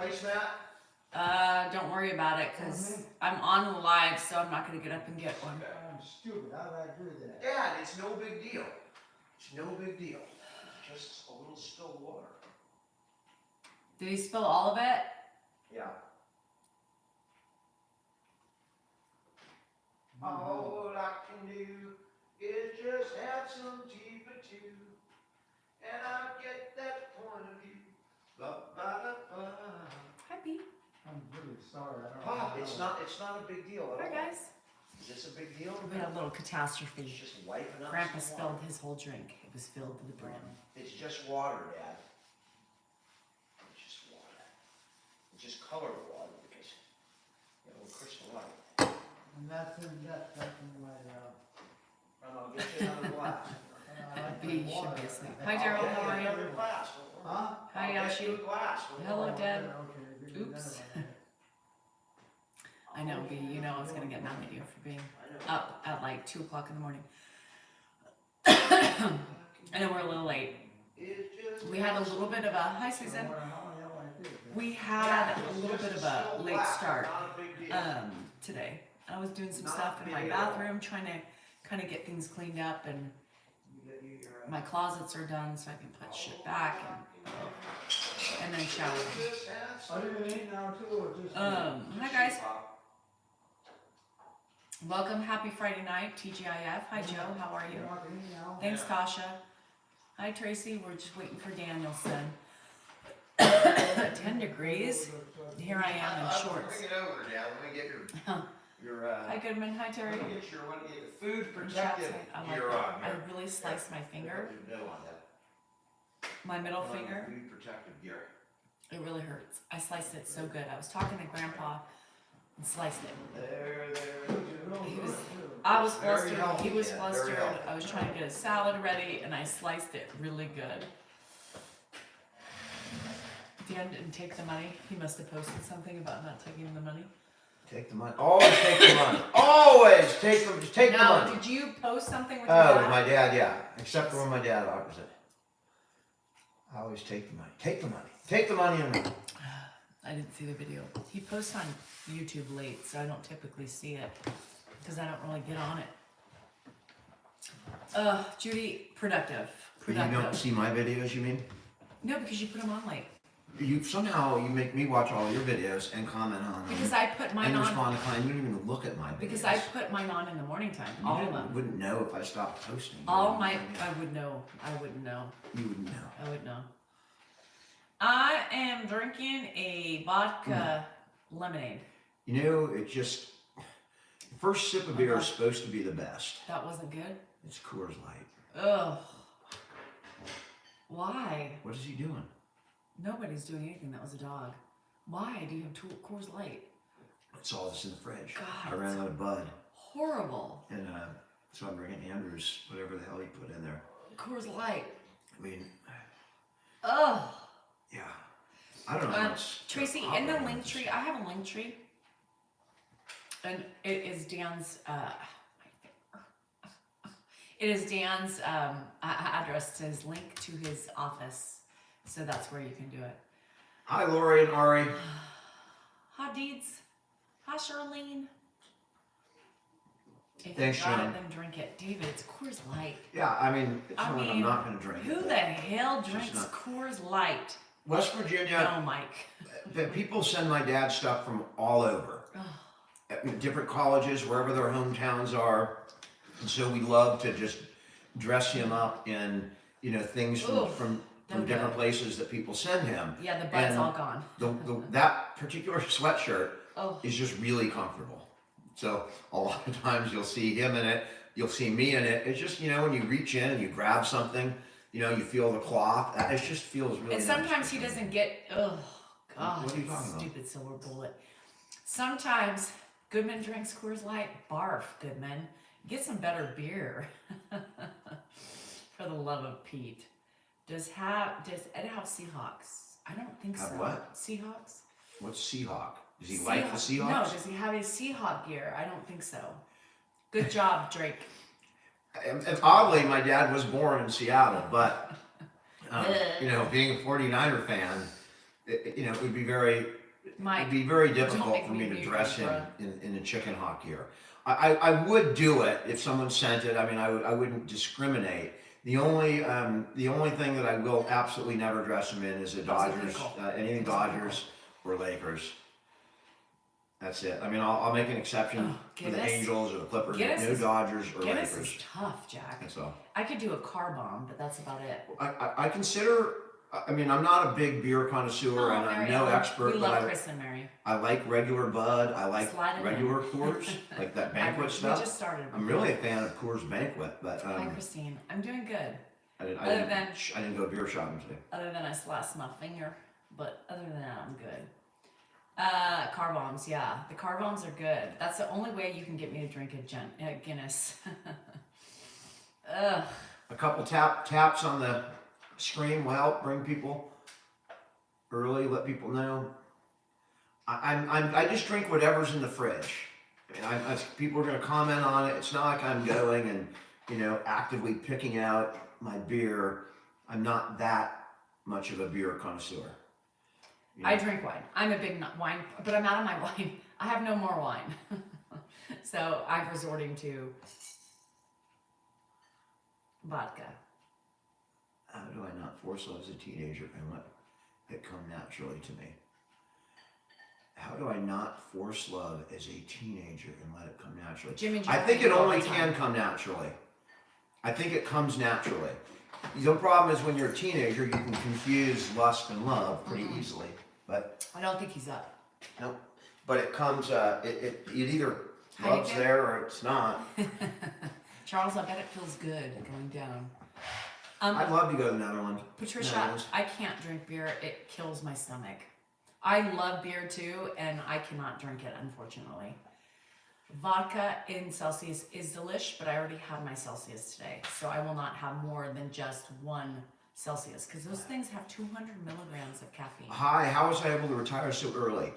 placemat? Don't worry about it, because I'm on live, so I'm not going to get up and get one. I'm stupid. How did I do that? Dad, it's no big deal. It's no big deal. Just a little spilled water. Did he spill all of it? Yeah. All I can do is just have some tea for two, and I get that point of view. Ba, ba, da, ba. Happy. I'm really sorry. I don't Pop, know. it's not a big deal at Hi, all. guys. Is this a big deal? We had a little It's catastrophe. just wiping up Grandpa some spilled water. his whole drink. It was filled to the brim. It's just water, Dad. It's just water. It's just colored water because you know crystal light. And that's in my, And I'll get you another glass. I like B my should water. be asleep. Hi, Daryl. How are you? Another glass. Huh? Hi, I'll get Yoshi. you a glass. Hello, Deb. Okay, give me Oops. another one. I know, B. You know I was going to get mad at you for being I know. up at like 2 o'clock in the morning. I know we're a little late. We had a little bit of a, hi, Susan. We had a little bit of a late start today. I was doing some stuff in my bathroom, trying to kind of get things cleaned up, and my closets are done so I can put shit back and then shower. Are you gonna eat now too, or just? Hi guys. Welcome, happy Friday night, TGIF. Hi Joe, how are you? You're not gonna eat now? Thanks, Tasha. Hi Tracy, we're just waiting for Danielson. 10 degrees. Here I am in shorts. Bring it over, Dad. Let me get your Hi Goodman, hi Terry. let me get your the food protective I like gear that. on I here. really sliced my finger, No on that. my middle Put on your finger. Food protective gear. It really hurts. I sliced it so good. I was talking to Grandpa and sliced it. There. He was, I was Very flustered, healthy, he was yeah, very flustered. healthy. I was trying to get a salad ready and I sliced it really good. Dan didn't take the money. He must have posted something about not taking the money. Take the money. Always take the money. Always take the Take the No, money. did you post something with your Oh, dad? with my dad, yeah. Except for when my dad offers it. I always take the money. Take the money. Take the money and run. I didn't see the video. He posts on YouTube late, so I don't typically see it because I don't really get on it. Judy, productive. You don't see my videos, you mean? No, because you put them on late. You make me watch all your videos and comment on them. Because I put mine and on. respond to client. You don't even look at my videos. Because I put mine on in the morning time. All of them. Wouldn't know if I stopped posting. All my, I would know. I wouldn't know. You would know. I would know. I am drinking a vodka lemonade. You know, it just the first sip of beer is supposed to be the best. That wasn't good? It's Coors Light. Ugh. Why? What is he doing? Nobody's doing anything. That was a dog. Why do you have Coors Light? It's all this in the fridge. God, I ran out of Bud, horrible. and so I'm drinking Andrews, whatever the hell he put in there. Coors Light. I mean, Ugh. yeah. I don't know. how it's Tracy, in the operating. link tree, I have a link tree, and it is Dan's. It is Dan's address to his link to his office, so that's where you can do it. Hi, Lori and Ari. Hi, Deeds. Hi, Charlene. If Thanks, you got Sean. it, then drink it. David, it's Coors Light. Yeah, I mean, it's I not like I'm mean, not going to drink it. Who but the hell it's just drinks not- Coors Light? West Virginia, No, Mike. the people send my dad stuff from all over. At different colleges, wherever their hometowns are. And so we love to just dress him up in, things Oof, from no different good. places that people send him. Yeah, the butt's And all gone. That particular sweatshirt Oh, is just really comfortable. So a lot of times you'll see him in it, you'll see me in it. It's just, when you reach in and you grab something, you feel the cloth. It just feels really and nice. sometimes he doesn't get. Oh God, What are you talking about? stupid silver bullet. Sometimes Goodman drinks Coors Light. Barf, Goodman. Get some better beer. For the love of Pete. Does Ed have Seahawks? I don't think Have so. what? Seahawks? What's Seahawk? Does he like the Seahawks? No, does he have his Seahawk gear? I don't think so. Good job, Drake. And oddly, my dad was born in Seattle, but being a 49er fan, it would be very, Mike, it'd be very don't difficult make for me me to mute dress you, him bruh. in a chicken hawk gear. I would do it if someone sent it. I mean, I wouldn't discriminate. The only thing that I will absolutely never dress him in is a How's it Dodgers, ankle? anything How's it Dodgers or Lakers. That's it. I mean, I'll make an exception Oh, for the Guinness? Angels or the Clippers. Guinness No is- Dodgers or Guinness Lakers. is tough, Jack. That's all. I could do a car bomb, but that's about it. I consider. I mean, I'm not a big beer connoisseur, and I'm Mary no Ellen. expert, We but love Chris and Mary. I like regular Bud. I like Slide it in. regular Coors, like that banquet We stuff. just started. I'm really a fan of Coors Banquet, but Hi, Christine. I'm doing good. I didn't, Other than- I didn't go beer shopping today. Other than I sliced my finger, but other than that, I'm good. Car bombs, yeah. The car bombs are good. That's the only way you can get me to drink a Guinness. Ugh. A couple taps on the screen will help bring people early. Let people know. I just drink whatever's in the fridge. And people are going to comment on it. It's not like I'm going and actively picking out my beer. I'm not that much of a beer connoisseur. I drink wine. I'm a big wine, but I'm out of my wine. I have no more wine. So I'm resorting to vodka. How do I not force love as a teenager and let it come naturally to me? How do I not force love as a teenager and let it come naturally? Jim and I Joe think do it all only the time. can come naturally. I think it comes naturally. The problem is when you're a teenager, you can confuse lust and love pretty easily. But I don't think he's up. no, but it comes. It either How you love's doing? there or it's not. Charles, I bet it feels good going down. I'd love to go to the Netherlands. Patricia, Netherlands. I can't drink beer. It kills my stomach. I love beer too, and I cannot drink it, unfortunately. Vodka in Celsius is delish, but I already had my Celsius today, so I will not have more than just 1 Celsius, because those things have 200 milligrams of caffeine. Hi, how was I able to retire so early?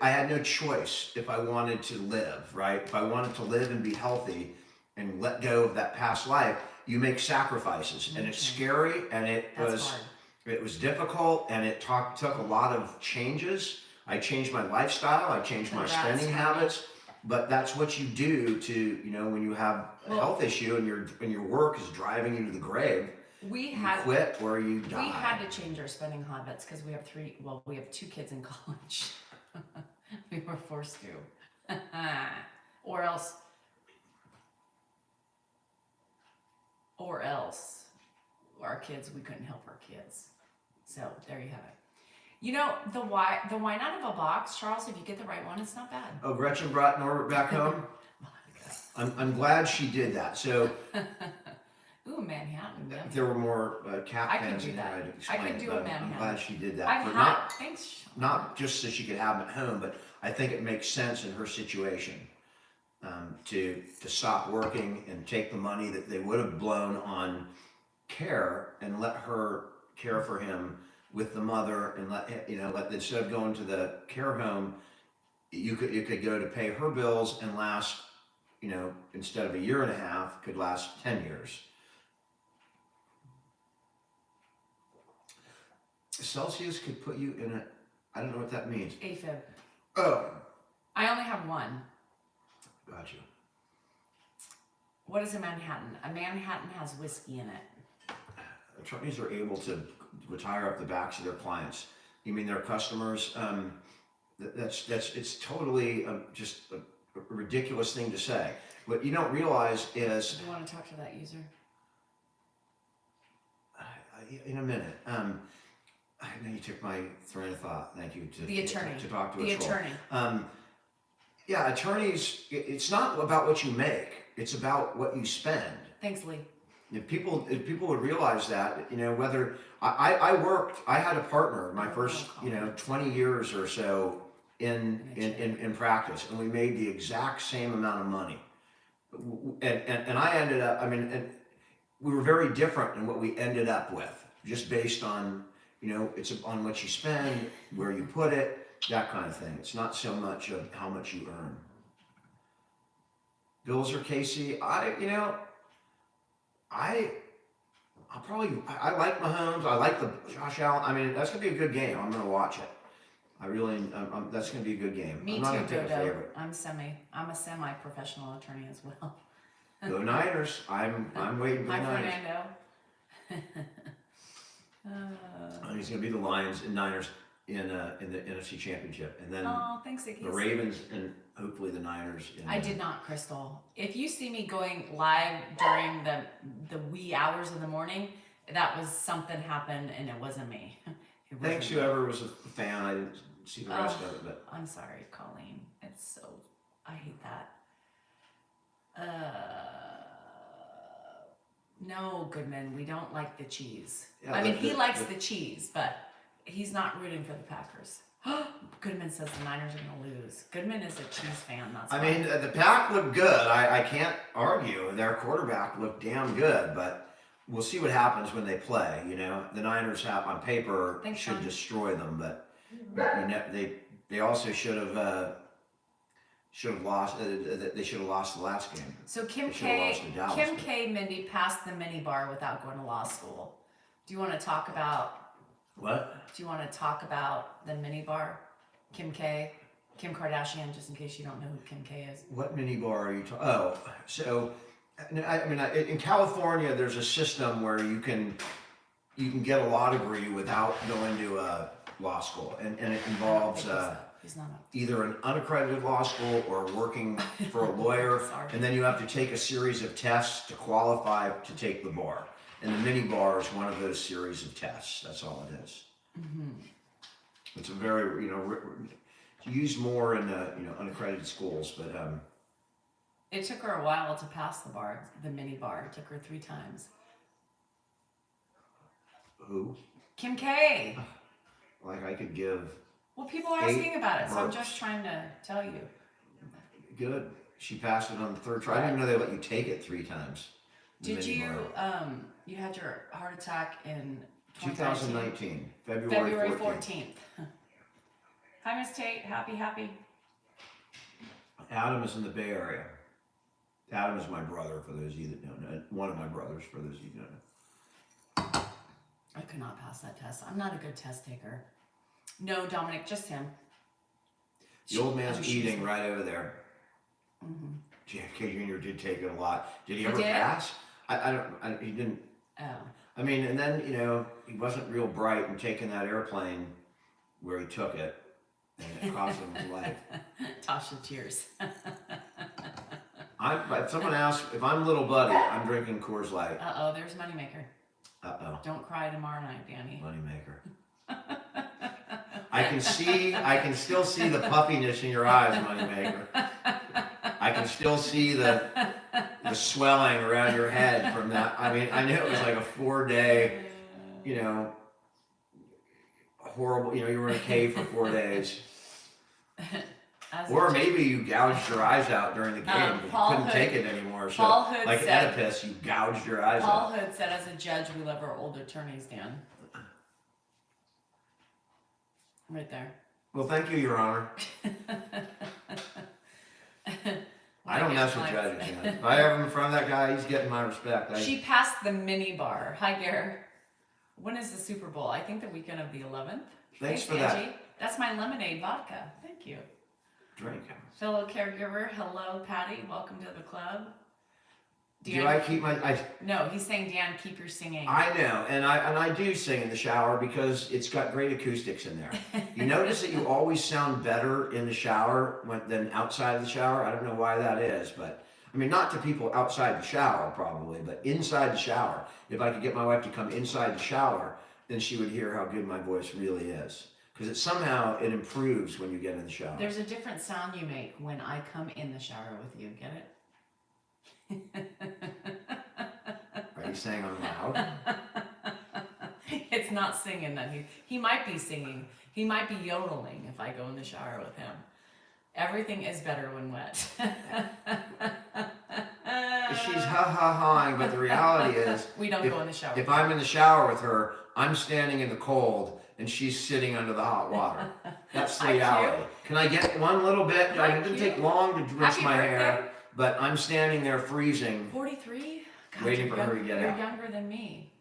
I had no choice if I wanted to live, right? If I wanted to live and be healthy and let go of that past life, you make sacrifices, and it's scary, and That's hard. it was difficult, and it took a lot of changes. I changed my lifestyle, I changed my Congrats, spending honey. habits, but that's what you do to, when you have a health issue and your work is driving you to the grave. We You had quit or you die. we had to change our spending habits because we have 2 kids in college. We were forced to, or else our kids, we couldn't help our kids. So there you have it. The wine out of a box, Charles. If you get the right one, it's not bad. Oh, Gretchen brought Norbert back home. I'm glad she did that. So Ooh, Manhattan. Yum. if there were more cap I could pens do in there, that. I'd I explain could it, do but a I'm Manhattan. glad she did that. I've But had thanks. not just so she could have them at home, but I think it makes sense in her situation to stop working and take the money that they would have blown on care and let her care for him with the mother and let instead of going to the care home, you could go to pay her bills and last, instead of a year and a half, could last 10 years. Celsius could put you in I don't know what that means. AFib. Oh, I only have one. got you. What is a Manhattan? A Manhattan has whiskey in it. Attorneys are able to retire up the backs of their clients. You mean their customers? It's totally just a ridiculous thing to say. What you don't realize is, Do you want to talk to that user? in a minute. I know you took my train of thought. Thank you to The attorney. to talk to The a troll. attorney. Yeah, attorneys. It's not about what you make. It's about what you spend. Thanks, Lee. If people would realize that, whether I had a partner my first, 20 years or so in practice, and we made the exact same amount of money. And I ended up, and we were very different in what we ended up with, just based on, it's on what you spend, where you put it, that kind of thing. It's not so much of how much you earn. Bills or Casey, I like Mahomes. I like the Josh Allen. I mean, that's gonna be a good game. I'm gonna watch it. I really, that's gonna be a good game. Me I'm not too, gonna pick a Dodo. favorite. I'm a semi-professional attorney as well. Go Niners. I'm waiting for the Hi, Niners. Fernando. I think it's gonna be the Lions and Niners in the NFC Championship, and then Oh, thanks, Iggy. the Ravens and hopefully the Niners. I did not, Crystal. If you see me going live during the wee hours of the morning, that was something happened and it wasn't me. It wasn't Thanks me. whoever was a fan. I didn't see the rest of it, but I'm sorry, Colleen. It's so, I hate that. No, Goodman, we don't like the cheese. Yeah, I mean, he likes the cheese, but he's not rooting for the Packers. Goodman says the Niners are going to lose. Goodman is a cheese fan. That's I why. mean, the Pack looked good. I can't argue. Their quarterback looked damn good, but we'll see what happens when they play. You know, the Niners have on paper Thanks, should Sean. destroy them, but you know, they also should have lost. They should have lost the last game. So Kim They should have lost to Dallas, Kim but- K. Mindy passed the mini bar without going to law school. Do you want to talk about? What? Do you want to talk about the mini bar? Kim K. Kim Kardashian, just in case you don't know who Kim K is. What mini bar are you talking? Oh, so I mean, in California, there's a system where you can get a law degree without going to law school, and it involves He's not either an unaccredited law school or working for a lawyer, Sorry. and then you have to take a series of tests to qualify to take the bar. And the mini bar is one of those series of tests. That's all it is. Mm-hmm. It's a very, it's used more in unaccredited schools, but It took her a while to pass the mini bar. It took her 3 times. who? Kim K. Like I could give. Well, people are asking about it, so I'm burps. just trying to tell you. Good. She passed it on the 3rd try. I didn't even know they let you take it 3 times. the Did mini you, bar. you had your heart attack in 2019, February February 14th. 14th. Hi, Miss Tate. Happy. Adam is in the Bay Area. Adam is my brother, for those of you that don't know. One of my brothers, for those of you that don't know. I could not pass that test. I'm not a good test taker. No, Dominic, just him. The old man's Oh, she's- eating right over there. Mhm. JFK Jr. did take it a lot. Did he He ever did? pass? He didn't. Oh. I mean, and then, he wasn't real bright in taking that airplane where he took it, and it cost him his life. Tasha, cheers. If someone asks, if I'm little buddy, I'm drinking Coors Light. Uh-oh, there's Moneymaker. Uh-oh, Don't cry tomorrow night, Danny. Moneymaker. I can still see the puffiness in your eyes, Moneymaker. I can still see the swelling around your head from that. I mean, I knew it was like a 4-day, horrible, you were in a cave for 4 days. As Or a- maybe you gouged your eyes out during the game because you Paul couldn't Hood- take it anymore. So, Paul Hood like said- Oedipus, you gouged your eyes Paul out. Hood said, as a judge, we love our old attorneys, Dan. Right there. Well, thank you, Your Honor. I don't mess with judges, man. If I have him in front of that guy, he's getting my respect. She passed the mini bar. Hi, Gare. When is the Super Bowl? I think the weekend of the 11th. Thanks for that. Angie. That's my lemonade vodka. Thank you. Drink. Fellow caregiver, hello, Patty. Welcome to the club. Do I keep my? No, he's saying, Dan, keep your singing. I know, and I do sing in the shower because it's got great acoustics in there. You notice that you always sound better in the shower than outside of the shower. I don't know why that is, but I mean, not to people outside the shower probably, but inside the shower. If I could get my wife to come inside the shower, then she would hear how good my voice really is. Because somehow it improves when you get in the shower. There's a different sound you make when I come in the shower with you. Get it? Are you saying I'm loud? It's not singing that he might be singing. He might be yodeling if I go in the shower with him. Everything is better when wet. She's ha-ha-haing, but the reality is, We don't go in the shower. if I'm in the shower with her, I'm standing in the cold and she's sitting under the hot water. That's the Hi, reality. Can I get one little bit? Hi, It didn't Q. take long to rinse Happy my birthday. hair, but I'm standing there freezing. 43? God, Waiting you're for her to get You're out. younger than me.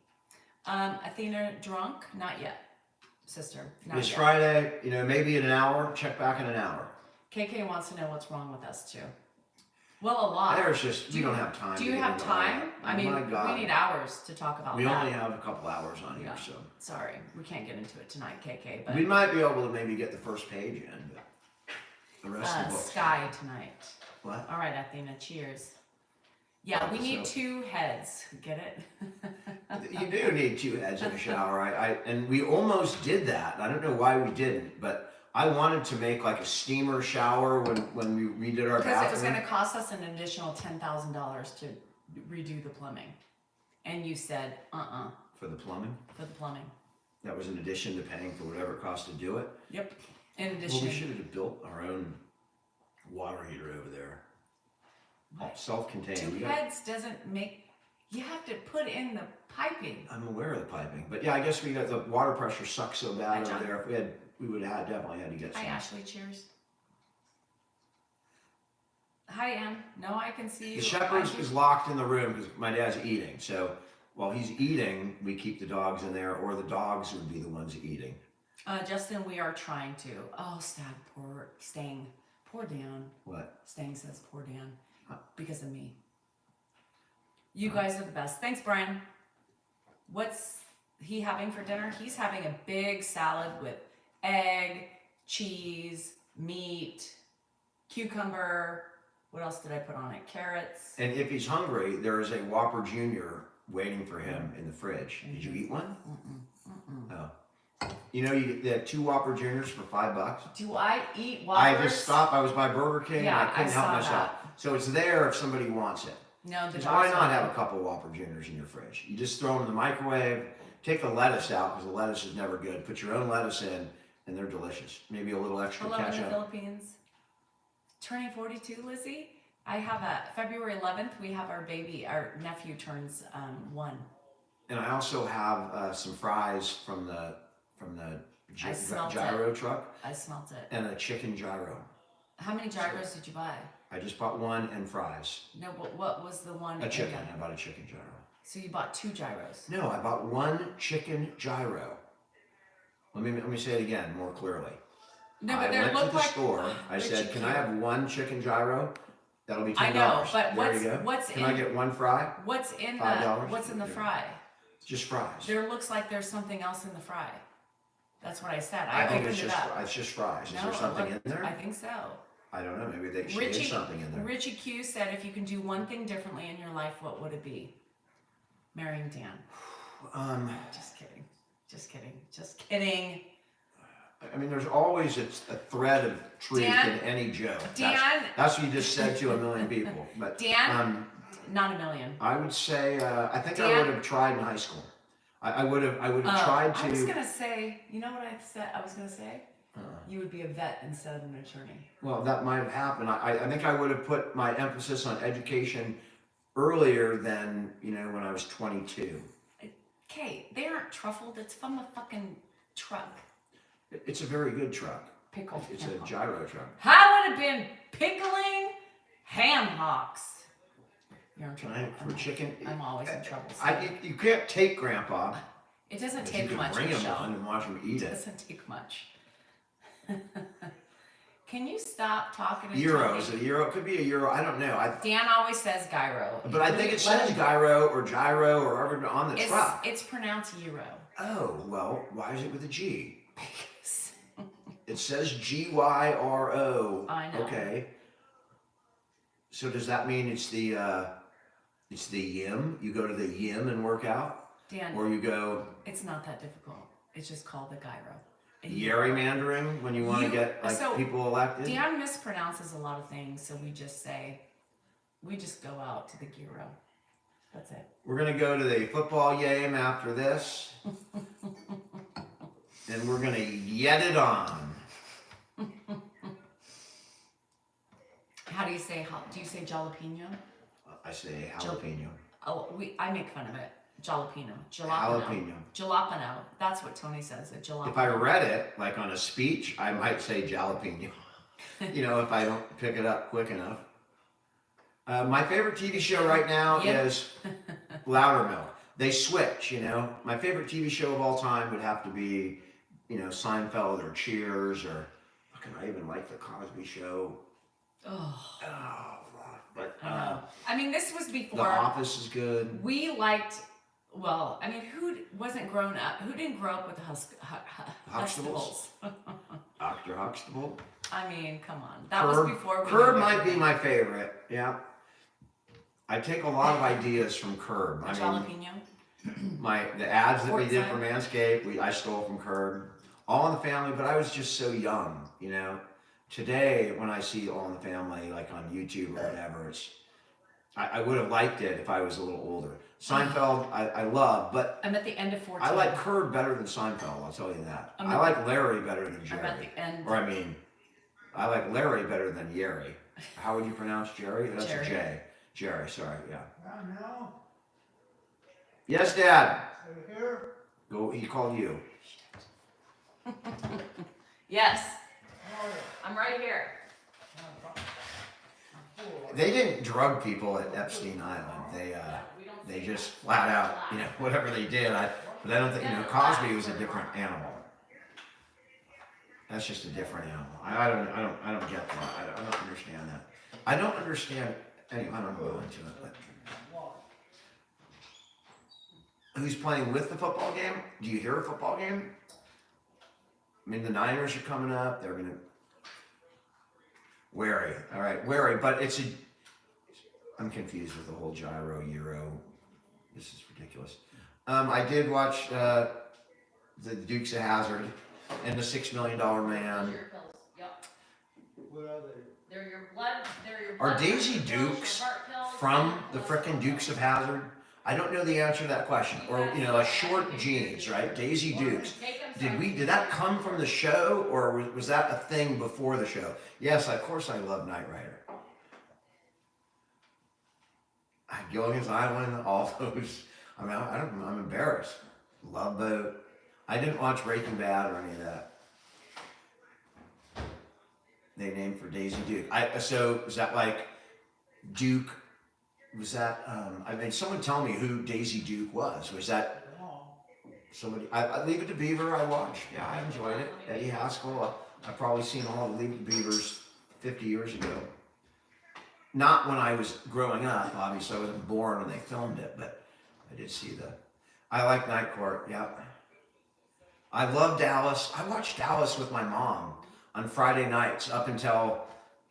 Athena drunk? Not yet, sister. Not It's yet. Friday, maybe in an hour. Check back in an hour. KK wants to know what's wrong with us too. Well, a lot. There's just, we don't have time. Do to you get have into all time? that. I mean, My God. we need hours to talk about We that. only have a couple hours on here, Yeah. so. Sorry, we can't get into it tonight, KK. But We might be able to maybe get the first page in, but the rest of the book. Sky tonight. What? All right, Athena. Cheers. Yeah, we need 2 heads. Get it? You do need 2 heads in a shower. And we almost did that. I don't know why we didn't, but I wanted to make like a steamer shower when we redid our Because bathroom. it was going to cost us an additional $10,000 to redo the plumbing, and you said, For the plumbing? for the plumbing. That was in addition to paying for whatever it cost to do it? Yep. In Well, addition. we should have built our own water heater over there. What? Self-contained. 2 heads doesn't make. You have to put in the piping. I'm aware of the piping, but yeah, I guess we got the water pressure sucks so Hi, bad John. over there. If we would have definitely had to get Hi, some. Ashley. Cheers. Hi, Ann. No, I can see you. The shepherd is locked in the room because my dad's eating. So while he's eating, we keep the dogs in there, or the dogs would be the ones eating. Justin, we are trying to. Oh, Stang. Poor Dan. What? Stang says poor Dan. Because of me. You guys are the best. Thanks, Brian. What's he having for dinner? He's having a big salad with egg, cheese, meat, cucumber. What else did I put on it? Carrots. And if he's hungry, there is a Whopper Jr. waiting for him in the fridge. Did you eat one? Oh. You get 2 Whopper Juniors for $5. Do I eat Whoppers? I just stopped. I was by Burger King Yeah, and I couldn't I help saw myself. that. So it's there if somebody wants it. No, the Because dogs why not don't. have a couple Whopper Juniors in your fridge? You just throw them in the microwave, take the lettuce out because the lettuce is never good. Put your own lettuce in and they're delicious. Maybe a little extra Hello in the ketchup. Philippines. Turning 42, Lizzie. I have February 11th. We have our nephew turns 1. And I also have some fries from the I smelt gyro truck I smelt it. and a chicken gyro. How many gyros did you buy? I just bought 1 and fries. No, but what was the one? A in chicken. the- I bought a chicken gyro. So you bought 2 gyros. No, I bought 1 chicken gyro. Let me say it again more clearly. No, I but they went look to the like. store. I Richie said, "Can I Q. have 1 chicken gyro? That'll be $10." I know, but there you go. what's Can in? I get 1 fry? What's in $5? the? What's in the fry? Just fries. There looks like there's something else in the fry. That's what I said. I think opened it's it just up. it's just fries. Is No, there something look, in there? I think so. I don't know. Maybe they should have something in there. Richie Q said, if you can do one thing differently in your life, what would it be? Marrying Dan. Just kidding. Just kidding. Just kidding. I mean, there's always a thread of truth Dan- in any joke. Dan- That's what you just said to a million people. But Dan? Not a million. I would say I think I Dan- would have tried in high school. I would have tried to. I was gonna say, you know what I said? I was gonna say, Uh, you would be a vet instead of an attorney. well, that might have happened. I think I would have put my emphasis on education earlier than when I was 22. Okay, they aren't truffled. It's from a fucking truck. It's a very good truck. Pickle. It's a gyro truck. I would have been pickling ham hocks. You're in Can trouble. I for chicken? I'm always in trouble. So You can't take Grandpa. it doesn't But take you can much, bring him Michelle. on and watch him eat It it. doesn't take much. Can you stop talking to Euros. Tony? A euro. It could be a euro. I don't know. Dan always says gyro. But I think it says gyro or gyro or whatever on the truck. It's pronounced euro. Oh, well, why is it with a G? It says GYRO. I know. Okay. So does that mean it's the yim? You go to the yim and work out? Dan, Or you go it's not that difficult. It's just called the gyro. gerrymandering when you want to You- get so people elected? Dan mispronounces a lot of things, so we just go out to the gyro. That's it. We're going to go to the football game after this. And we're going to yet it on. How do you say? Do you say jalapeno? I say jalapeno. Oh, I make fun of it. Jalapeno. Jalapeno. Jalapeno. That's what Tony says. A jalapeno. If I read it, like on a speech, I might say jalapeno. If I don't pick it up quick enough. My favorite TV show right now Yeah. is Loudermilk. they switch, you know. My favorite TV show of all time would have to be, you know, Seinfeld or Cheers or fucking I even like the Cosby Show. Oh, But I know. I mean, this was The before Office is good. we liked. Well, I mean, who wasn't grown up? Who didn't grow up with the Huxtables? Huxtables? Dr. Huxtable. I mean, come on. That Curb. was before we Curb knew might be everything. my favorite. Yeah. I take a lot of ideas from Curb. The I mean, jalapeno. the ads that we did Fort for Manscaped, I stole from Curb. All in the Family, but I was just so young, you know. Today, when I see All in the Family, like on YouTube or whatever, I would have liked it if I was a little older. Seinfeld, I love, but I'm at the end of 14. I like Curb better than Seinfeld, I'll tell you that. I'm I at like Larry better than I'm Jerry. at the end. Or I mean, I like Larry better than Jerry. How would you pronounce Jerry? That's Jerry. a J. Jerry, sorry, yeah. Now, Yes, Dad. are you here? Go. He called you. Yes, How are you? I'm right here. I'm full. They didn't drug people at Epstein Island. They just flat out, you know, whatever they did. But I don't think, you know, Cosby was a different animal. That's just a different animal. I don't get that. I don't understand that. I don't understand. Anyway, I don't go into it. But who's playing with the football game? Do you hear a football game? I mean, the Niners are coming up. They're gonna wary. All right, wary. But I'm confused with the whole gyro euro. This is ridiculous. I did watch the Dukes of Hazzard and the $6 Million Man. Your pills. Yep. What are they? They're your blood. They're your Are blood Daisy pressure pills, Dukes your heart pills, from and the cholesterol frickin' Dukes pills. of Hazzard? I don't know the answer to that question. Or, you know, like short jeans, right? Daisy Dukes. Take them Did that come from the show, or was that a thing before the show? Yes, of course I love Knight Rider. Gilligan's Island, all those. I mean, I'm embarrassed. Love Boat. I didn't watch Breaking Bad or any of that. They named for Daisy Duke. So is that like Duke? Was that? I mean, someone tell me who Daisy Duke was. Was that somebody? I Leave It to Beaver. I watched. Yeah, I enjoyed it. Eddie Haskell. I've probably seen all of Leave It to Beavers 50 years ago. Not when I was growing up. Obviously, I wasn't born when they filmed it, but I did see I like Night Court. Yeah. I love Dallas. I watched Dallas with my mom on Friday nights up until,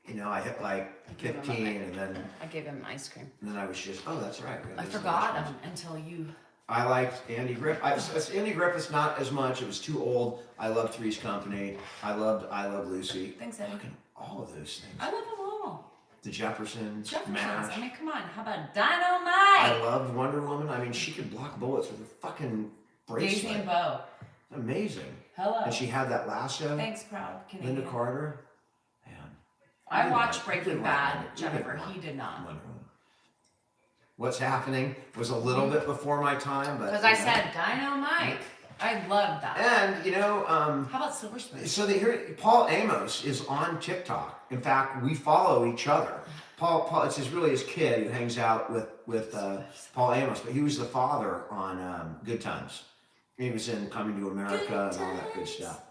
you know, I hit like 15, and then I gave him ice cream. I was just, oh, that's right. I forgot him until you. I liked Andy Griffith. Andy Griffith's not as much. It was too old. I loved Three's Company. I Love Lucy. Thanks, Eddie. Fucking all of those things. I love them all. The Jeffersons. Jeffersons. MASH. I mean, come on. How about I Dynamite? loved Wonder Woman. I mean, she could block bullets with a fucking Daisy bracelet. and Bo. Amazing. Hello. And she had that lasso. Thanks, proud Canadian. Linda Carter. Man. I watched You Breaking didn't Bad. like it. You Jennifer, didn't he like did not. Wonder Woman. What's Happening was a little bit before my time, but Because I said Dynamite. I love that. And you know, How about Silver Spoon? so Paul Amos is on TikTok. In fact, we follow each other. Paul, it's really his kid who hangs out with Paul Amos, but he was the father on Good Times. He was in Coming to America and all that good stuff.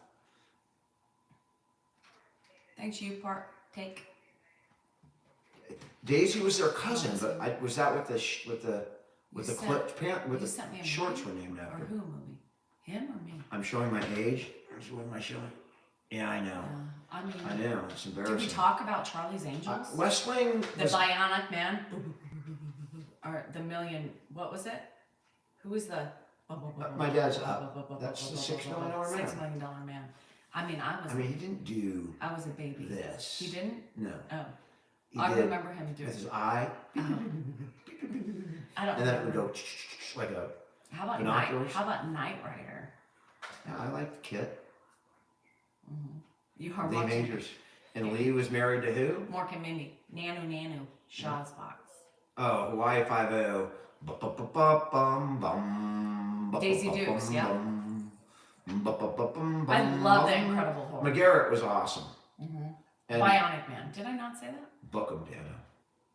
Thanks, you partake. Daisy was their cousin, but was that with the You clipped pant with you the sent me a shorts movie? were named Or after? who movie? Him or me? I'm showing my age. What am I showing? Yeah, I know. I mean, I know. It's did embarrassing. we talk about Charlie's Angels? West Wing The was Bionic Man? Or the million, what was it? Who was the... my dad's up. That's the $6 million man. $6 million man. I mean, I mean, he didn't do I was a baby. this. He didn't? No. Oh. He I did remember him doing with his eye, I don't and then it would remember. go like a. How about binoculars. How about Knight Rider? Yeah, I like the Kit. You are Lee watching Majors. And Lee was married to who? Mork and Mindy. Nanu. Shaw's Box. Oh, Hawaii Five-0. Daisy Dukes, yeah. I I love The Incredible Hulk. McGarrett was awesome. And Bionic Man. Did I not say that? Book 'em, Dana.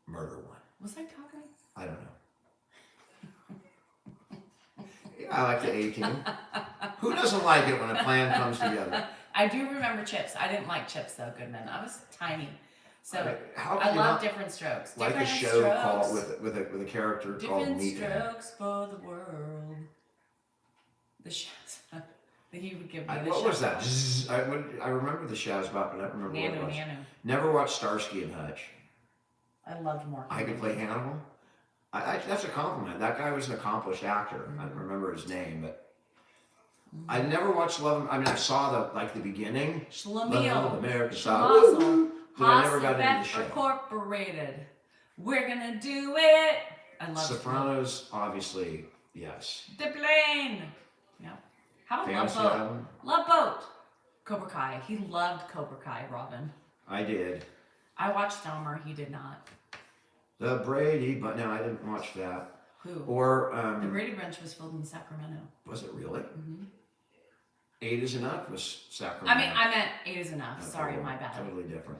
Murder one. Was I talking? I don't know. Yeah, I like the A-Team. Who doesn't like it when a plan comes together? I do remember Chips. I didn't like Chips though, Goodman. I was tiny. So How I can you love not different strokes. like a Different show strokes. called with a character called Different Meat Man? strokes for the world. The shows that he would give me. The What was that? shows. Zzz, I remember the shows about, but I don't remember what it was. Nano. Never watched Starsky and Hutch. I loved Mork. I could play Hannibal. That's a compliment. That guy was an accomplished actor. I don't remember his name, but I never watched Love. I mean, I saw the beginning. Schlemiel. American Style. Schlemazel. But I never got into the show. Incorporated. We're gonna do it. I love Sopranos, obviously, yes. The plane. Yeah. How about Fantasy Love Boat? Island? Love Boat. Cobra Kai. He loved Cobra Kai, Robin. I did. I watched Dahmer. He did not. The Brady, but no, I didn't watch that. Who? Or The Brady Bunch was filmed in Sacramento. was it really? Mm-hmm. 8 is Enough was Sacramento. I meant 8 is Enough. Okay, Sorry, well, my bad. Totally different.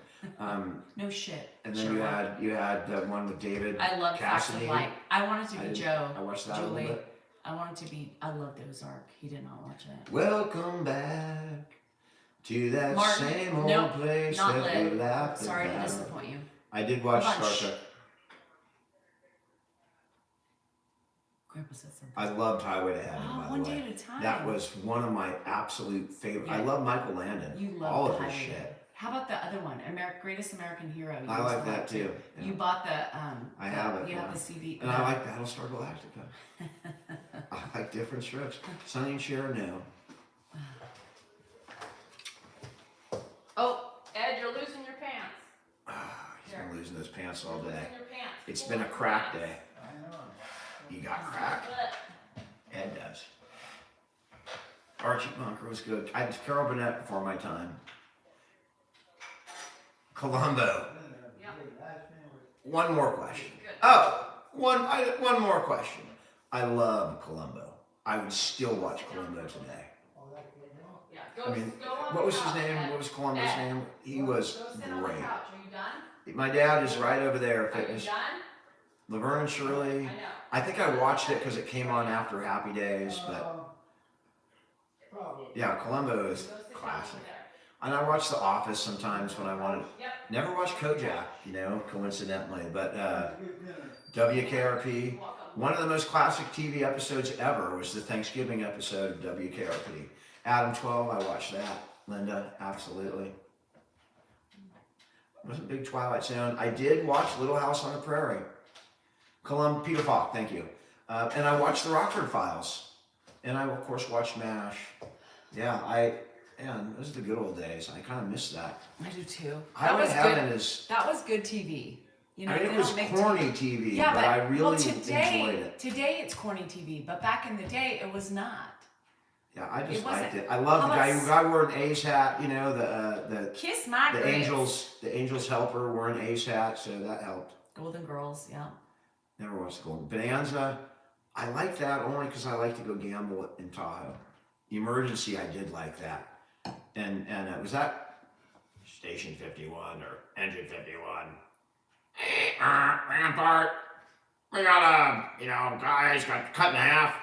No shit. And then Sherlock. you had the one with David I love Facts of Cassidy. Life. I wanted to be Joe. I watched that a Julie. little bit. I wanted to be. I loved Ozark. He did not watch it. Welcome back to that Martin, same old nope, place not that lit. we laughed Sorry to about. disappoint you. I did watch Hold on, Star Trek. Grandpa said something. I loved Highway to Heaven, by One the way. day at a time. That was one of my absolute favorite. I Yeah. love Michael Landon. You love all the of his Highway. shit. How about the other one, Greatest American Hero? You I used like to that too. Yeah. You bought the I have it. You yeah. have the CD. And I like Battlestar Galactica. I like Different Strokes. Sonny and Cher, no. Oh, Ed, you're losing your pants. He's been losing those pants all You're day. losing your pants. It's Pull been a up your crack pants. day. I know. You got crack? Ed does. Archie Bunker was good. I was Carol Burnett before my time. Columbo. Yeah. One more question. Good. Oh, one more question. I love Columbo. I would still watch Columbo today. Yeah, go, I mean, go on what the was his couch, name? Ed. What was Columbo's Ed. name? He was Go sit on the great. couch. Are you done? My dad is right over there. Are you Fitness. done? Laverne and Shirley. I know. I think I watched it because it came on after Happy Days, but Probably. yeah, Columbo is Go sit down classic. over there. And I watch The Office sometimes when I want to. Yep. Never watched Kojak, coincidentally, but Good dinner. WKRP. Welcome. One of the most classic TV episodes ever was the Thanksgiving episode of WKRP. Adam 12, I watched that. Linda, absolutely. Wasn't big Twilight Zone. I did watch Little House on the Prairie. Peter Falk, thank you. And I watched The Rockford Files. And I, of course, watched MASH. Yeah, man, those are the good old days. I kind of miss that. I do too. That Highway was to Heaven good. is, That was good TV. You know, I mean, they it was don't make corny TV, Yeah, but I really well, enjoyed it. Today it's corny TV, but back in the day it was not. Yeah, I It just wasn't- liked it. I love how the guy about who wore an A's hat, the Kiss my the grits. Angels helper wore an A's hat, so that helped. Golden Girls, yeah. Never watched the Golden Bonanza. I like that only because I like to go gamble in Tahoe. Emergency, I did like that. And was that Station 51 or Engine 51? Hey, Rampart, we got guys got cut in half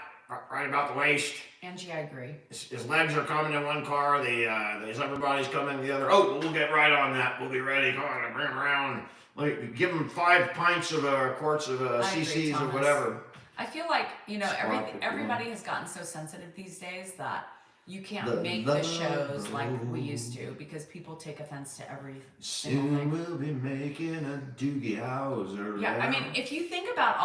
right about the waist. Angie, I agree. His legs are coming in one car. Everybody's coming in the other. Oh, we'll get right on that. We'll be ready. Come on, bring him around. Give him 5 pints of quarts of I agree, CCs or Thomas. whatever. I feel like, Squad 51. everybody has gotten so sensitive these days that you can't The make the love shows like we road. used to because people take offense to every single Soon thing. we'll be making a Doogie Howser. Yeah, I mean, if you think about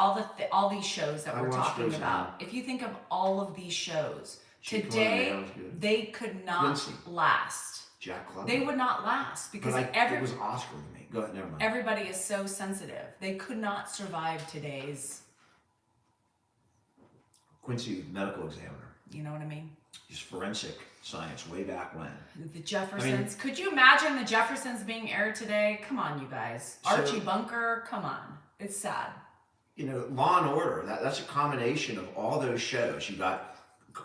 all these shows that I we're watched talking those about, if you think of all of these shows, Chick today Fil A was good. they could not Quincy. last. Jack Club. They would not last because it was Oscar to me. Go ahead, never mind. everybody is so sensitive. They could not survive today's, Quincy medical examiner. you know what I mean? Just forensic science way back when. The Jeffersons. Could you imagine the Jeffersons being aired today? Come on, you guys. So- Archie Bunker, come on. It's sad. Law and Order, that's a combination of all those shows. You got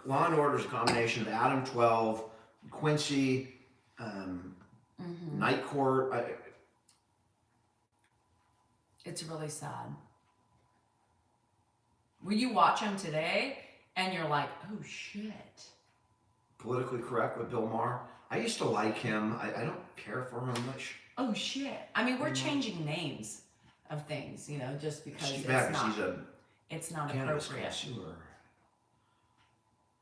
Law and Order is a combination of Adam 12, Quincy, Night Court. It's really sad. Will you watch them today? and you're like, oh shit. Politically correct with Bill Maher. I used to like him. I don't care for him much. Oh shit. I mean, we're changing names of things, you know, just because It's too bad 'cause it's not cannabis appropriate. connoisseur.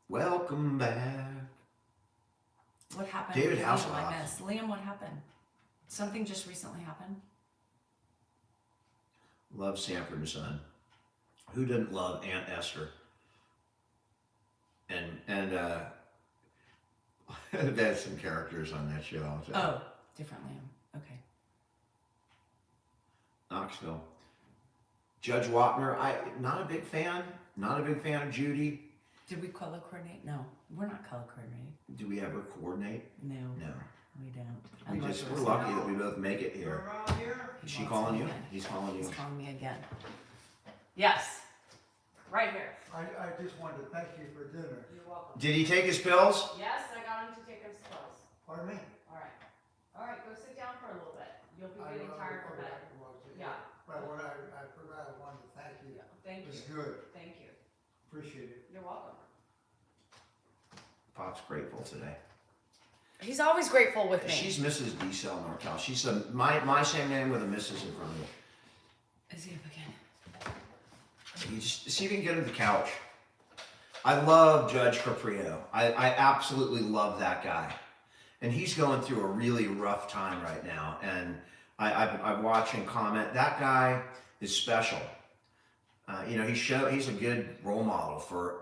Welcome back. What happened? David with Hasselhoff. Liam, I missed. Liam, what happened? Something just recently happened? Love Sanford and Son. Who didn't love Aunt Esther? And there's some characters on that show. I'll tell you. Oh, different Liam. Okay. Knoxville. Judge Wapner. Not a big fan. Not a big fan of Judy. Did we color coordinate? No, we're not color coordinating. Do we ever coordinate? No, No. we don't. We Unless just, we're we're lucky that we both make it here. Around here? Is she calling you? He's calling you. He's calling me again. Yes. Right here. I just wanted to thank you for dinner. You're welcome. Did he take his pills? Yes, I got him to take his pills. Pardon me? All right. All right, go sit down for a little bit. You'll be I getting know tired for before bed. that was it. Yeah. But what I forgot, I wanted to thank you. Yeah. Thank It was you. good. Thank you. Appreciate it. You're welcome. Pop's grateful today. He's always grateful with me. She's Mrs. D-Cell Norcal. She's my same name with a Mrs. in front of it. Is he up again? You just see if you can get him to the couch. I love Judge Caprio. I absolutely love that guy. And he's going through a really rough time right now. And I watch and comment. That guy is special. You know, he's a good role model for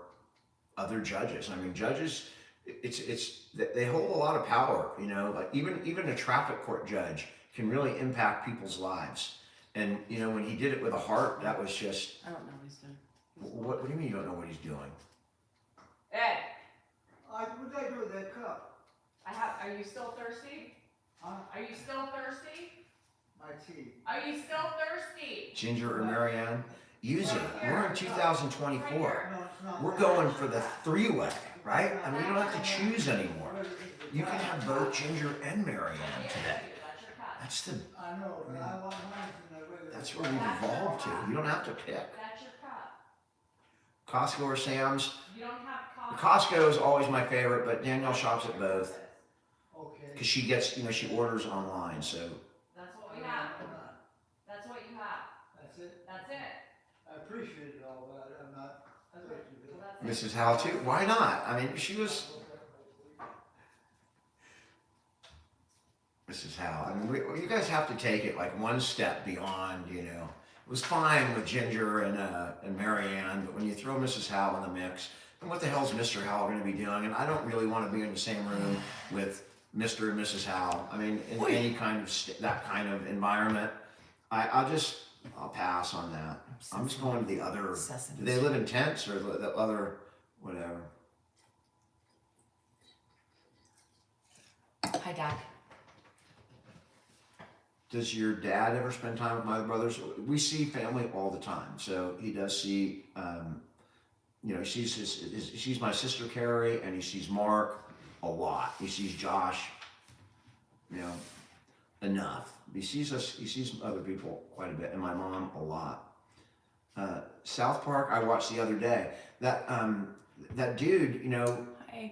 other judges. I mean, judges, they hold a lot of power. You know, like even a traffic court judge can really impact people's lives. And you know, when he did it with a heart, that was just. I don't know what he's doing. What do you mean you don't know what he's doing? Ed, What did I do with that cup? are you still thirsty? Huh? Are you still thirsty? My tea. Are you still thirsty? Ginger or Marianne? Use it. We're in 2024. No, it's not. We're going for the three-way, right? I mean, you don't have to choose anymore. You can have both Ginger and Marianne today. That's your cup. I know, but I want mine in the regular. That's where we've evolved to. You don't have to pick. That's your cup. Costco or Sam's? You don't have coffee. Costco is always my favorite, but Danielle shops at both Okay. because she gets, she orders online. So That's what we have. That's what you have. That's it. That's it. I appreciate it all, but I'm not. Okay. Well, that's it. Mrs. Howell too. Why not? I mean, she was. Mrs. Howell. I mean, you guys have to take it like one step beyond. It was fine with Ginger and Marianne, but when you throw Mrs. Howell in the mix, then what the hell's Mr. Howell going to be doing? And I don't really want to be in the same room with Mr. and Mrs. Howell. I mean, in any kind of that kind of environment, I'll pass on that. I'm just going to the other. Do they live in tents or the other, whatever? Hi, Dad. Does your dad ever spend time with my brothers? We see family all the time. So he does see, he sees my sister Carrie and he sees Mark a lot. He sees Josh, enough. He sees other people quite a bit and my mom a lot. South Park, I watched the other day. That dude, Hi.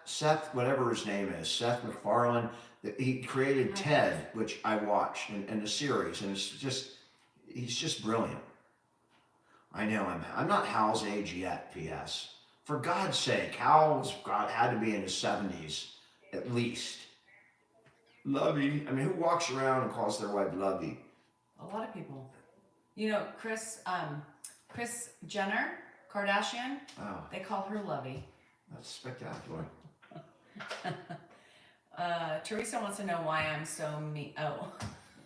Seth, whatever his name is, Seth MacFarlane, he created TED, which I watched, and the series, and he's just brilliant. I know I'm not Hal's age yet, P.S. For God's sake, Hal's had to be in his 70s, at least. Lovey. I mean, who walks around and calls their wife Lovey? A lot of people. Kris Jenner, Kardashian, Oh, they call her Lovey. that's spectacular. Teresa wants to know why I'm so mean. Oh.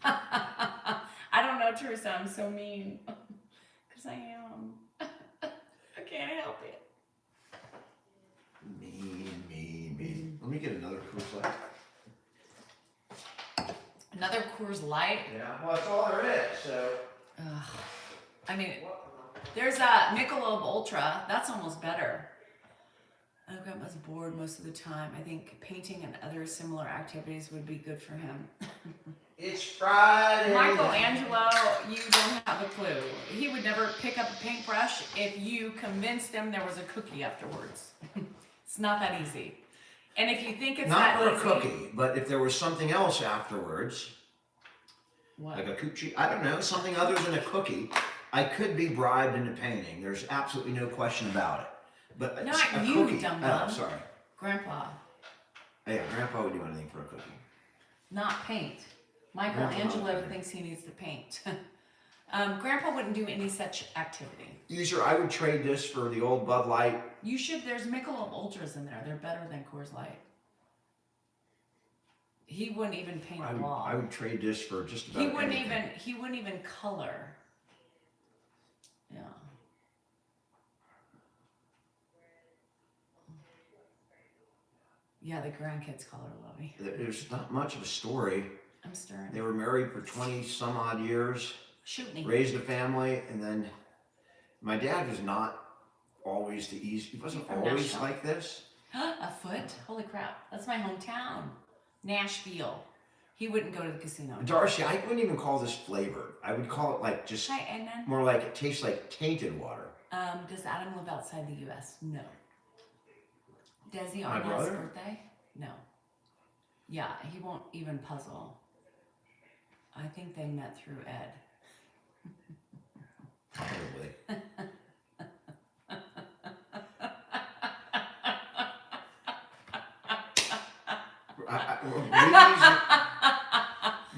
I don't know, Teresa, I'm so mean. Because I am. I can't help it. Mean. Let me get another Coors Light. Another Coors Light. Yeah, well, that's all there is, so. Ugh. I mean, there's a Michelob Ultra. That's almost better. Grandpa's bored most of the time. I think painting and other similar activities would be good for him. It's Friday. Michelangelo, you don't have a clue. He would never pick up a paintbrush if you convinced him there was a cookie afterwards. It's not that easy. And if you think it's Not that for a easy, cookie, but if there was something else afterwards, what? like a coochie, I don't know, something other than a cookie, I could be bribed into painting. There's absolutely no question about it. But Not a you, cookie. dum-dum. Oh, sorry. Grandpa, Yeah, Grandpa would do anything for a cookie. not paint. Grandpa Michelangelo would. thinks he needs to paint. Grandpa wouldn't do any such activity. User, I would trade this for the old Bud Light. You should. There's Michelob Ultras in there. They're better than Coors Light. He wouldn't even paint a wall. I would trade this for just about He wouldn't anything. even color. Yeah. Yeah, the grandkids call her Lovey. There's not much of a story. I'm stirring. They were married for 20 some odd years, Shoot me. raised a family, and then my dad was not always the easy. He wasn't From always Nashville. like this. A foot? Holy crap. That's my hometown. Nashville. He wouldn't go to the casino. Darcy, I wouldn't even call this flavored. I would call it like just Hi, Ednan. more like it tastes like tainted water. Does Adam live outside the U.S.? No. Does he My on his brother? birthday? No. Yeah, he won't even puzzle. I think they met through Ed. Probably.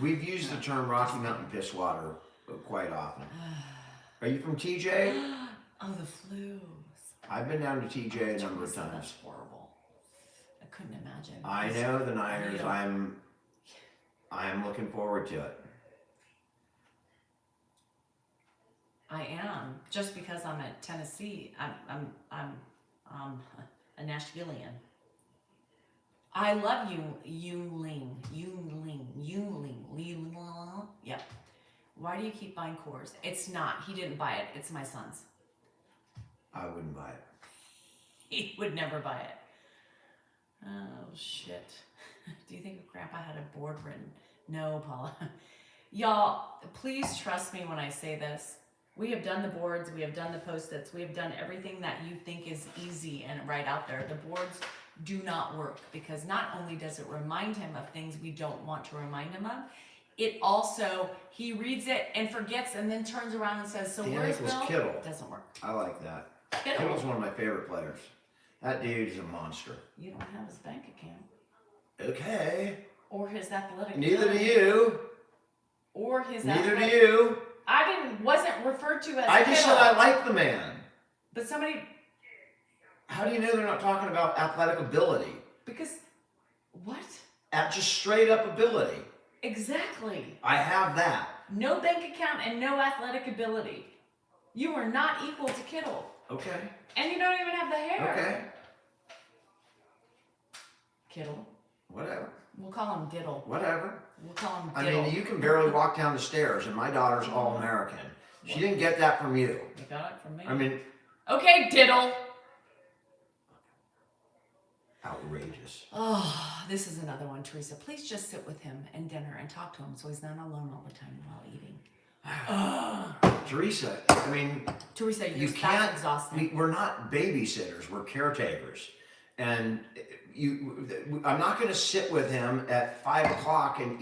We've used the term Rocky Mountain piss water quite often. Are you from TJ? Oh, the flus. I've been down to TJ a number of Teresa, times. That's horrible. I couldn't imagine. I know the Niners. Yeah. I'm looking forward to it. I am, just because I'm at Tennessee. I'm a Nashvilleian. I love you, Yuengling. Yep. Why do you keep buying Coors? It's not. He didn't buy it. It's my son's. I wouldn't buy it. He would never buy it. Oh, shit. Do you think if Grandpa had a board written? No, Paula. Y'all, please trust me when I say this. We have done the boards. We have done the Post-its. We have done everything that you think is easy and right out there. The boards do not work because not only does it remind him of things we don't want to remind him of, it also, he reads it and forgets and then turns around and says, so Dan where's equals Bill? Kittle. It doesn't work. I like that. Kittle. Kittle's one of my favorite players. That dude is a monster. You don't have his bank account. Okay. Or his athletic Neither do ability. you. Or his Neither do athletic. you. Wasn't referred to as I just said Kittle. I like the man. But somebody, How do you know they're not talking about athletic ability? because, what? At just straight up ability. Exactly. I have that. No bank account and no athletic ability. You are not equal to Kittle. Okay. And you don't even have the hair. Okay. Kittle. Whatever. We'll call him Diddle. Whatever. We'll call him I Diddle. mean, you can barely walk down the stairs, and my daughter's all American. She didn't get that from you. You got it from me. I mean, okay, Diddle. outrageous. Oh, this is another one, Teresa. Please just sit with him and dinner and talk to him so he's not alone all the time while eating. Teresa, I mean, Teresa, you that's can't. exhausting. We're not babysitters. We're caretakers, and I'm not going to sit with him at 5 o'clock and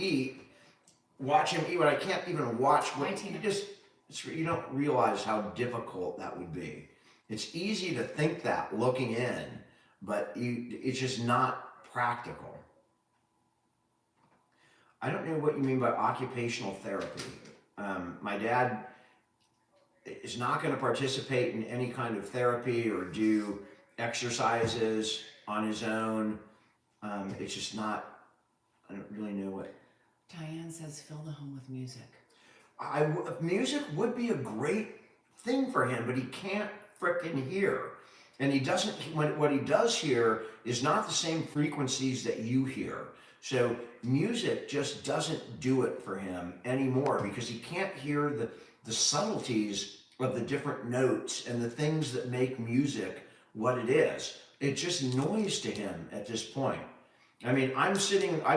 watch him eat. But I can't even watch. Hi, Tina. You don't realize how difficult that would be. It's easy to think that looking in, but it's just not practical. I don't know what you mean by occupational therapy. My dad is not going to participate in any kind of therapy or do exercises on his own. It's just not, I don't really know what. Diane says fill the home with music. Music would be a great thing for him, but he can't frickin' hear. And he doesn't, what he does hear is not the same frequencies that you hear. So music just doesn't do it for him anymore because he can't hear the subtleties of the different notes and the things that make music what it is. it's just noise to him at this point. I mean, I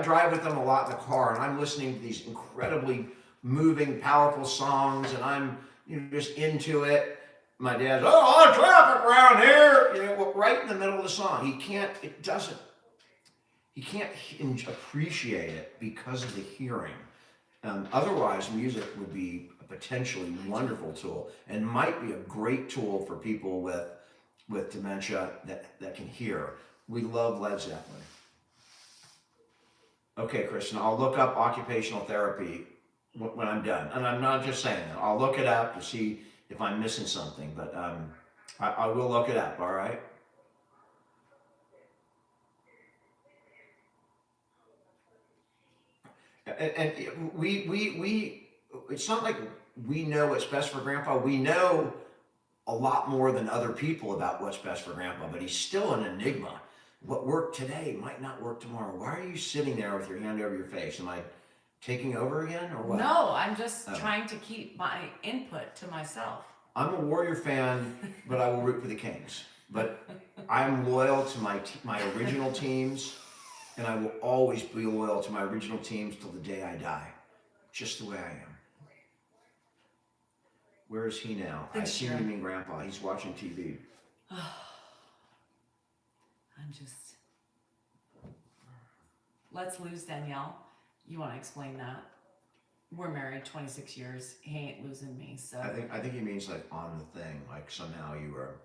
drive with them a lot in the car, and I'm listening to these incredibly moving, powerful songs, and I'm just into it. My dad's, oh, a lot of traffic around here, right in the middle of the song. He can't appreciate it because of the hearing. Otherwise, music would be a potentially wonderful tool, and might be a great tool for people with dementia that can hear. We love Led Zeppelin. Okay, Kristen, I'll look up occupational therapy when I'm done. And I'm not just saying that. I'll look it up to see if I'm missing something, but I will look it up, all right? And it's not like we know what's best for Grandpa. We know a lot more than other people about what's best for Grandpa, but he's still an enigma. What worked today might not work tomorrow. Why are you sitting there with your hand over your face? Am I taking over again or what? No, I'm just trying to keep my input to myself. I'm a Warrior fan, but I will root for the Kings. But I'm loyal to my original teams, and I will always be loyal to my original teams till the day I die. Just the way I am. Where is he now? I assume you mean Grandpa. He's watching TV. Let's lose Danielle. You want to explain that? We're married 26 years. He ain't losing me, so. I think he means like on the thing, like somehow you are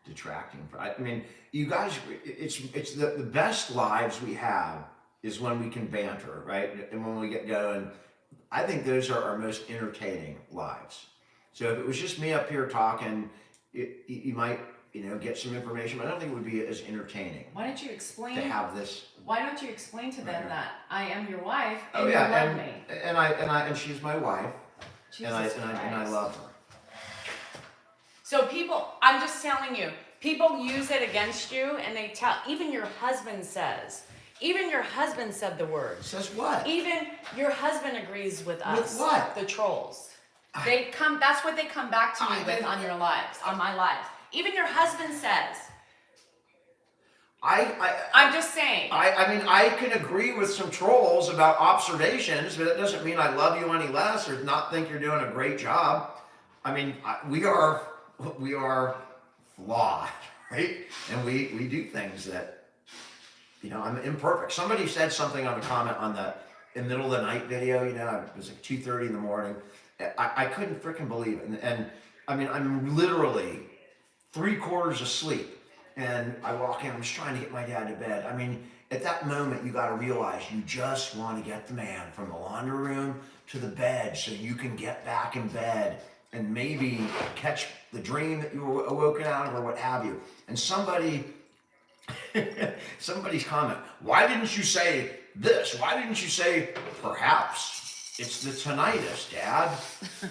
detracting. I mean, you guys, it's the best lives we have is when we can banter, right? And when we get going, I think those are our most entertaining lives. So if it was just me up here talking, you might, get some information, but I don't think it would be as entertaining. Why don't you explain to have this? Why don't you explain to them that I am your wife and you love me? And she's my wife, Jesus and I love her. So people, I'm just telling you, people use it against you, and they tell. Even your husband says. Even your husband said the word. Says what? Even your husband agrees with us. With what? The trolls. They come. That's what they come back to me with on your lives, on my lives. Even your husband says. I'm just saying. I mean, I can agree with some trolls about observations, but it doesn't mean I love you any less or not think you're doing a great job. I mean, we are flawed, right? And we do things that, I'm imperfect. Somebody said something on a comment on in the middle of the night video, it was like 2:30 in the morning. I couldn't freaking believe it. And I mean, I'm literally 3/4 asleep. And I walk in, I'm just trying to get my dad to bed. I mean, at that moment, you got to realize you just want to get the man from the laundry room to the bed so you can get back in bed and maybe catch the dream that you were awoken out of or what have you. And somebody's comment, why didn't you say this? Why didn't you say perhaps? It's the tinnitus, Dad.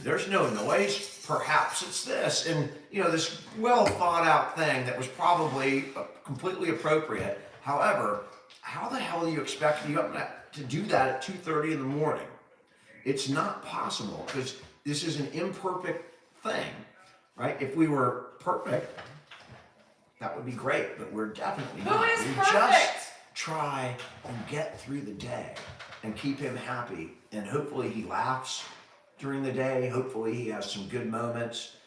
There's no noise. Perhaps it's this. And, this well thought out thing that was probably completely appropriate. However, how the hell do you expect to do that at 2:30 in the morning? It's not possible because this is an imperfect thing, right? If we were perfect, that would be great, but we're definitely not. Who is we perfect? Just try and get through the day and keep him happy. And hopefully he laughs during the day. Hopefully he has some good moments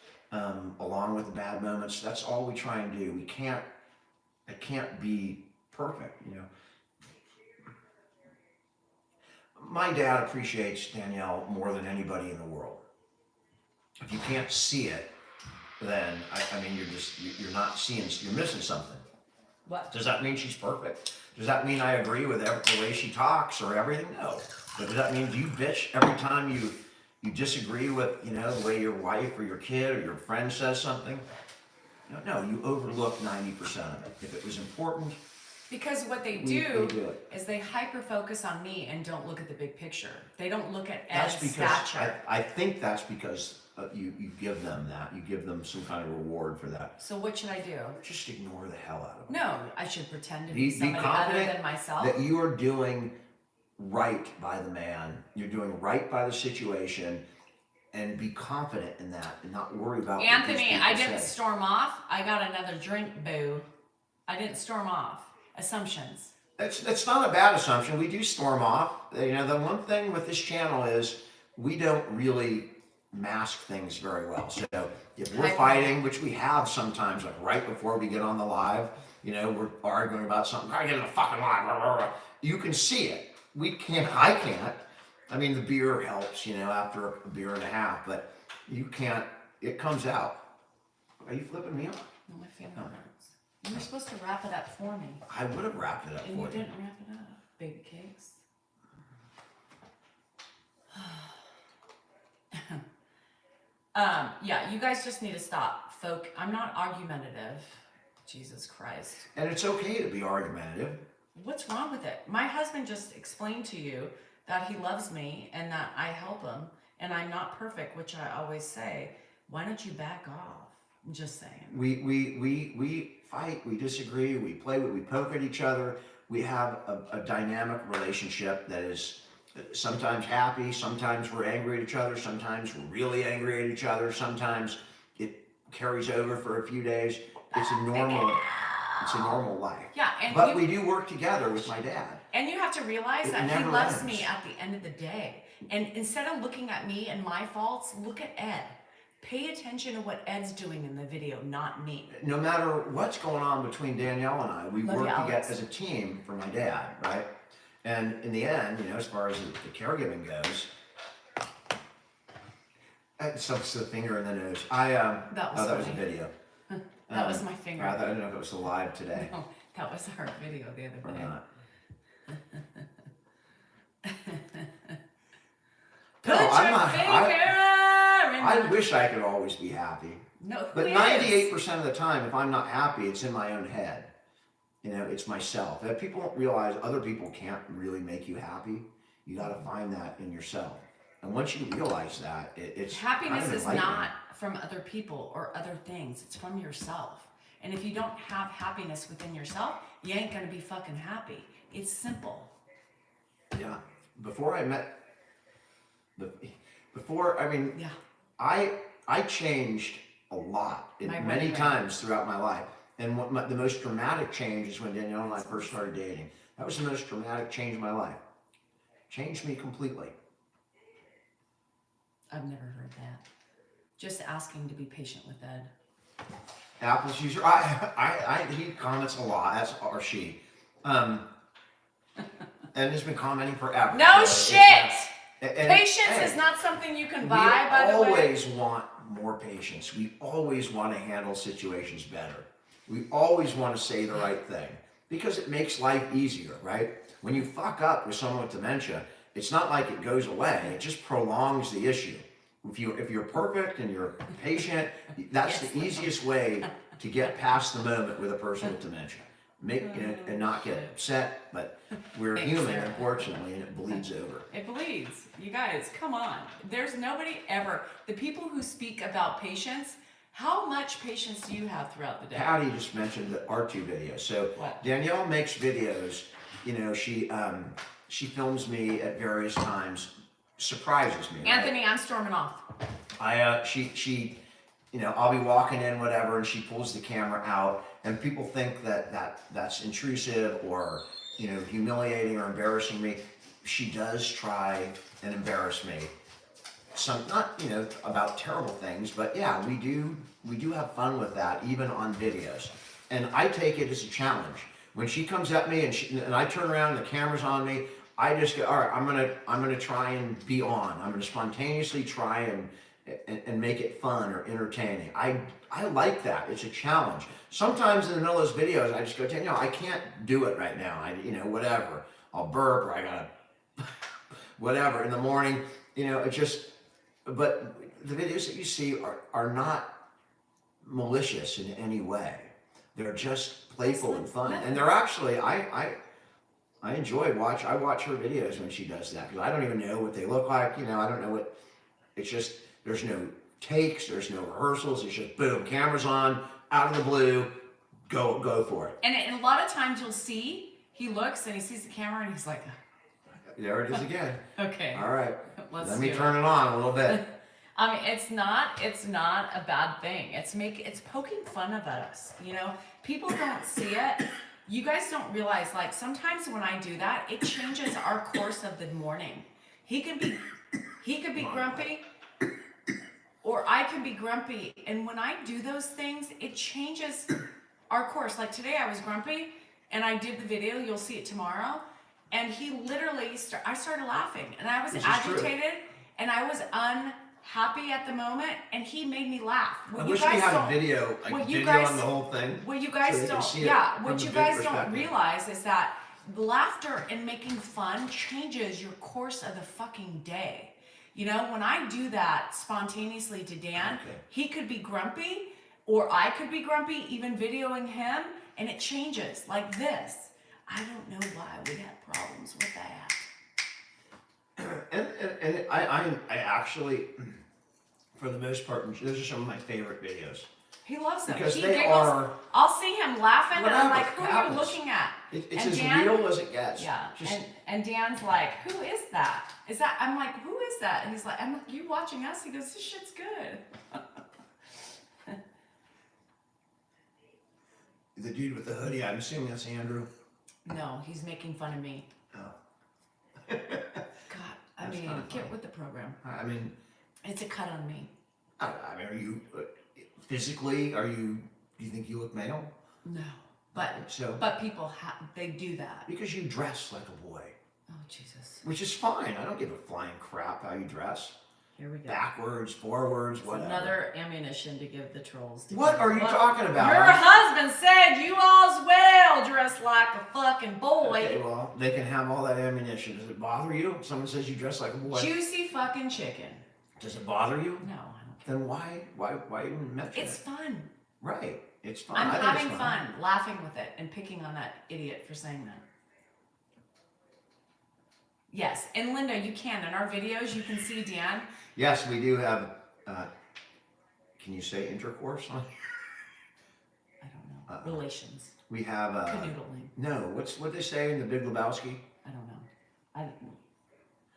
along with the bad moments. That's all we try and do. I can't be perfect, My dad appreciates Danielle more than anybody in the world. If you can't see it, then I mean you're not seeing, you're missing something. What? Does that mean she's perfect? Does that mean I agree with the way she talks or everything? No. But does that mean do you bitch every time you disagree with the way your wife or your kid or your friend says something? No, you overlook 90% of it. If it was important, Because what they we do do it. is they hyper focus on me and don't look at the big picture. They don't look at That's Ed's because stature. I think that's because you give them that. You give them some kind of reward for that. So what should I do? Just ignore the hell out of it. No, I should pretend to Be be somebody other confident than myself. that you are doing right by the man. You're doing right by the situation, and be confident in that, and not worry about. Anthony, what these I people didn't say. storm off. I got another drink, boo. I didn't storm off. Assumptions. That's not a bad assumption. We do storm off. You know, the one thing with this channel is we don't really mask things very well. So if we're fighting, which we have sometimes, like right before we get on the live, you know, we're arguing about something. I get in the fucking live. You can see it. We can't. I can't. I mean, the beer helps, you know, after a beer and a half, but you can't. It comes out. Are you flipping me off? No, my finger hurts. You were supposed to wrap it up for me. I would have wrapped it up And for you you. didn't wrap it up, baby cakes. Yeah, you guys just need to stop. I'm not argumentative. Jesus Christ. And it's okay to be argumentative. What's wrong with it? My husband just explained to you that he loves me and that I help him and I'm not perfect, which I always say. Why don't you back off? I'm just saying. We fight, we disagree, we play, we poke at each other. We have a dynamic relationship that is sometimes happy, sometimes we're angry at each other, sometimes we're really angry at each other, sometimes it carries over for a few days. It's a normal life. Yeah, and but we do work together with my dad. And you have to realize It that he never loves ends. me at the end of the day. And instead of looking at me and my faults, look at Ed. Pay attention to what Ed's doing in the video, not me. No matter what's going on between Danielle and I, we Love work you, together Alex. as a team for my dad, right? And in the end, you know, as far as the caregiving goes, so it's the finger in the nose. That was that was a funny. video. That was my finger. I didn't know if it was live today No, that was our video the other or day. not. Put No, your I'm not- finger in I the... wish I could always be happy. No, But who 98% of the time, if I'm not happy, it's in my own head. You know, it's myself. If people don't realize other people can't really make you happy, you got to find that in yourself. And once you realize that, it's Happiness kind of is enlightening. not from other people or other things. It's from yourself. And if you don't have happiness within yourself, you ain't gonna be fucking happy. It's simple. Yeah. Before I met, before I mean, Yeah. I changed a lot My many boyfriend. times throughout my life. And the most dramatic change is when Danielle and I first started dating. That was the most dramatic change in my life. Changed me completely. I've never heard that. Just asking to be patient with Ed. Apple's user. He comments a lot. That's or she. And has been commenting forever. No So shit! and Patience hey, is not something you can we buy, by the way. always want more patience. We always want to handle situations better. We always want to say the right thing because it makes life easier, right? When you fuck up with someone with dementia, it's not like it goes away. It just prolongs the issue. If you're perfect and you're patient, that's the easiest way to get past the moment with a person with dementia. And not get upset, but we're human, Exactly. unfortunately, and it bleeds over. It bleeds. You guys, come on. There's nobody ever. The people who speak about patience, how much patience do you have throughout the day? Patty just mentioned the R2 video. So What? Danielle makes videos. You know, she films me at various times, surprises me. Right? Anthony, I'm storming off. She, you know, I'll be walking in, whatever, and she pulls the camera out, and people think that's intrusive or, you know, humiliating or embarrassing me. She does try and embarrass me. Some, not, you know, about terrible things, but yeah, we do have fun with that, even on videos. And I take it as a challenge. When she comes at me and I turn around and the camera's on me, I just go, all right, I'm gonna try and be on. I'm gonna spontaneously try and make it fun or entertaining. I like that. It's a challenge. Sometimes in the middle of those videos, I just go, Danielle, I can't do it right now. You know, whatever. I'll burp or I gotta, whatever. In the morning, you know, it just, but the videos that you see are not malicious in any way. They're just playful and fun. And they're actually, I enjoy I watch her videos when she does that because I don't even know what they look like. You know, I don't know what, it's just, there's no takes, there's no rehearsals. It's just boom, camera's on, out of the blue, go for it. And a lot of times you'll see, he looks and he sees the camera and he's like, There it is again. okay, All right, let's let me do turn it on a little bit. I mean, it's not a bad thing. It's poking fun of us, you know? People don't see it. You guys don't realize, like, sometimes when I do that, it changes our course of the morning. He could be grumpy, or I could be grumpy. And when I do those things, it changes our course. Like today I was grumpy and I did the video, you'll see it tomorrow. And he literally, I started laughing and I was agitated and I was unhappy at the moment and he made me laugh. I wish we had a video, like video on the whole thing. What you guys so don't, yeah, what you guys don't realize is that laughter and making fun changes your course of the fucking day. You know, when I do that spontaneously to Dan, he could be grumpy or I could be grumpy, even videoing him, and it changes like this. I don't know why we have problems with that. And I actually, for the most part, those are some of my favorite videos. He loves them. Because he they giggles. are. I'll see him laughing, and I'm like, who are you happens. looking at? It's And as Dan- real as it gets. Yeah, Just, and Dan's like, who is that? Is that? I'm like, who is that? And he's like, I'm like, you watching us? He goes, this shit's good. the dude with the hoodie, I'm assuming that's Andrew. No, he's making fun of me. Oh. God, I That's mean, kinda get funny. with the program. I mean, It's a cut on me. I mean, are you physically? Do you think you look male? No, but So people they do that. because you dress like a boy, Oh Jesus! which is fine. I don't give a flying crap how you dress. Here we go. Backwards, forwards, It's whatever. another ammunition to give the trolls. What are you talking about? Your husband said you all's well dressed like a fucking boy. Okay, well, they can have all that ammunition. Does it bother you? If someone says you dress like a boy. Juicy fucking chicken. Does it bother you? No, I don't care. Then why even mention It's it? fun. Right. It's fun. I'm I think having it's fun, laughing with it, and picking on that idiot for saying that. Yes, and Linda, you can. In our videos, you can see Dan. Yes, we do have. Can you say intercourse? I don't know. Relations. We have. Canoodling. No, what they say in the Big Lebowski? I don't know.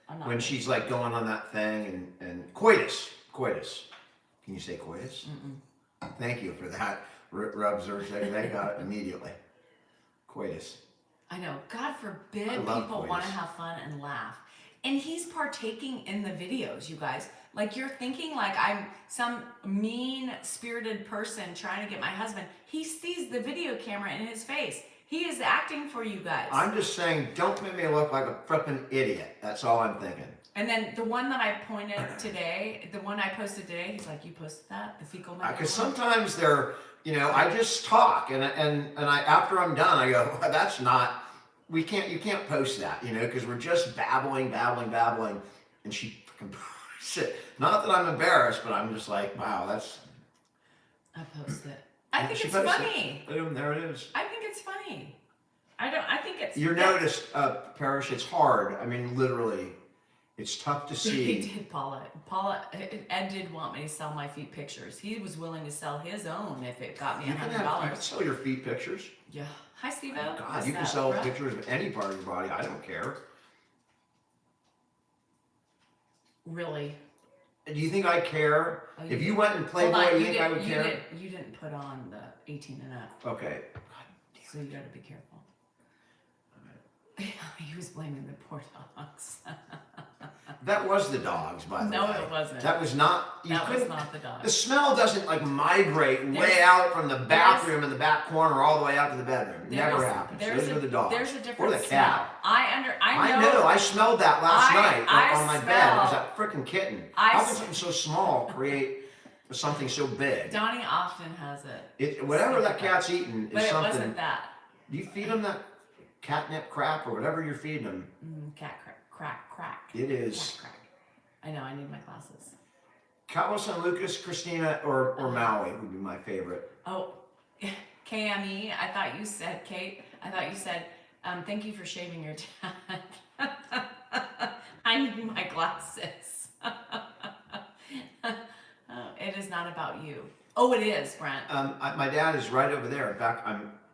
I'm not. When she's like going on that thing and coitus. Can you say coitus? Mm-mm. Thank you for that. Rubs are saying they got it immediately. Coitus. I know. God forbid I love people boys. want to have fun and laugh. And he's partaking in the videos, you guys. Like you're thinking like I'm some mean-spirited person trying to get my husband. He sees the video camera in his face. He is acting for you guys. I'm just saying, don't make me look like a flippin' idiot. That's all I'm thinking. And then the one that I pointed today, the one I posted today, he's like, you posted that? The fecal matter? Because sometimes they're, I just talk and I after I'm done, I go, that's not. You can't post that, because we're just babbling, and she fucking posts it. Not that I'm embarrassed, but I'm just like, wow, that's. I posted it. I think She it's posted funny. it. Boom, there it is. I think it's funny. I think it's. You noticed, Parrish, it's hard. I mean, literally, it's tough to He see. did, Paula, Ed did want me to sell my feet pictures. He was willing to sell his own if it got me You can $100. sell your feet pictures. Yeah. Hi, Steve-O. God, What's you can that, sell bro? pictures of any part of your body. I don't care. Really? Do you think I care? Oh, If you went and Hold Playboy, on, you think I would care? You didn't put on the 18 and up, Okay. so you gotta be careful. He was blaming the poor dogs. That was the dogs, by the way. No, it wasn't. That was not. You That was couldn't. not the The dogs. smell doesn't like migrate way There's- out from the bathroom in the back corner all the way out to the bedroom. Never happens. Those are the dogs. There's a or different the smell. cat. I know. I smelled that last night I on my bed. It was smell- that freaking kitten. I How can s- something so small create something so big? Donnie often has it. Whatever that cat's eating But is it something. wasn't that. Do you feed them that catnip crap or whatever you're feeding them? Cat crack. It is. Cat crack. I know, I need my glasses. Cabo San Lucas, Christina, or Maui would be my favorite. Oh, KME, I thought you said, Kate, I thought you said, thank you for shaving your dad. I need my glasses. Oh, it is not about you. Oh, it is, Brent. My dad is right over there. In fact,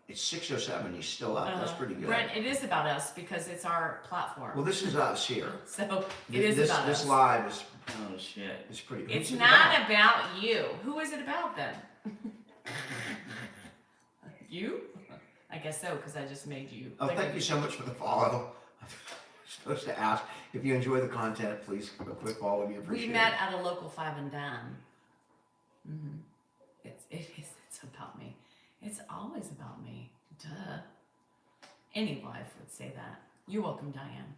it's 6:07. He's still up. That's pretty good. Brent, it is about us because it's our platform. Well, this is us here. So it is about This us. live is Oh shit. It's pretty. It's who's it not about you. Who is it about then? You? I guess so, because I just made you. Oh, thank you so much for the follow. I'm supposed to ask if you enjoy the content, please a quick follow. We appreciate We met at a local 5 and dime. Mm-hmm. It's about me. It's always about me. Duh. Any wife would say that. You're welcome, Diane.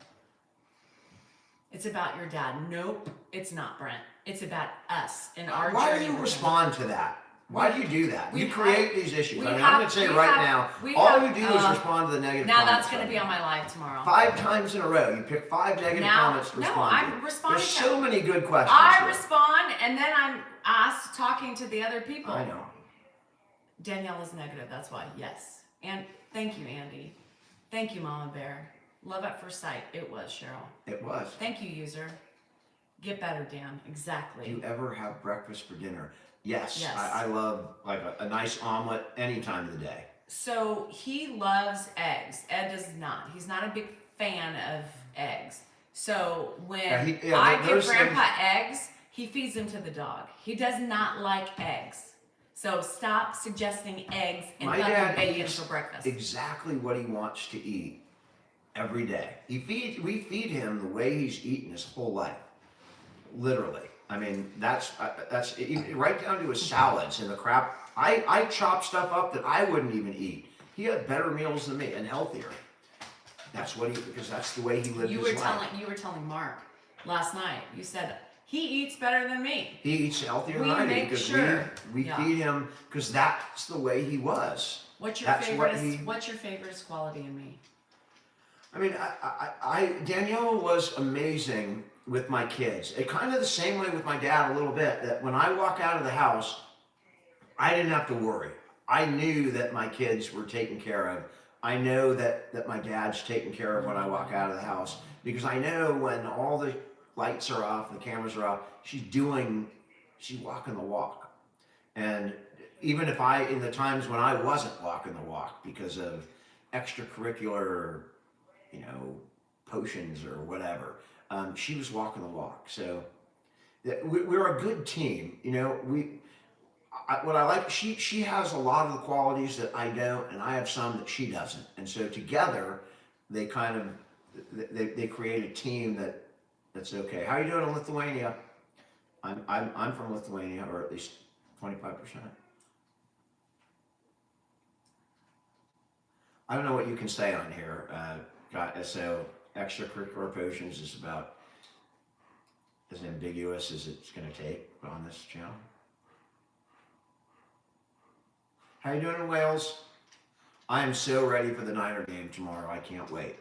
It's about your dad. Nope, it's not, Brent. It's about us and our Why journey do you with respond to that? Why do you do that? we You create these issues. I mean, I'm going to say we right have- now, we all have- you do is respond to the negative Now comments. that's going to be on my live tomorrow. 5 times in a row. You pick 5 negative Now- comments to no, respond to. I'm responding There's to- so many good questions I here. respond, and then I'm asked talking to the other people. I know. Danielle is negative, that's why. Yes. And thank you, Andy. Thank you, Mama Bear. Love at first sight. It was, Cheryl. It was. Thank you, user. Get better, Dan. Do Exactly. you ever have breakfast for dinner? Yes. Yes. I love like a nice omelet any time of the day. So he loves eggs. Ed does not. He's not a big fan of eggs. So when Yeah, I give those Grandpa eggs, he feeds them to the dog. He does not like eggs. So stop suggesting eggs and My fucking dad bacon eats for breakfast. exactly what he wants to eat every day. We feed him the way he's eaten his whole life, literally. I mean, that's right down to his salads and the crap. I chop stuff up that I wouldn't even eat. He had better meals than me and healthier. Because that's the way he lived You his were life. telling Mark last night. You said he eats better than me. He eats healthier than We I do make because sure. we Yeah. feed him because that's the way he was. What's your That's what favorite? he- What's your favorite quality in me? I mean, Danielle was amazing with my kids. It kind of the same way with my dad a little bit. That when I walk out of the house, I didn't have to worry. I knew that my kids were taken care of. I know that my dad's taken care of when I walk out of the house because I know when all the lights are off, the cameras are off, she's walking the walk. And even if in the times when I wasn't walking the walk because of extracurricular, potions or whatever, she was walking the walk. So we're a good team. What I like, she has a lot of the qualities that I don't, and I have some that she doesn't. And so together, they kind of they create a team that's okay. How are you doing in Lithuania? I'm from Lithuania, or at least 25%. I don't know what you can say on here. So extracurricular potions is about as ambiguous as it's going to take on this channel. How you doing in Wales? I am so ready for the Niner game tomorrow. I can't wait.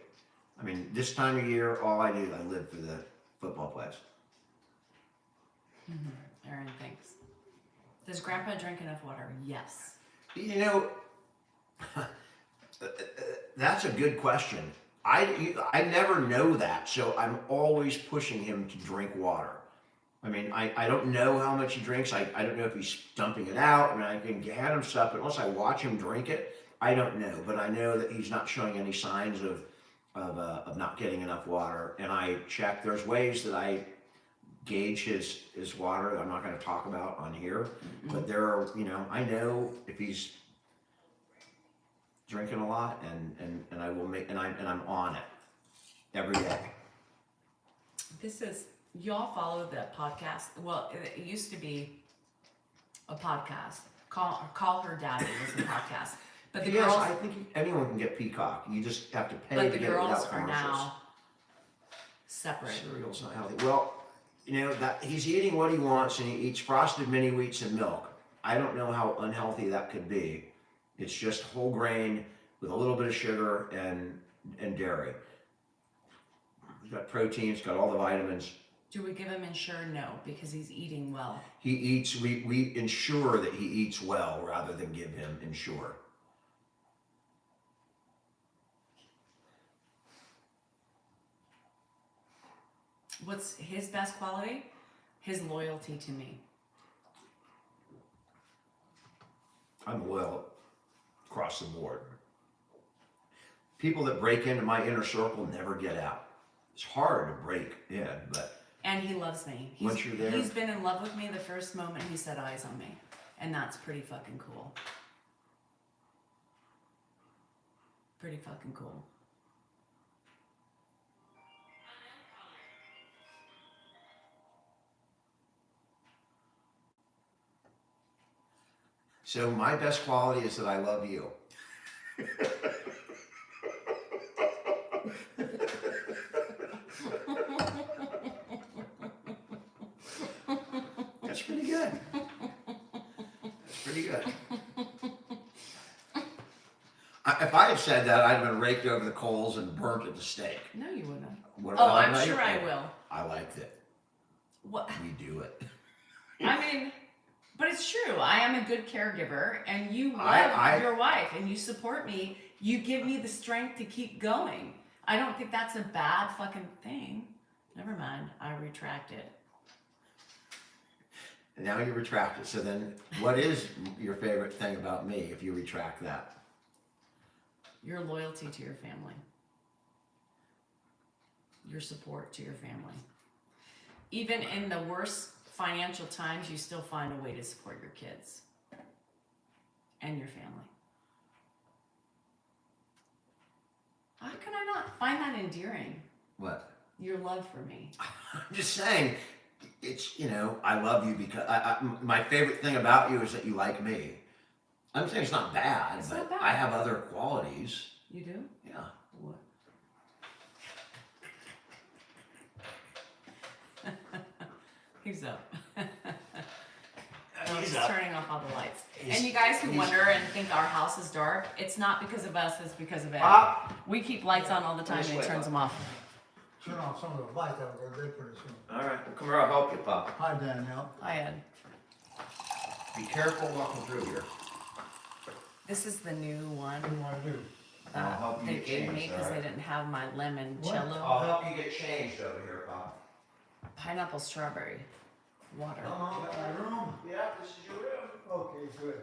I mean, this time of year, all I do, I live for the football plays. Aaron, thanks. Does Grandpa drink enough water? Yes. That's a good question. I never know that, so I'm always pushing him to drink water. I mean, I don't know how much he drinks. I don't know if he's dumping it out. I mean, I can hand him stuff, but unless I watch him drink it, I don't know. But I know that he's not showing any signs of not getting enough water. And I check. There's ways that I gauge his water that I'm not going to talk about on here. But there are, I know if he's drinking a lot, and I will make, and I'm on it every day. This is, y'all follow the podcast. Well, it used to be a podcast. Call Her Daddy was the podcast. But the Yes, girls, I think anyone can get Peacock. You just have to pay but to the get it girls without are commercials. now separate. Cereal's not healthy. Well, that he's eating what he wants, and he eats frosted mini wheats and milk. I don't know how unhealthy that could be. It's just whole grain with a little bit of sugar and dairy. It's got protein, it's got all the vitamins. Do we give him Ensure? No, because he's eating well. He eats, we ensure that he eats well rather than give him Ensure. What's his best quality? His loyalty to me. I'm loyal across the board. People that break into my inner circle never get out. It's hard to break in, but And he loves me. Once you're there. He's been in love with me the first moment he set eyes on me. And that's pretty fucking cool. Pretty fucking cool. So my best quality is that I love you. That's pretty good. That's pretty good. If I had said that, I'd have been raked over the coals and burnt at the stake. No, you wouldn't. What Oh, about I'm you? sure I will. I liked it. What? We do it. I mean, but it's true. I am a good caregiver, and you love your wife, and you support me. You give me the strength to keep going. I don't think that's a bad fucking thing. Never mind. I retract it. Now you retract it. So then, what is your favorite thing about me if you retract that? Your loyalty to your family. Your support to your family. Even in the worst financial times, you still find a way to support your kids and your family. How can I not find that endearing? What? Your love for me. I'm just saying, it's, you know, I love you because my favorite thing about you is that you like me. I'm saying it's not bad, It's but not bad. I have other qualities. You do? Yeah. What? He's up. He's He's up. turning off all the lights. He's- And you guys who he's- wonder and think our house is dark, it's not because of us, it's because of Ed. Pop. We keep lights on all the time This and way, he turns Pop. them off. Turn off some of the lights that were there pretty soon. All right, well, come here, I'll help you, Pop. Hi, Danielle. Hi, Ed. Be careful walking through here. This is the new one What do you want to do? I'll help you they get gave me changed, because alright? they didn't have my I'll limoncello. help you get changed over here, Pop. Pineapple strawberry water. My room? Yeah, this is your room. Okay, good.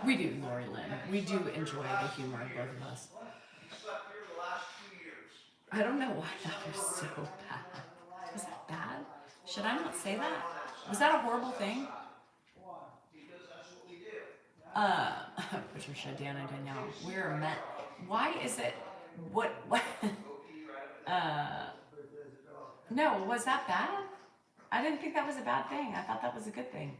We do, Lori Lynn. We do enjoy the humor of both of us. You slept here the last 2 years. I don't know why that was so bad. Was that bad? Should I not say that? Was that a horrible thing? Because that's what we do. Patricia, Dan, and Danielle, we are met. Why is it? What? No, was that bad? I didn't think that was a bad thing. I thought that was a good thing.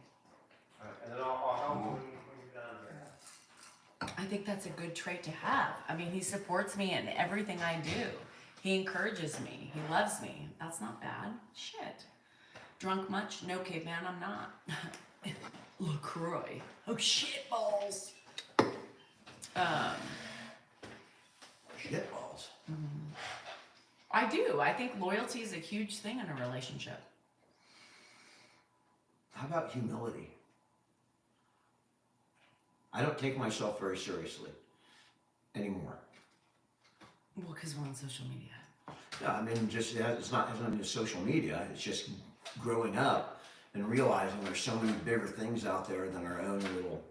All right, and then I'll help you when you're done here. I think that's a good trait to have. I mean, he supports me in everything I do. He encourages me. He loves me. That's not bad. Shit. Drunk much? No, caveman, I'm not. LaCroix. Oh, shit balls. Shitballs. I do. I think loyalty is a huge thing in a relationship. How about humility? I don't take myself very seriously anymore. Well, because we're on social media. Yeah, I mean, just it's not just social media. It's just growing up and realizing there's so many bigger things out there than our own little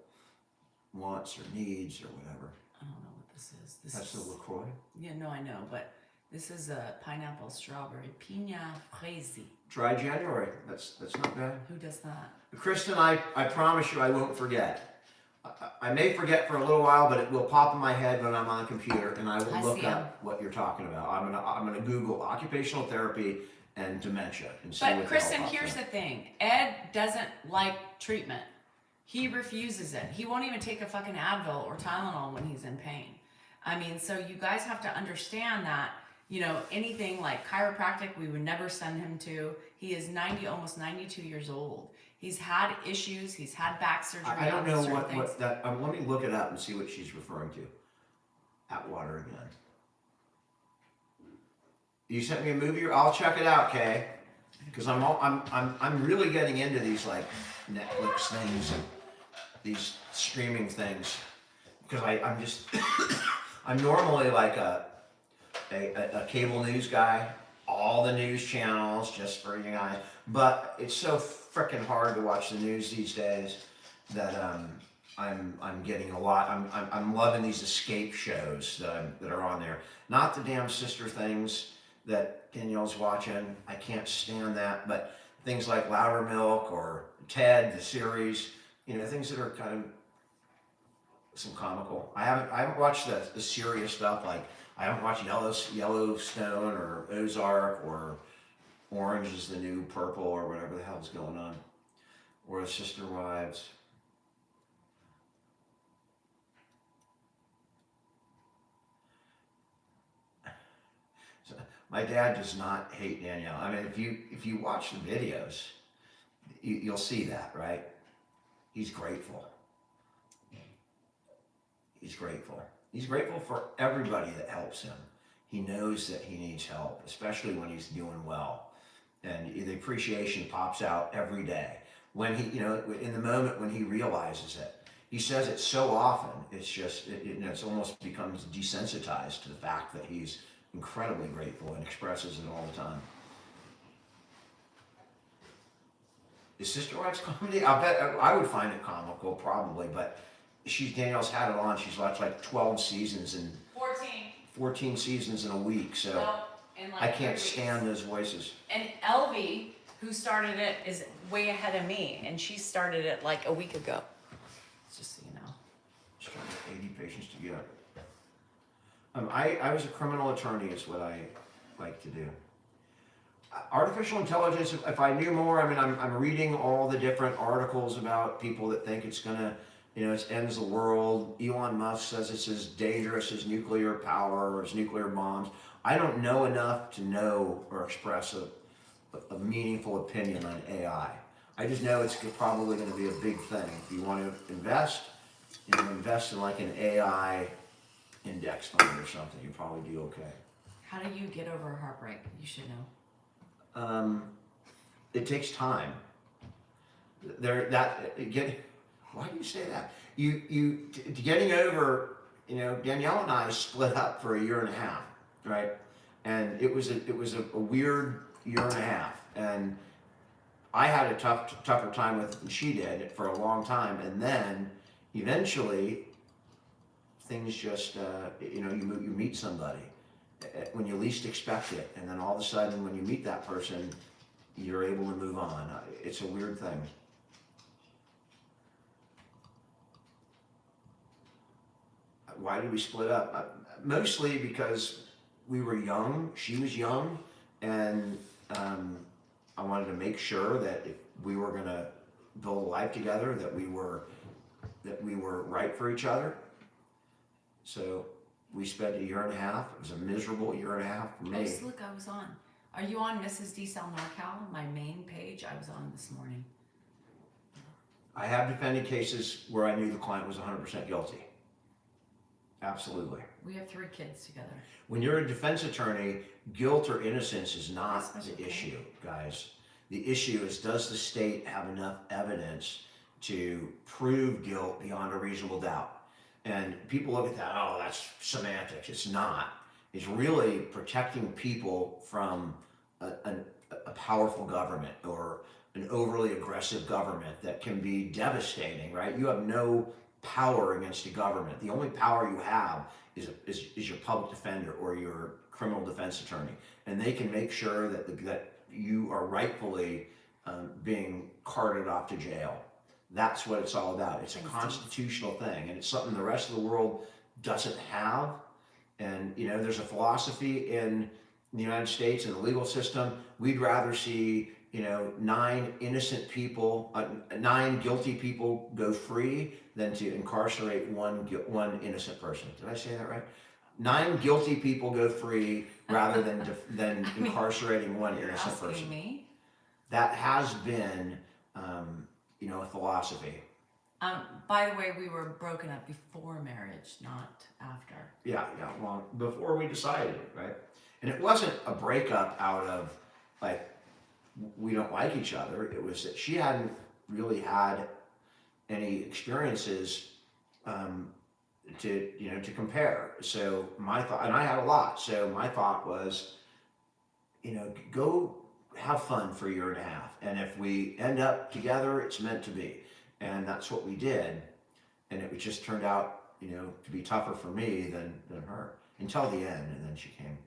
wants or needs or whatever. I don't know what this is. That's the LaCroix. Yeah, no, I know, but this is a pineapple strawberry pina fraise. Dry January. That's not bad. Who does that? Kristen, I promise you I won't forget. I may forget for a little while, but it will pop in my head when I'm on the computer, and I will I look see up what you're talking about. I'm gonna Google occupational therapy and dementia and see what But the Kristen, hell pops here's up. the thing. Ed doesn't like treatment. He refuses it. He won't even take a fucking Advil or Tylenol when he's in pain. I mean, so you guys have to understand that, you know, anything like chiropractic, we would never send him to. He is 90, almost 92 years old. He's had issues. He's had back surgery. I don't know certain what things. that. Let me look it up and see what she's referring to. Atwater again. You sent me a movie. I'll check it out, Kay. Because I'm really getting into these like Netflix things and these streaming things. Because I'm just I'm normally like a cable news guy. All the news channels just for you guys. But it's so freaking hard to watch the news these days that I'm getting a lot. I'm loving these escape shows that are on there. Not the damn sister things that Danielle's watching. I can't stand that, but things like Loudermilk or Ted, the series, things that are kind of some comical. I haven't watched the serious stuff, like I haven't watched Yellowstone or Ozark or Orange is the New Purple or whatever the hell's going on, or the Sister Wives. So, my dad does not hate Danielle. I mean, if you watch the videos, you'll see that, right? He's grateful. He's grateful. He's grateful for everybody that helps him. He knows that he needs help, especially when he's doing well. And the appreciation pops out every day. When he, in the moment when he realizes it, he says it so often, it's just, it's almost becomes desensitized to the fact that he's incredibly grateful and expresses it all the time. Is Sister Wives comedy? I bet I would find it comical, probably, but Danielle's had it on. She's watched like 12 seasons and 14 seasons in a week, so Well, in like I can't 3 stand weeks. those voices. And Elvie, who started it, is way ahead of me, and she started it like a week ago. Just so you know. Just trying to get 80 patients together. I was a criminal attorney is what I like to do. Artificial intelligence, if I knew more, I mean, I'm reading all the different articles about people that think it's gonna, it ends the world. Elon Musk says it's as dangerous as nuclear power or as nuclear bombs. I don't know enough to know or express a meaningful opinion on AI. I just know it's probably going to be a big thing. If you want to invest, invest in like an AI index fund or something. You'll probably do okay. How do you get over heartbreak? You should know. It takes time. Why do you say that? Getting over, Danielle and I split up for a year and a half, right? And it was a weird year and a half, and I had a tougher time with it than she did for a long time, and then eventually things just, you meet somebody when you least expect it, and then all of a sudden when you meet that person, you're able to move on. It's a weird thing. Why did we split up? Mostly because we were young, she was young, and I wanted to make sure that if we were gonna build a life together, that we were right for each other. So we spent a year and a half. It was a miserable year and a half for me. Oh, look, I was on. Are you on Mrs. D. Sal NorCal, my main page? I was on this morning. I have defended cases where I knew the client was 100% guilty. Absolutely. We have 3 kids together. When you're a defense attorney, guilt or innocence is not Special the case. issue, guys. The issue is, does the state have enough evidence to prove guilt beyond a reasonable doubt? And people look at that, oh, that's semantics. It's not. It's really protecting people from a powerful government or an overly aggressive government that can be devastating, right? You have no power against a government. The only power you have is your public defender or your criminal defense attorney, and they can make sure that you are rightfully being carted off to jail. That's what it's all about. It's a constitutional thing, and it's something the rest of the world doesn't have. And there's a philosophy in the United States in the legal system. We'd rather see 9 guilty people go free than to incarcerate one innocent person. Did I say that right? 9 guilty people go free rather than incarcerating one innocent person. Me? That has been, a philosophy. By the way, we were broken up before marriage, not after. Yeah, well, before we decided, right? And it wasn't a breakup out of, like, we don't like each other. It was that she hadn't really had any experiences to compare. So my thought, and I had a lot. So my thought was, go have fun for a year and a half. And if we end up together, it's meant to be. And that's what we did. And it just turned out, to be tougher for me than her until the end. And then she came.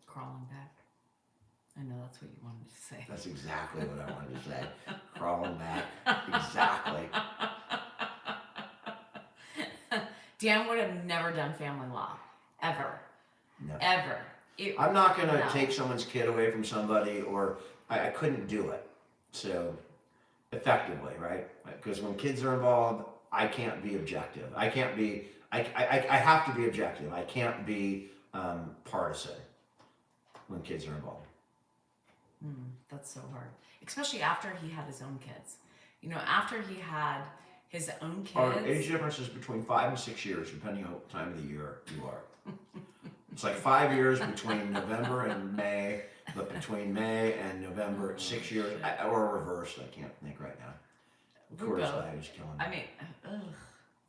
Crawling back. to say. That's exactly what I wanted to say. Crawling back. Exactly. Dan would have never done family law. Ever. No. Ever. I'm not going to No. take someone's kid away from somebody, or I couldn't do it. So, effectively, right? Because when kids are involved, I can't be objective. I can't be, I have to be objective. I can't be partisan when kids are involved. That's so hard. Especially after he had his own kids. You know, after he had his own kids. Our age difference is between 5 and 6 years, depending on what time of the year you are. It's like 5 years between November and May, but between May and November, 6 years, or reversed. I can't think right now. Of course, I was killing me. I mean, ugh.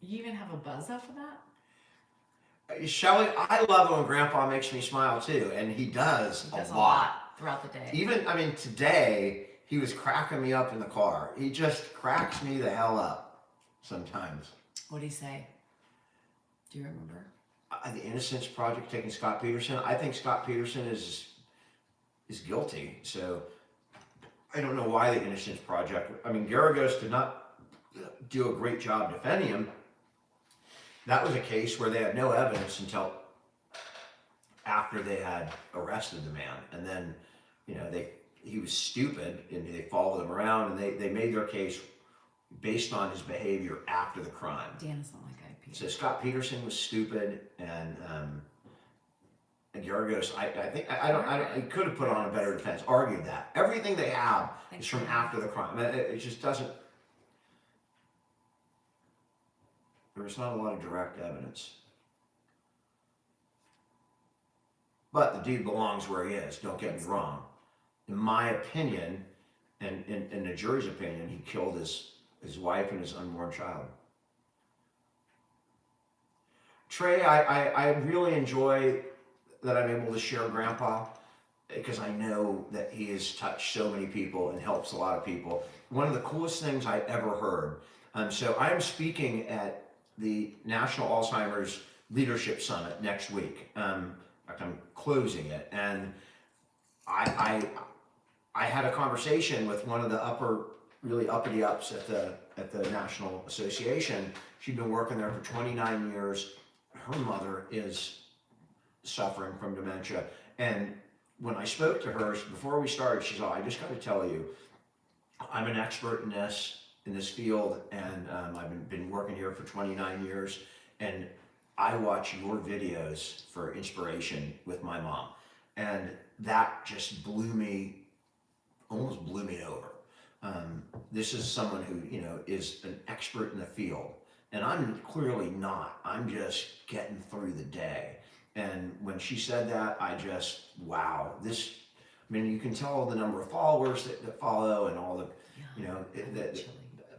You even have a buzz up for that? Shelly, I love it when Grandpa makes me smile too, and he does, He does a lot. throughout the day. Even, I mean, today, he was cracking me up in the car. He just cracks me the hell up sometimes. What did he say? Do you remember? The Innocence Project taking Scott Peterson. I think Scott Peterson is guilty. So I don't know why the Innocence Project. I mean, Garagos did not do a great job defending him. That was a case where they had no evidence until after they had arrested the man, and then he was stupid and they followed him around, and they made their case based on his behavior after the crime. Dan is not like IP. So Scott Peterson was stupid, and Garagos, I could have put on a better defense, argued that. Everything they have is from after the crime. It just doesn't, there's not a lot of direct evidence. But the dude belongs where he is, don't get me wrong. In my opinion, and in the jury's opinion, he killed his wife and his unborn child. Trey, I really enjoy that I'm able to share Grandpa, because I know that he has touched so many people and helps a lot of people. One of the coolest things I ever heard. So I am speaking at the National Alzheimer's Leadership Summit next week. In fact, I'm closing it, and I had a conversation with one of the really uppity ups at the National Association. She'd been working there for 29 years. Her mother is suffering from dementia, and when I spoke to her before we started, she said, "I just got to tell you, I'm an expert in this field, and I've been working here for 29 years, and I watch your videos for inspiration with my mom," and that just almost blew me over. This is someone who is an expert in the field, and I'm clearly not. I'm just getting through the day. And when she said that, I just, wow, this, I mean, you can tell the number of followers that follow, and all the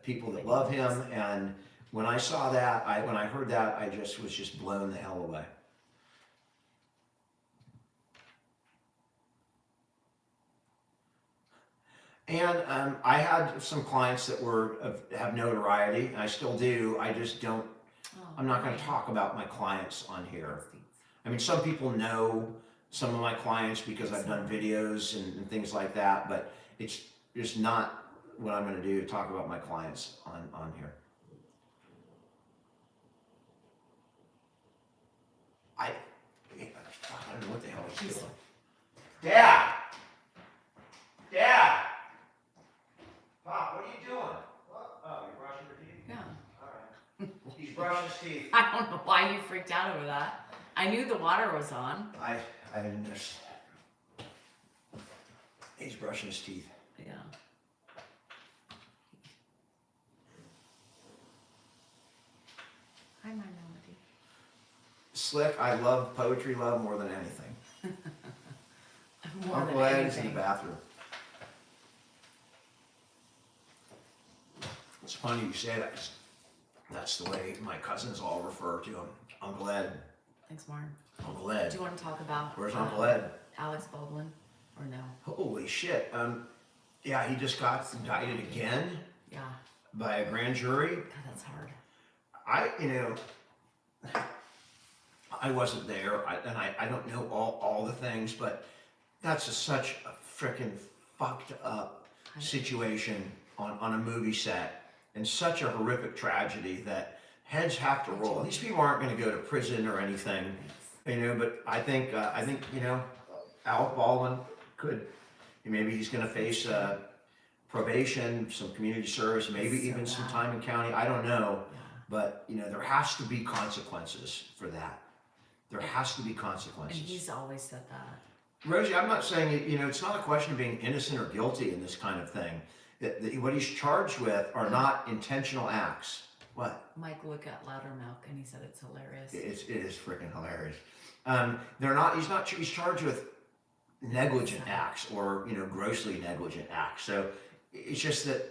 people that love him. And when I saw that, when I heard that, I just was just blown the hell away. And I had some clients that have notoriety, and I still do. I just don't. I'm not going to talk about my clients on here. I mean, some people know some of my clients because I've done videos and things like that, but it's just not what I'm going to do, talk about my clients on here. I don't know what the hell he's doing. Dad! Dad! Pop, what are you doing? What? Oh, you're brushing your teeth? Yeah. All right. He's brushing his teeth. I don't know why you freaked out over that. I knew the water was on. I didn't just. He's brushing his teeth. Yeah. Hi, my Melody. Slick, I love poetry love more than anything. More I'm than glad he's in anything. the bathroom. It's funny you say that, 'cause that's the way my cousins all refer to him. Uncle Ed. Thanks, Marn. Uncle Ed. Do you want to talk about Where's Uncle Ed? Alex Baldwin, or no? Holy shit. Yeah, he just got indicted again Yeah. by a grand jury. God, that's hard. I wasn't there, and I don't know all the things, but that's such a freaking fucked up situation on a movie set and such a horrific tragedy that heads have to roll. These people aren't going to go to prison or anything, but I think Alec Baldwin could, maybe he's going to face probation, some community service, maybe even some time in county. I don't know, but there has to be consequences for that. There has to be consequences. And he's always said that. Rosie, I'm not saying, it's not a question of being innocent or guilty in this kind of thing. What he's charged with are not intentional acts. What? Mike looked at Loudermilk and he said it's hilarious. It is freaking hilarious. He's charged with negligent acts or, grossly negligent acts. So it's just that,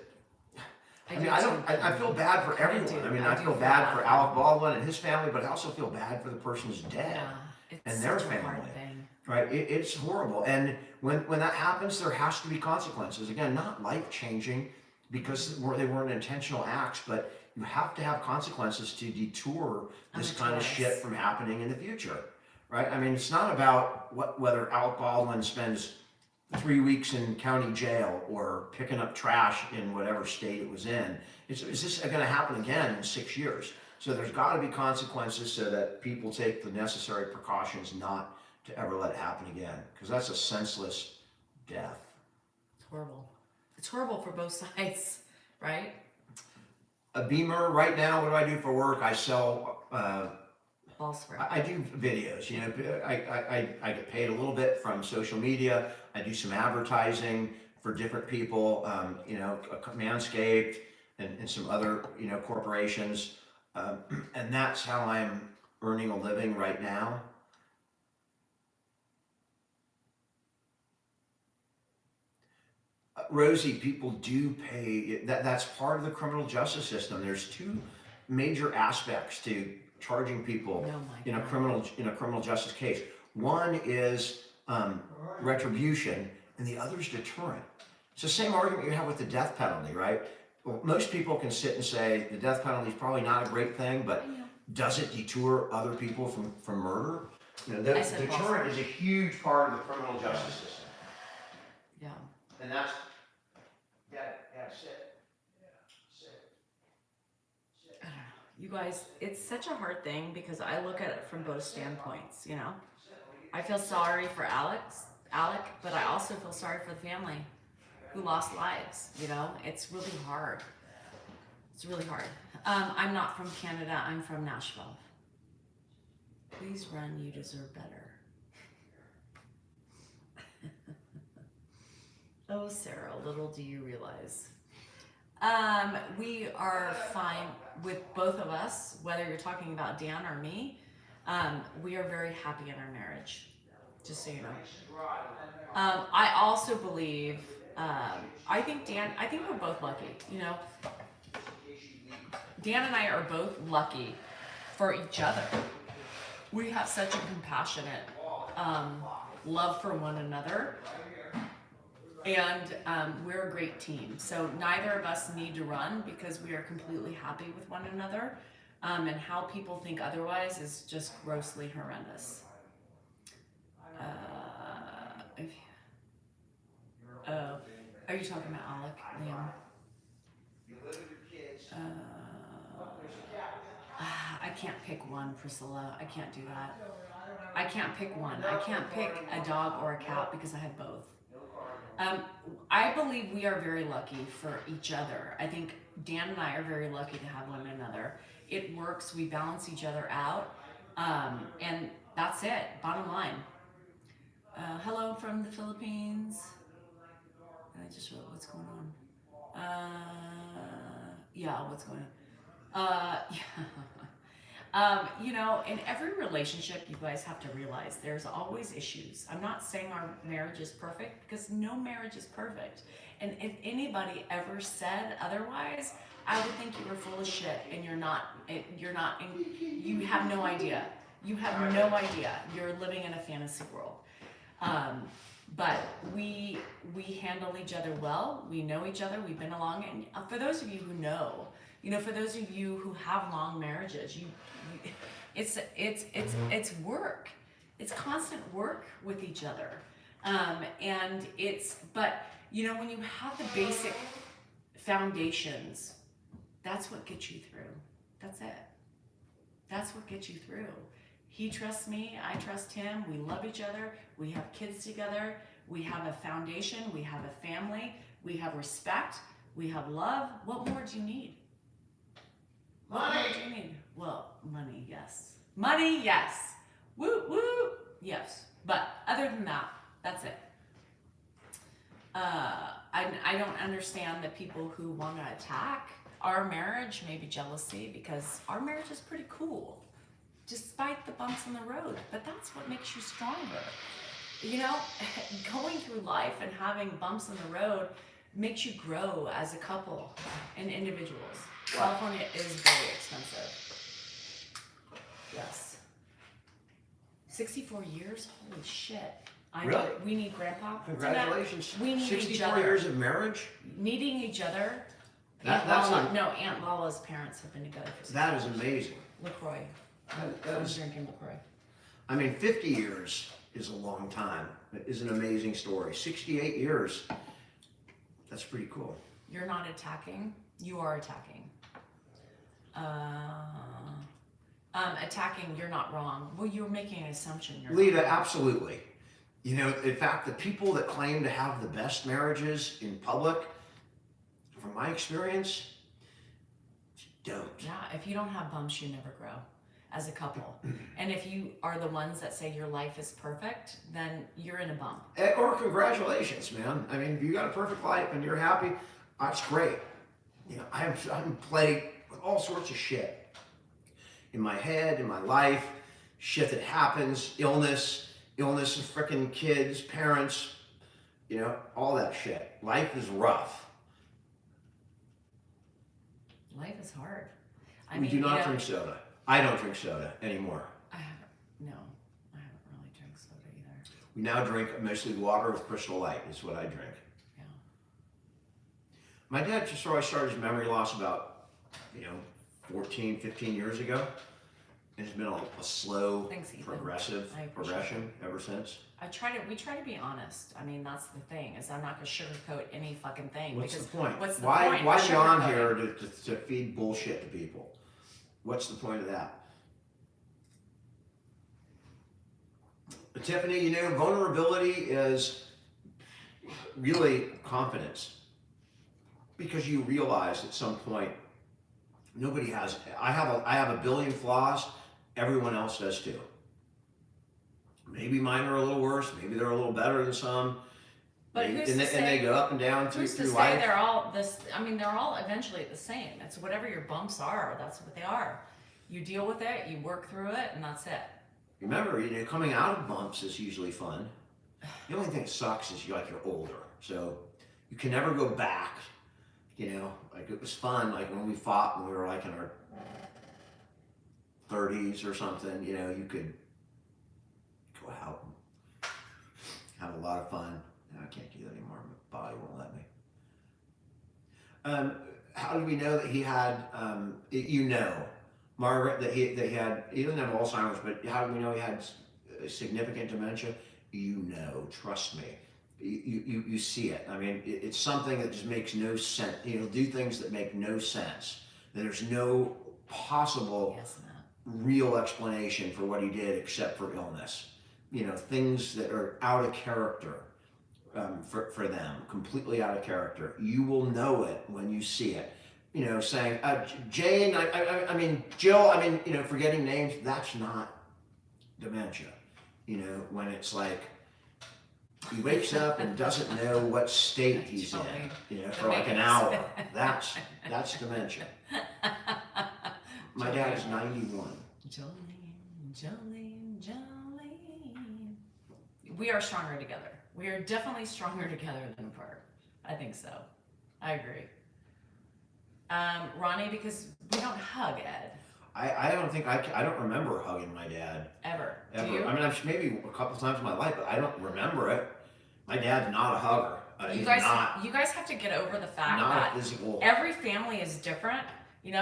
I feel bad for everyone. I feel bad for Alec Baldwin and his family, but I also feel bad for the person who's dead and their family. Right? It's horrible. And when that happens, there has to be consequences. Again, not life-changing because they weren't intentional acts, but you have to have consequences to detour this kind of shit from happening in the future. Right? It's not about whether Alec Baldwin spends 3 weeks in county jail or picking up trash in whatever state it was in. Is this going to happen again in 6 years? So there's got to be consequences so that people take the necessary precautions not to ever let it happen again, because that's a senseless death. It's horrible. It's horrible for both sides, right? A Beamer right now. What do I do for work? I sell. Ball spray. I do videos. I get paid a little bit from social media. I do some advertising for different people. Manscaped and some other corporations, and that's how I'm earning a living right now. Rosie, people do pay. That's part of the criminal justice system. There's two major aspects to charging people in a criminal justice case. One is retribution, and the other is deterrent. It's the same argument you have with the death penalty, right? Well, most people can sit and say the death penalty is probably not a great thing, but does it detour other people from murder? The deterrent is a huge part of the criminal justice system. Yeah. And that's it. I don't know. You guys, it's such a hard thing because I look at it from both standpoints, I feel sorry for Alec, but I also feel sorry for the family who lost lives, It's really hard. It's really hard. I'm not from Canada, I'm from Nashville. Please run, you deserve better. Oh, Sarah, little do you realize. We are fine with both of us, whether you're talking about Dan or me. We are very happy in our marriage, just so you know. I also believe, I think we're both lucky, Dan and I are both lucky for each other. We have such a compassionate love for one another. And we're a great team. So neither of us need to run because we are completely happy with one another. And how people think otherwise is just grossly horrendous. Are you talking about Alec, Liam? I can't pick one, Priscilla. I can't do that. I can't pick one. I can't pick a dog or a cat because I have both. I believe we are very lucky for each other. I think Dan and I are very lucky to have one another. It works. We balance each other out. And that's it. Bottom line. Hello from the Philippines. I just wrote what's going on. What's going on? In every relationship, you guys have to realize there's always issues. I'm not saying our marriage is perfect because no marriage is perfect. And if anybody ever said otherwise, I would think you were full of shit and you have no idea. You have no idea. You're living in a fantasy world. But we handle each other well. We know each other. We've been along. And for those of you who know, for those of you who have long marriages, it's work. It's constant work with each other. But You know, when you have the basic foundations, that's what gets you through. That's it. That's what gets you through. He trusts me, I trust him, we love each other, we have kids together, we have a foundation, we have a family, we have respect, we have love. What more do you need? What more do you need? Well, money, yes. Money, yes. Woo, woo, yes. But other than that, that's it. I don't understand the people who want to attack our marriage, maybe jealousy, because our marriage is pretty cool, despite the bumps in the road. But that's what makes you stronger. You know, going through life and having bumps in the road makes you grow as a couple and individuals. California is very expensive. Yes. 64 years? Holy shit. I Really? know. We need Grandpa. Congratulations. We need each 64 other. years of marriage? Needing each other. That's Aunt Lala's parents have been together for 60 that is years. amazing. LaCroix. That I'm is, drinking LaCroix. I mean, 50 years is a long time. It is an amazing story. 68 years, that's pretty cool. You're not attacking. You are attacking. Attacking, you're not wrong. Well, you're making an assumption. You're Lita, not. absolutely. You know, in fact, the people that claim to have the best marriages in public, from my experience, don't. Yeah, if you don't have bumps, you never grow as a couple. And if you are the ones that say your life is perfect, then you're in a bump. Or congratulations, man. I mean, if you got a perfect life and you're happy, that's great. You know, I'm plagued with all sorts of shit in my head, in my life, shit that happens, illness of freaking kids, parents, you know, all that shit. Life is rough. Life is hard. We do not drink soda. I don't drink soda anymore. I haven't really drank soda either. We now drink mostly water with Crystal Light is what I drink. Yeah. My dad just started his memory loss about, 14, 15 years ago. And it's been a slow, Thanks, Ethan. progressive I appreciate progression ever since. We try to be honest. I mean, that's the thing, is I'm not gonna sugarcoat any fucking thing. What's because the point? What's the why point? Why We're be on sugarcoating. here to feed bullshit to people? What's the point of that? But Tiffany, you know, vulnerability is really confidence. Because you realize at some point, nobody has, I have a billion flaws, everyone else does too. Maybe mine are a little worse, maybe they're a little better than some. But and who's to they say- go up and down Who's to through say life. they're all this? I mean, they're all eventually the same. It's whatever your bumps are. That's what they are. You deal with it, you work through it, and that's it. Remember, coming out of bumps is usually fun. The only thing that sucks is you're older, so you can never go back. Like it was fun, like when we fought when we were like in our 30s or something. You could go out and have a lot of fun. No, I can't do that anymore. My body won't let me. How did we know that he had? Margaret, that he he doesn't have Alzheimer's, but how do we know he had significant dementia? Trust me. You see it. I mean, it's something that just makes no sense. Do things that make no sense. There's no possible Yes, Matt. real explanation for what he did except for illness. Things that are out of character for them, completely out of character. You will know it when you see it. Saying, Jane, I mean, Jill, forgetting names, that's not dementia. When it's like, he wakes up and doesn't know what state he's in, for like an hour. That's dementia. My dad is 91. Jolene. We are stronger together. We are definitely stronger together than apart. I think so. I agree. Ronnie, because we don't hug, Ed. I don't think I don't remember hugging my dad. Ever. Ever. Do you? I mean, maybe a couple times in my life, but I don't remember it. My dad's not a hugger. You He's guys have to get over the fact not that a physical. every family is different.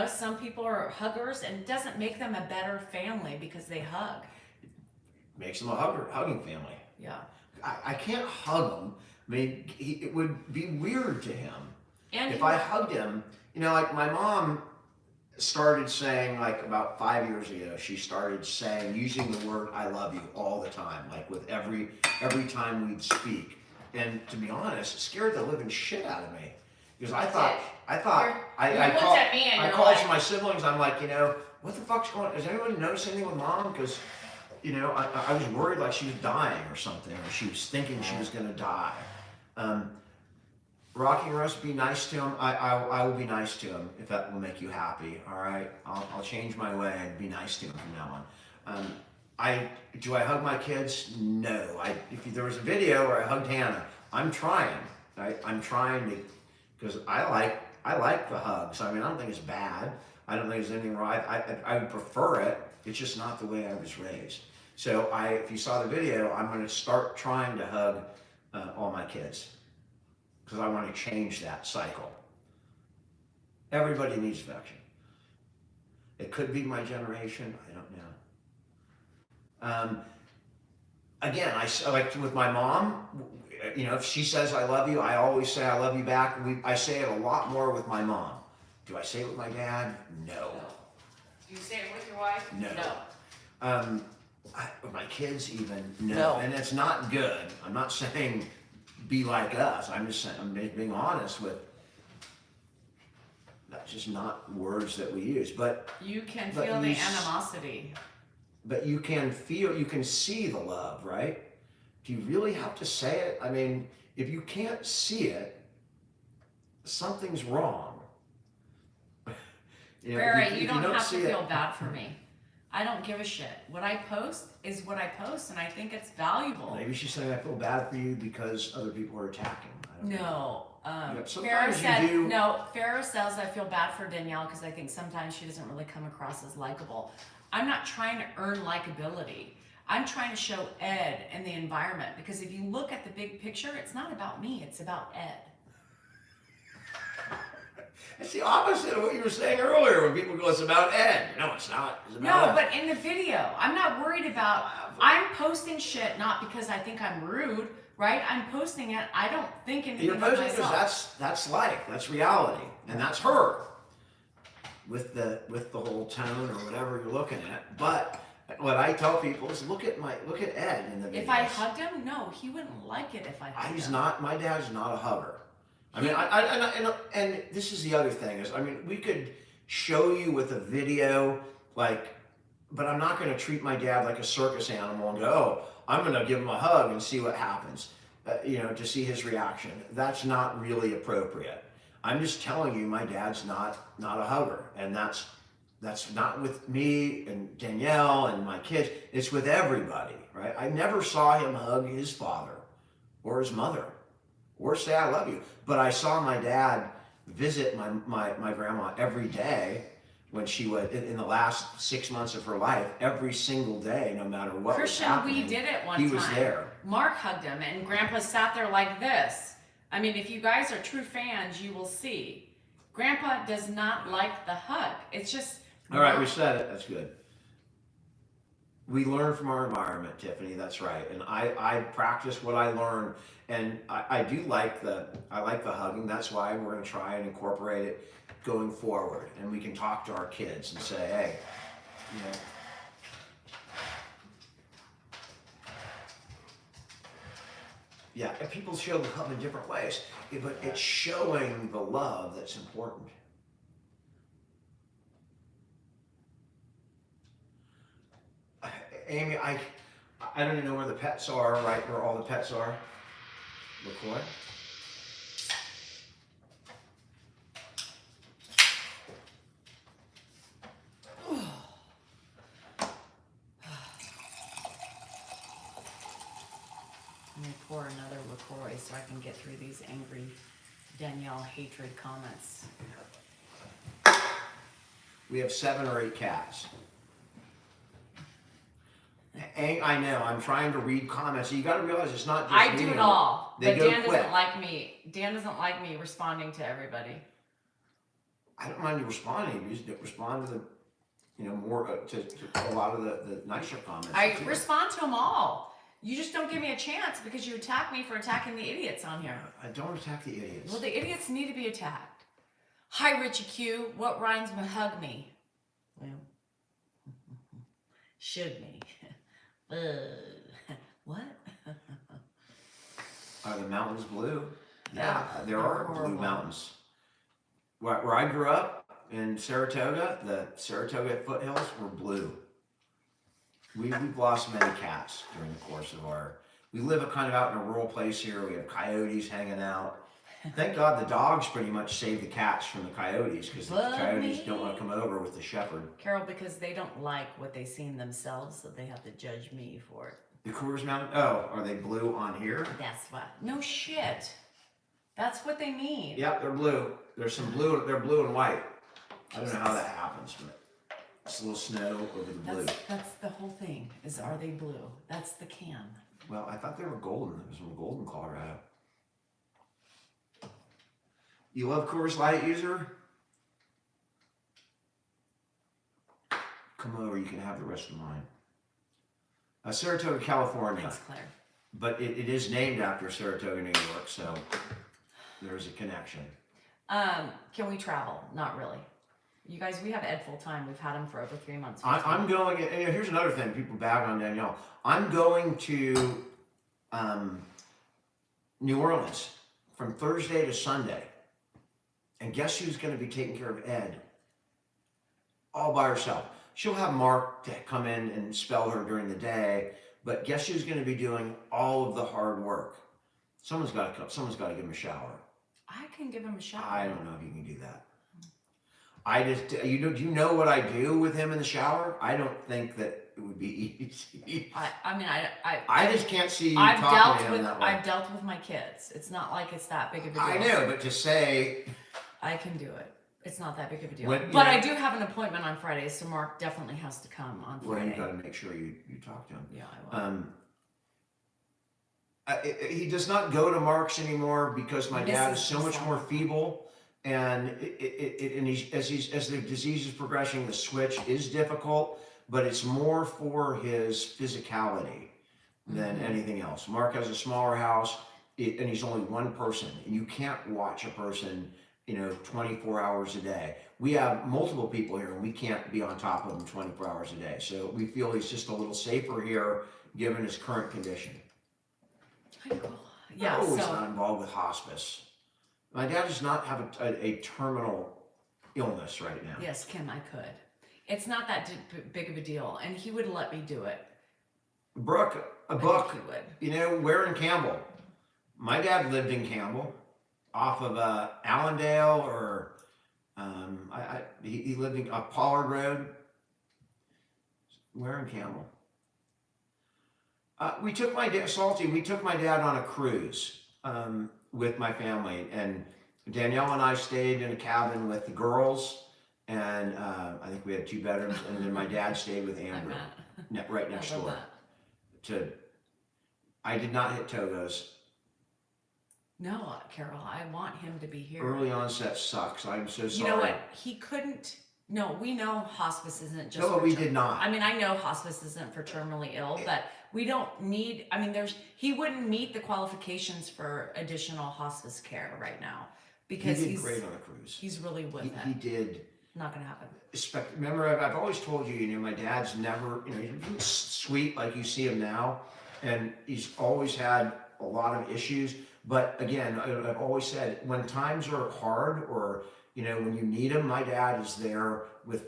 Some people are huggers, and it doesn't make them a better family because they hug. Makes them a hugging family. Yeah. I can't hug them. I mean, it would be weird to him And if I hugged him. You know, like my mom started saying, like about 5 years ago, she started saying, using the word "I love you" all the time, like with every time we'd speak. And to be honest, it scared the living shit out of me because I thought you called, looked at me and I you're called like, to my siblings. I'm like, you know, what the fuck's going on? Does anybody notice anything with mom? Because, you know, I was worried like she was dying or something, or she was thinking she was going to die. Rocky and Russ, be nice to him. I will be nice to him if that will make you happy. All right, I'll change my way and be nice to him from now on. Do I hug my kids? No. If there was a video where I hugged Hannah, I'm trying. I'm trying to, because I like the hugs. I mean, I don't think it's bad. I don't think there's anything wrong. I would prefer it. It's just not the way I was raised. So if you saw the video, I'm going to start trying to hug all my kids because I want to change that cycle. Everybody needs affection. It could be my generation. I don't know. Again, I like with my mom. You know, if she says "I love you," I always say "I love you" back. I say it a lot more with my mom. Do I say it with my dad? No. Do you say it with your wife? No. With my kids, even no. No. And it's not good. I'm not saying be like us. I'm just saying, I'm just being honest with. That's just not words that we use. But you can feel the animosity. But you can see the love, right? Do you really have to say it? I mean, if you can't see it, something's wrong. You know, Barry, you don't have to feel it, bad for me. I don't give a shit. What I post is what I post, and I think it's valuable. Maybe she's saying I feel bad for you because other people are attacking. I don't know. Farrah said, no, Farrah says I feel bad for Danielle because I think sometimes she doesn't really come across as likable. I'm not trying to earn likability. I'm trying to show Ed and the environment because if you look at the big picture, it's not about me, it's about Ed. It's the opposite of what you were saying earlier when people go, it's about Ed. No, it's not. It's about No, but in the video, I'm not worried about, I'm posting shit not because I think I'm rude, right? I'm posting it, I don't think anything of myself. You're posting because that's life, that's reality, and that's her. With the whole tone or whatever you're looking at. But what I tell people is look at Ed in the videos. If I hugged him, no, he wouldn't like it if I hugged him. My dad's not a hugger. I mean, and this is the other thing is, I mean, we could show you with a video, like, but I'm not going to treat my dad like a circus animal and go, oh, I'm going to give him a hug and see what happens, you know, to see his reaction. That's not really appropriate. I'm just telling you, my dad's not a hugger, and that's not with me and Danielle and my kids. It's with everybody, right? I never saw him hug his father or his mother or say I love you, but I saw my dad visit my grandma every day when she was in the last 6 months of her life, every single day, no matter what was happening. Christian, we did it one time. He was there. Mark hugged him, and Grandpa sat there like this. I mean, if you guys are true fans, you will see. Grandpa does not like the hug. It's just... All right, we said it. That's good. We learn from our environment, Tiffany. That's right. And I practice what I learn, and I do like the hugging. That's why we're going to try and incorporate it going forward. And we can talk to our kids and say, hey, you know, yeah, and people show the love in different ways, but it's showing the love that's important. Amy, I don't even know where the pets are, right? Where all the pets are. LaCroix. Let me pour another LaCroix so I can get through these angry Danielle hatred comments. We have 7 or 8 cats. I know, I'm trying to read comments. You got to realize it's not just I me. do it all, They but go Dan quick. doesn't like me. Dan doesn't like me responding to everybody. I don't mind you responding. You just respond to the, you know, more to a lot of the nicer comments. I too. respond to them all. You just don't give me a chance because you attack me for attacking the idiots on here. I don't attack the idiots. Well, the idiots need to be attacked. Hi, Richie Q. What rhymes with hug me? Well, should me. What? Are the mountains blue? Yeah, There they're are blue horrible. mountains. Where I grew up in Saratoga, the Saratoga foothills were blue. We've lost many cats during the course of our. We live kind of out in a rural place here. We have coyotes hanging out. Thank God the dogs pretty much save the cats from the coyotes because the But coyotes me. don't want to come over with the shepherd. Carol, because they don't like what they see in themselves, so they have to judge me for it. The Coors Mountain. Oh, are they blue on here? That's what. No shit. That's what they mean. Yep, they're blue. There's some blue. They're blue and white. I don't know how that happens, but it's a little snow over the blue. That's the whole thing. Is are they blue? That's the can. Well, I thought they were golden. It was from Golden, Colorado. You love Coors Light, user? Come over. You can have the rest of mine. Saratoga, California. Thanks, Claire. But it is named after Saratoga, New York, so there's a connection. Can we travel? Not really. You guys, we have Ed full time. We've had him for over 3 months. I'm going, and here's another thing, people bag on Danielle. I'm going to New Orleans from Thursday to Sunday. And guess who's going to be taking care of Ed? All by herself. She'll have Mark to come in and spell her during the day, but guess who's going to be doing all of the hard work? Someone's got to come. Someone's got to give him a shower. I can give him a shot. I don't know if you can do that. I just, do you know what I do with him in the shower? I don't think that it would be easy. I just can't see you I've talking dealt to him with that way. I've dealt with my kids. It's not like it's that big of a deal. I know, but to say, I can do it. It's not that big of a deal. When- you but know- I do have an appointment on Friday, so Mark definitely has to come on well, Friday. you got to make sure you talk to him. Yeah, I will. He does not go to Mark's anymore because my dad is Misses so much himself. more feeble, and as the disease is progressing, the switch is difficult, but it's more for his physicality than anything else. Mark has a smaller house, and he's only one person, and you can't watch a person 24 hours a day. We have multiple people here, and we can't be on top of them 24 hours a day. So we feel he's just a little safer here, given his current condition. Yeah, He's so not involved with hospice. My dad does not have a terminal illness right now. yes, Kim, I could. It's not that big of a deal, and he would let me do it. Brooke, a I book, think he would. where in Campbell? My dad lived in Campbell, off of Allendale, or he lived in Pollard Road. Where in Campbell? We took my dad on a cruise with my family, and Danielle and I stayed in a cabin with the girls, and I think we had 2 bedrooms, and then my dad stayed with Andrew, right next door. I did not hit Togo's. No, Carol, I want him to be here. Early onset sucks. I'm so sorry. You know what? He couldn't. No, we know hospice isn't just. No, for we did not. I mean, I know hospice isn't for terminally ill, but we don't need. I mean, he wouldn't meet the qualifications for additional hospice care right now because he did he's great on the cruise. He's really with it. He did. Not gonna happen. Remember, I've always told you, my dad's never, he's sweet like you see him now, and he's always had a lot of issues. But again, I've always said, when times are hard, or when you need him, my dad is there with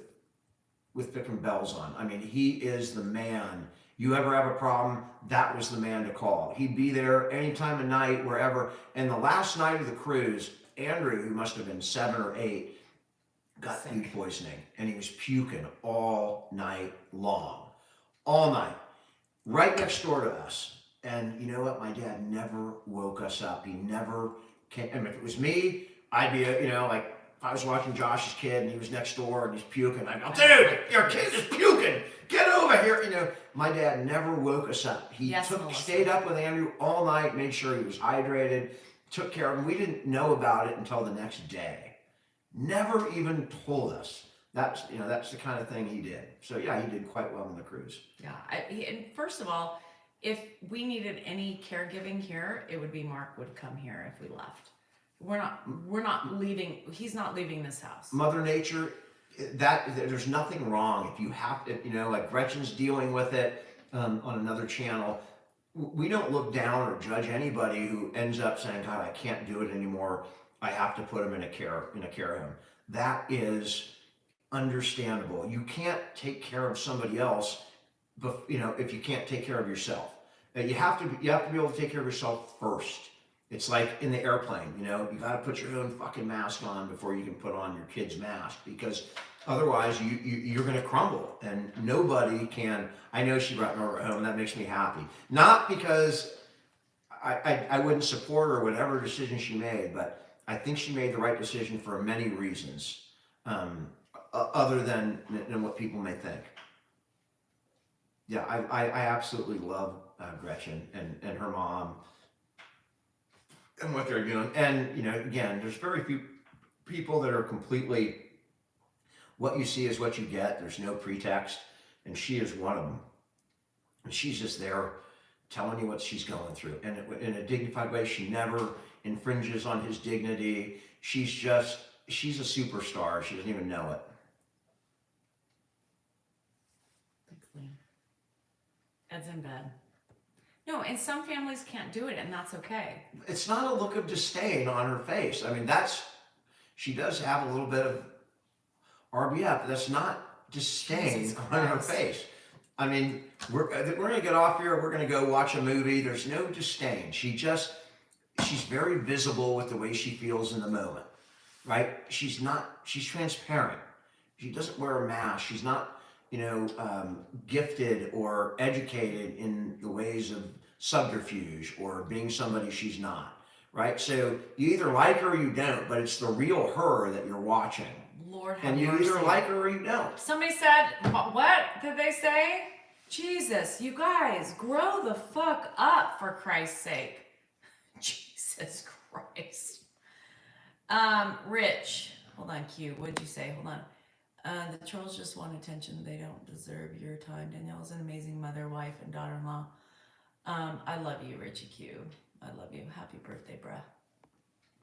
picking bells on. I mean, he is the man. You ever have a problem, that was the man to call. He'd be there any time of night, wherever. And the last night of the cruise, Andrew, who must have been 7 or 8, got food poisoning, and he was puking all night long. All night. Right next door to us. And you know what? My dad never woke us up. He never came. And if it was me, I'd be, like, if I was watching Josh's kid and he was next door and he's puking, I'd go, dude, your kid is puking. Get over here. My dad never woke us up. He stayed up with Andrew all night, made sure he was hydrated, took care of him. We didn't know about it until the next day. Never even told us. That's the kind of thing he did. So yeah, he did quite well on the cruise. Yeah. And first of all, if we needed any caregiving here, it would be Mark would come here if we left. We're not leaving. He's not leaving this house. Mother Nature, there's nothing wrong if you have to, like Gretchen's dealing with it on another channel. We don't look down or judge anybody who ends up saying, God, I can't do it anymore. I have to put him in a care home. That is understandable. You can't take care of somebody else, but if you can't take care of yourself. You have to be able to take care of yourself first. It's like in the airplane, you got to put your own fucking mask on before you can put on your kid's mask, because otherwise you're going to crumble, and nobody can. I know she brought Nora home, and that makes me happy. Not because I wouldn't support her whatever decision she made, but I think she made the right decision for many reasons, other than what people may think. Yeah, I absolutely love Gretchen and her mom and what they're doing. And, again, there's very few people that are completely, what you see is what you get. There's no pretext. And she is one of them. And she's just there telling you what she's going through. And in a dignified way, she never infringes on his dignity. She's a superstar. She doesn't even know it. Thanks, Liam. Ed's in bed. No, and some families can't do it, and that's okay. It's not a look of disdain on her face. I mean, she does have a little bit of RBF, but that's not disdain on her face. I mean, we're going to get off here. We're going to go watch a movie. There's no disdain. She's very visible with the way she feels in the moment, right? She's transparent. She doesn't wear a mask. She's not, gifted or educated in the ways of subterfuge or being somebody she's not, right? So you either like her or you don't, but it's the real her that you're watching. Lord have mercy. And you either like her or you don't. Somebody said, what did they say? Jesus, you guys, grow the fuck up, for Christ's sake. Jesus Christ. Rich, hold on, Q, what'd you say? Hold on. The trolls just want attention. They don't deserve your time. Danielle is an amazing mother, wife, and daughter-in-law. I love you, Richie Q. I love you. Happy birthday, bruh.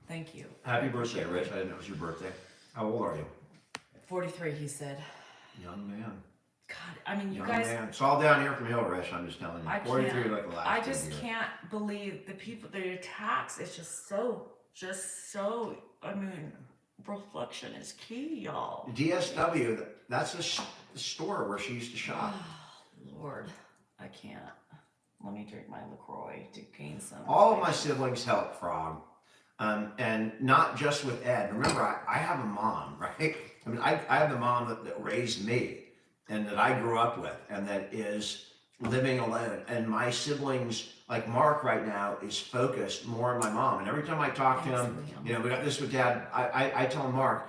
Thank you. Happy birthday, Rich. I didn't know it was your birthday. How old are you? 43, he said. Young man. God, I mean, you Young guys. man. It's all down here from Hill, Rich. I'm just telling you. 43 like the last. I just can't believe the people, their attacks. It's just so. I mean, reflection is key, y'all. DSW. That's the store where she used to shop. Oh, Lord, I can't. Let me drink my LaCroix to gain some. All of my siblings help, Frog. And not just with Ed. Remember, I have a mom, right? I mean, I have the mom that raised me and that I grew up with and that is living alone. And my siblings, like Mark right now, is focused more on my mom. And every time I talk to him, we got this with Dad, I tell Mark,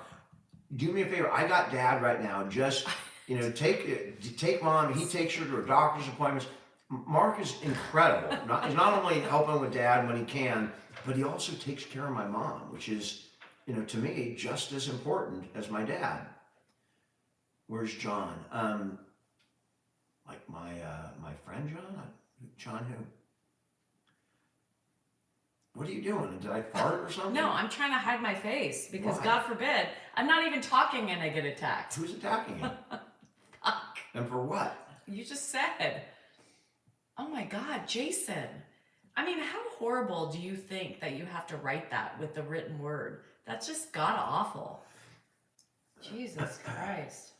do me a favor, I got Dad right now. Just, take Mom. He takes her to her doctor's appointments. Mark is incredible. He's not only helping with Dad when he can, but he also takes care of my mom, which is, to me, just as important as my dad. Where's John? Like my friend John? John who? What are you doing? Did I fart or something? No, I'm trying to hide my face because Why? God forbid, I'm not even talking and I get attacked. Who's attacking you? Fuck. And for what? You just said. Oh my God, Jason. I mean, how horrible do you think that you have to write that with the written word? That's just god awful. Jesus Christ.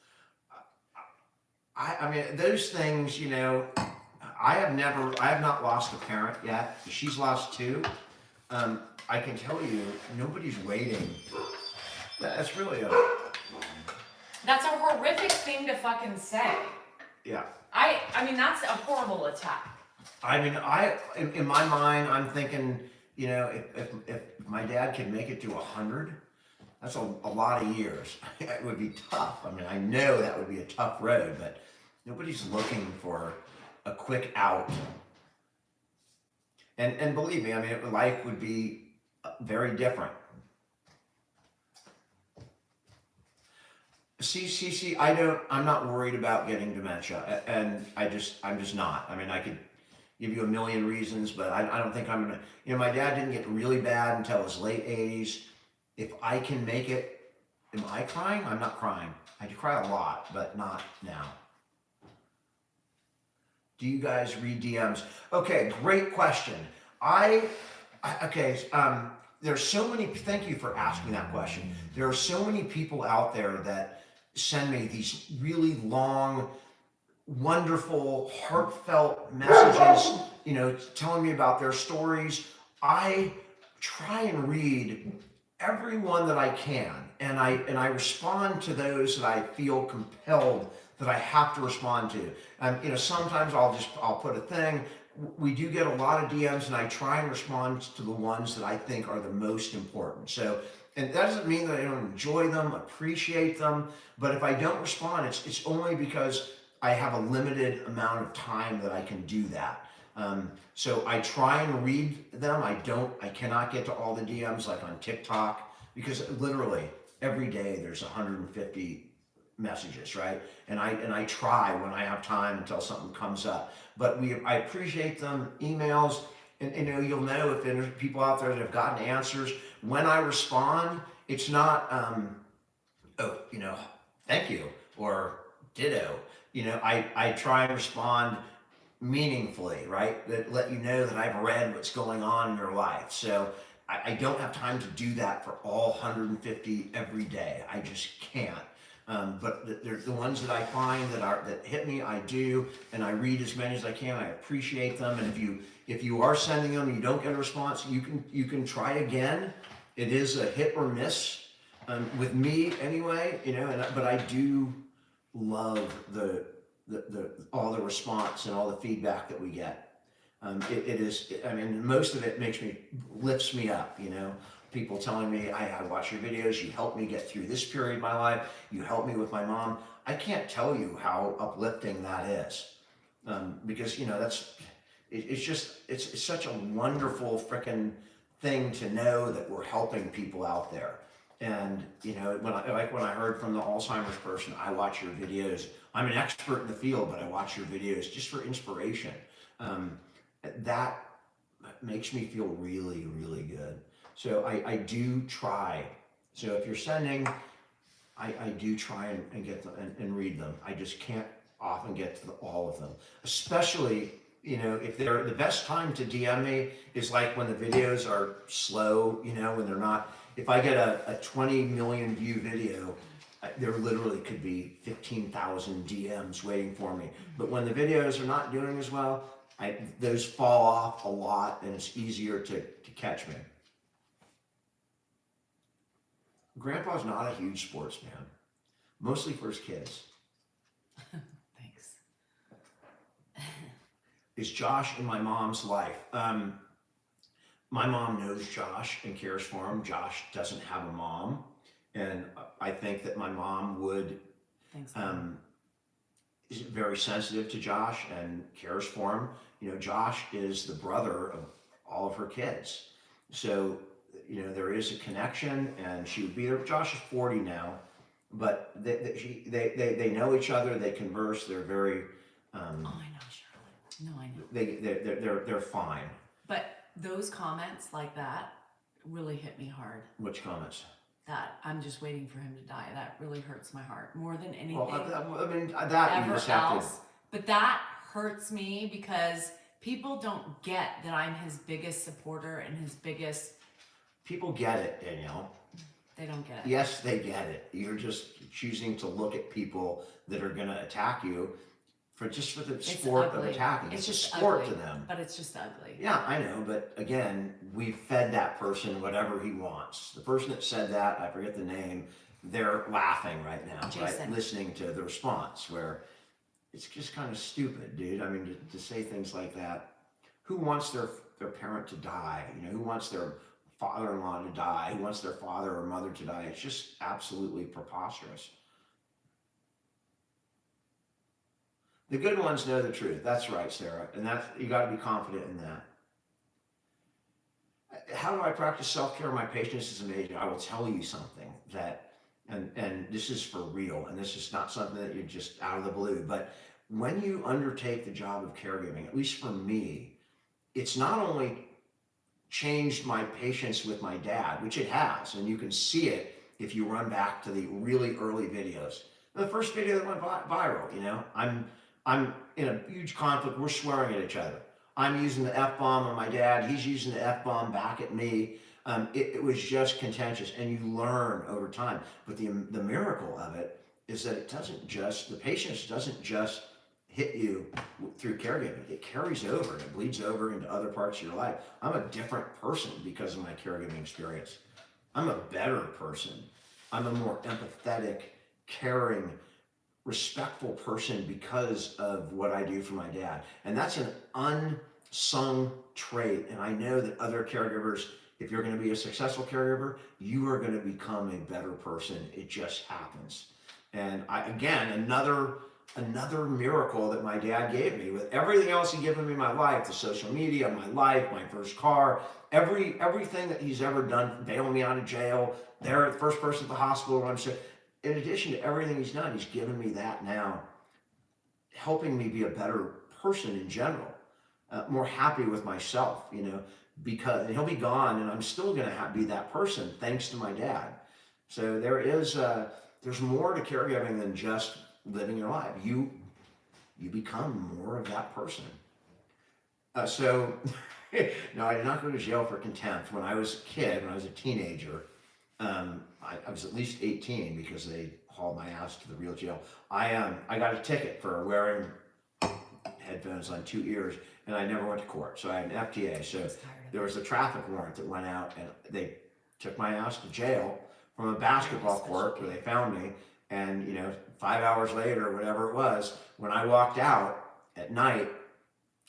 I mean, those things, I have not lost a parent yet. She's lost two. I can tell you, nobody's waiting. That's really That's a horrific thing to fucking say. yeah. I mean, that's a horrible attack. I mean, in my mind, I'm thinking, if my dad can make it to 100, that's a lot of years. It would be tough. I mean, I know that would be a tough road, but nobody's looking for a quick out. And believe me, I mean, life would be very different. I'm not worried about getting dementia, and I'm just not. I mean, I could give you a million reasons, but I don't think I'm gonna, my dad didn't get really bad until his late 80s. If I can make it, am I crying? I'm not crying. I do cry a lot, but not now. Do you guys read DMs? Okay, great question. There's so many, thank you for asking that question. There are so many people out there that send me these really long, wonderful, heartfelt messages, telling me about their stories. I try and read every one that I can, and I respond to those that I feel compelled that I have to respond to. Sometimes I'll put a thing. We do get a lot of DMs, and I try and respond to the ones that I think are the most important. So, and that doesn't mean that I don't enjoy them, appreciate them, but if I don't respond, it's only because I have a limited amount of time that I can do that. So I try and read them. I cannot get to all the DMs like on TikTok, because literally every day there's 150 messages, right? And I try when I have time until something comes up. But I appreciate them, emails, and you'll know if there's people out there that have gotten answers. When I respond, it's not, thank you, or ditto. I try and respond meaningfully, right? That let you know that I've read what's going on in your life. So I don't have time to do that for all 150 every day. I just can't. But there's the ones that I find that hit me, I do, and I read as many as I can. I appreciate them, and if you are sending them and you don't get a response, you can try again. It is a hit or miss with me anyway, but I do love the all the response and all the feedback that we get. Most of it lifts me up, people telling me, I watch your videos, you helped me get through this period of my life, you helped me with my mom. I can't tell you how uplifting that is, because it's such a wonderful freaking thing to know that we're helping people out there. And when I heard from the Alzheimer's person, I watch your videos. I'm an expert in the field, but I watch your videos just for inspiration. That makes me feel really, really good. So I do try. So if you're sending, I do try and get them and read them. I just can't often get to all of them, especially if they're the best time to DM me is like when the videos are slow, when they're not. If I get a 20 million view video, there literally could be 15,000 DMs waiting for me. But when the videos are not doing as well, those fall off a lot, and it's easier to catch me. Grandpa's not a huge sportsman, mostly for his kids. Thanks. Is Josh in my mom's life? My mom knows Josh and cares for him. Josh doesn't have a mom, and I think that my mom would is very sensitive to Josh and cares for him. Josh is the brother of all of her kids, so there is a connection, and she would be there. Josh is 40 now, but they know each other. They converse. They're very. Oh, I know, Charlotte. No, I know. They're fine. But those comments like that really hit me hard. Which comments? That I'm just waiting for him to die. That really hurts my heart more than anything. Well, that ever you just have else. to. But that hurts me because people don't get that I'm his biggest supporter and his biggest. People get it, Danielle. They don't get it. Yes, they get it. You're just choosing to look at people that are going to attack you for the sport of attacking. It's a sport ugly, to them. But it's just ugly. Yeah, I know. But again, we fed that person whatever he wants. The person that said that, I forget the name, they're laughing right now, Jason. right? Listening to the response where it's just kind of stupid, dude. I mean, to say things like that. Who wants their parent to die? Who wants their father-in-law to die? Who wants their father or mother to die? It's just absolutely preposterous. The good ones know the truth. That's right, Sarah. And you got to be confident in that. How do I practice self-care? My patience is amazing. I will tell you something that, and this is for real, and this is not something that you're just out of the blue, but when you undertake the job of caregiving, at least for me, it's not only changed my patience with my dad, which it has, and you can see it if you run back to the really early videos. The first video that went viral, you know, I'm in a huge conflict. We're swearing at each other. I'm using the F-bomb on my dad. He's using the F-bomb back at me. It was just contentious, and you learn over time. But the miracle of it is that it doesn't just, the patience doesn't just hit you through caregiving. It carries over and it bleeds over into other parts of your life. I'm a different person because of my caregiving experience. I'm a better person. I'm a more empathetic, caring, respectful person because of what I do for my dad. And that's an unsung trait. And I know that other caregivers, if you're going to be a successful caregiver, you are going to become a better person. It just happens. And again, another miracle that my dad gave me. With everything else he's given me in my life, the social media, my life, my first car, everything that he's ever done, bailing me out of jail, there, the first person at the hospital when I'm sick. In addition to everything he's done, he's given me that now, helping me be a better person in general, more happy with myself, you know, because he'll be gone and I'm still going to be that person thanks to my dad. So there's more to caregiving than just living your life. You become more of that person. No, I did not go to jail for contempt. When I was a kid, when I was a teenager, I was at least 18 because they hauled my ass to the real jail. I got a ticket for wearing headphones on 2 ears, and I never went to court. So I had an FTA. So there was a traffic warrant that went out, and they took my ass to jail from a basketball court where they found me. And, you know, 5 hours later, whatever it was, when I walked out at night,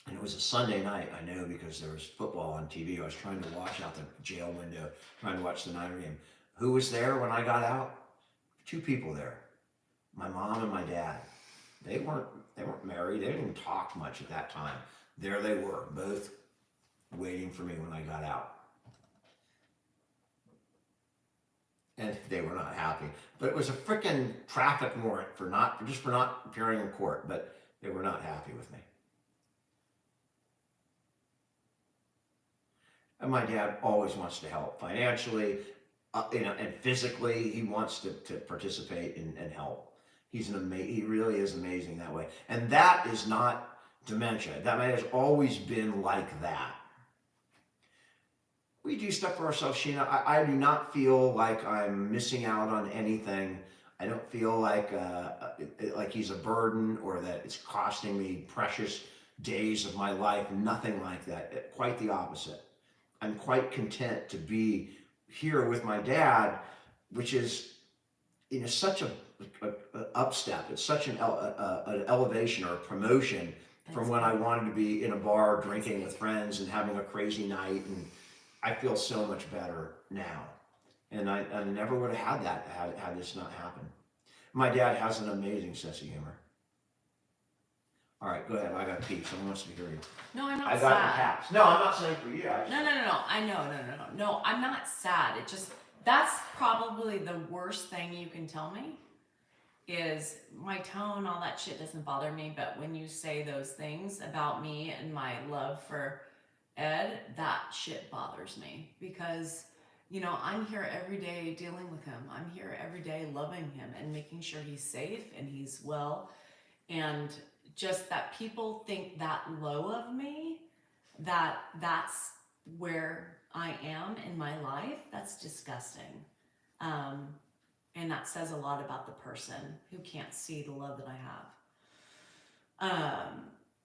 and it was a Sunday night, I know because there was football on TV. I was trying to watch out the jail window, trying to watch the Niner game. Who was there when I got out? 2 people there. My mom and my dad. They weren't married. They didn't even talk much at that time. There they were, both waiting for me when I got out. And they were not happy. But it was a freaking traffic warrant for not appearing in court, but they were not happy with me. And my dad always wants to help financially, you know, and physically. He wants to participate and help. He really is amazing that way. And that is not dementia. That man has always been like that. We do stuff for ourselves, Sheena. I do not feel like I'm missing out on anything. I don't feel like he's a burden or that it's costing me precious days of my life. Nothing like that. Quite the opposite. I'm quite content to be here with my dad, which is, you know, such a upstep. It's such an elevation or a promotion from when I wanted to be in a bar drinking with friends and having a crazy night. And I feel so much better now. And I never would have had that had this not happened. My dad has an amazing sense of humor. All right, go ahead. I got to pee. Someone wants to hear you. No, I'm not I got sad. the caps. No, I'm not saying for you. No. I know. No, I'm not sad. It just, that's probably the worst thing you can tell me is my tone, all that shit doesn't bother me. But when you say those things about me and my love for Ed, that shit bothers me because, you know, I'm here every day dealing with him. I'm here every day loving him and making sure he's safe and he's well. And just that people think that low of me, that's where I am in my life, that's disgusting. And that says a lot about the person who can't see the love that I have.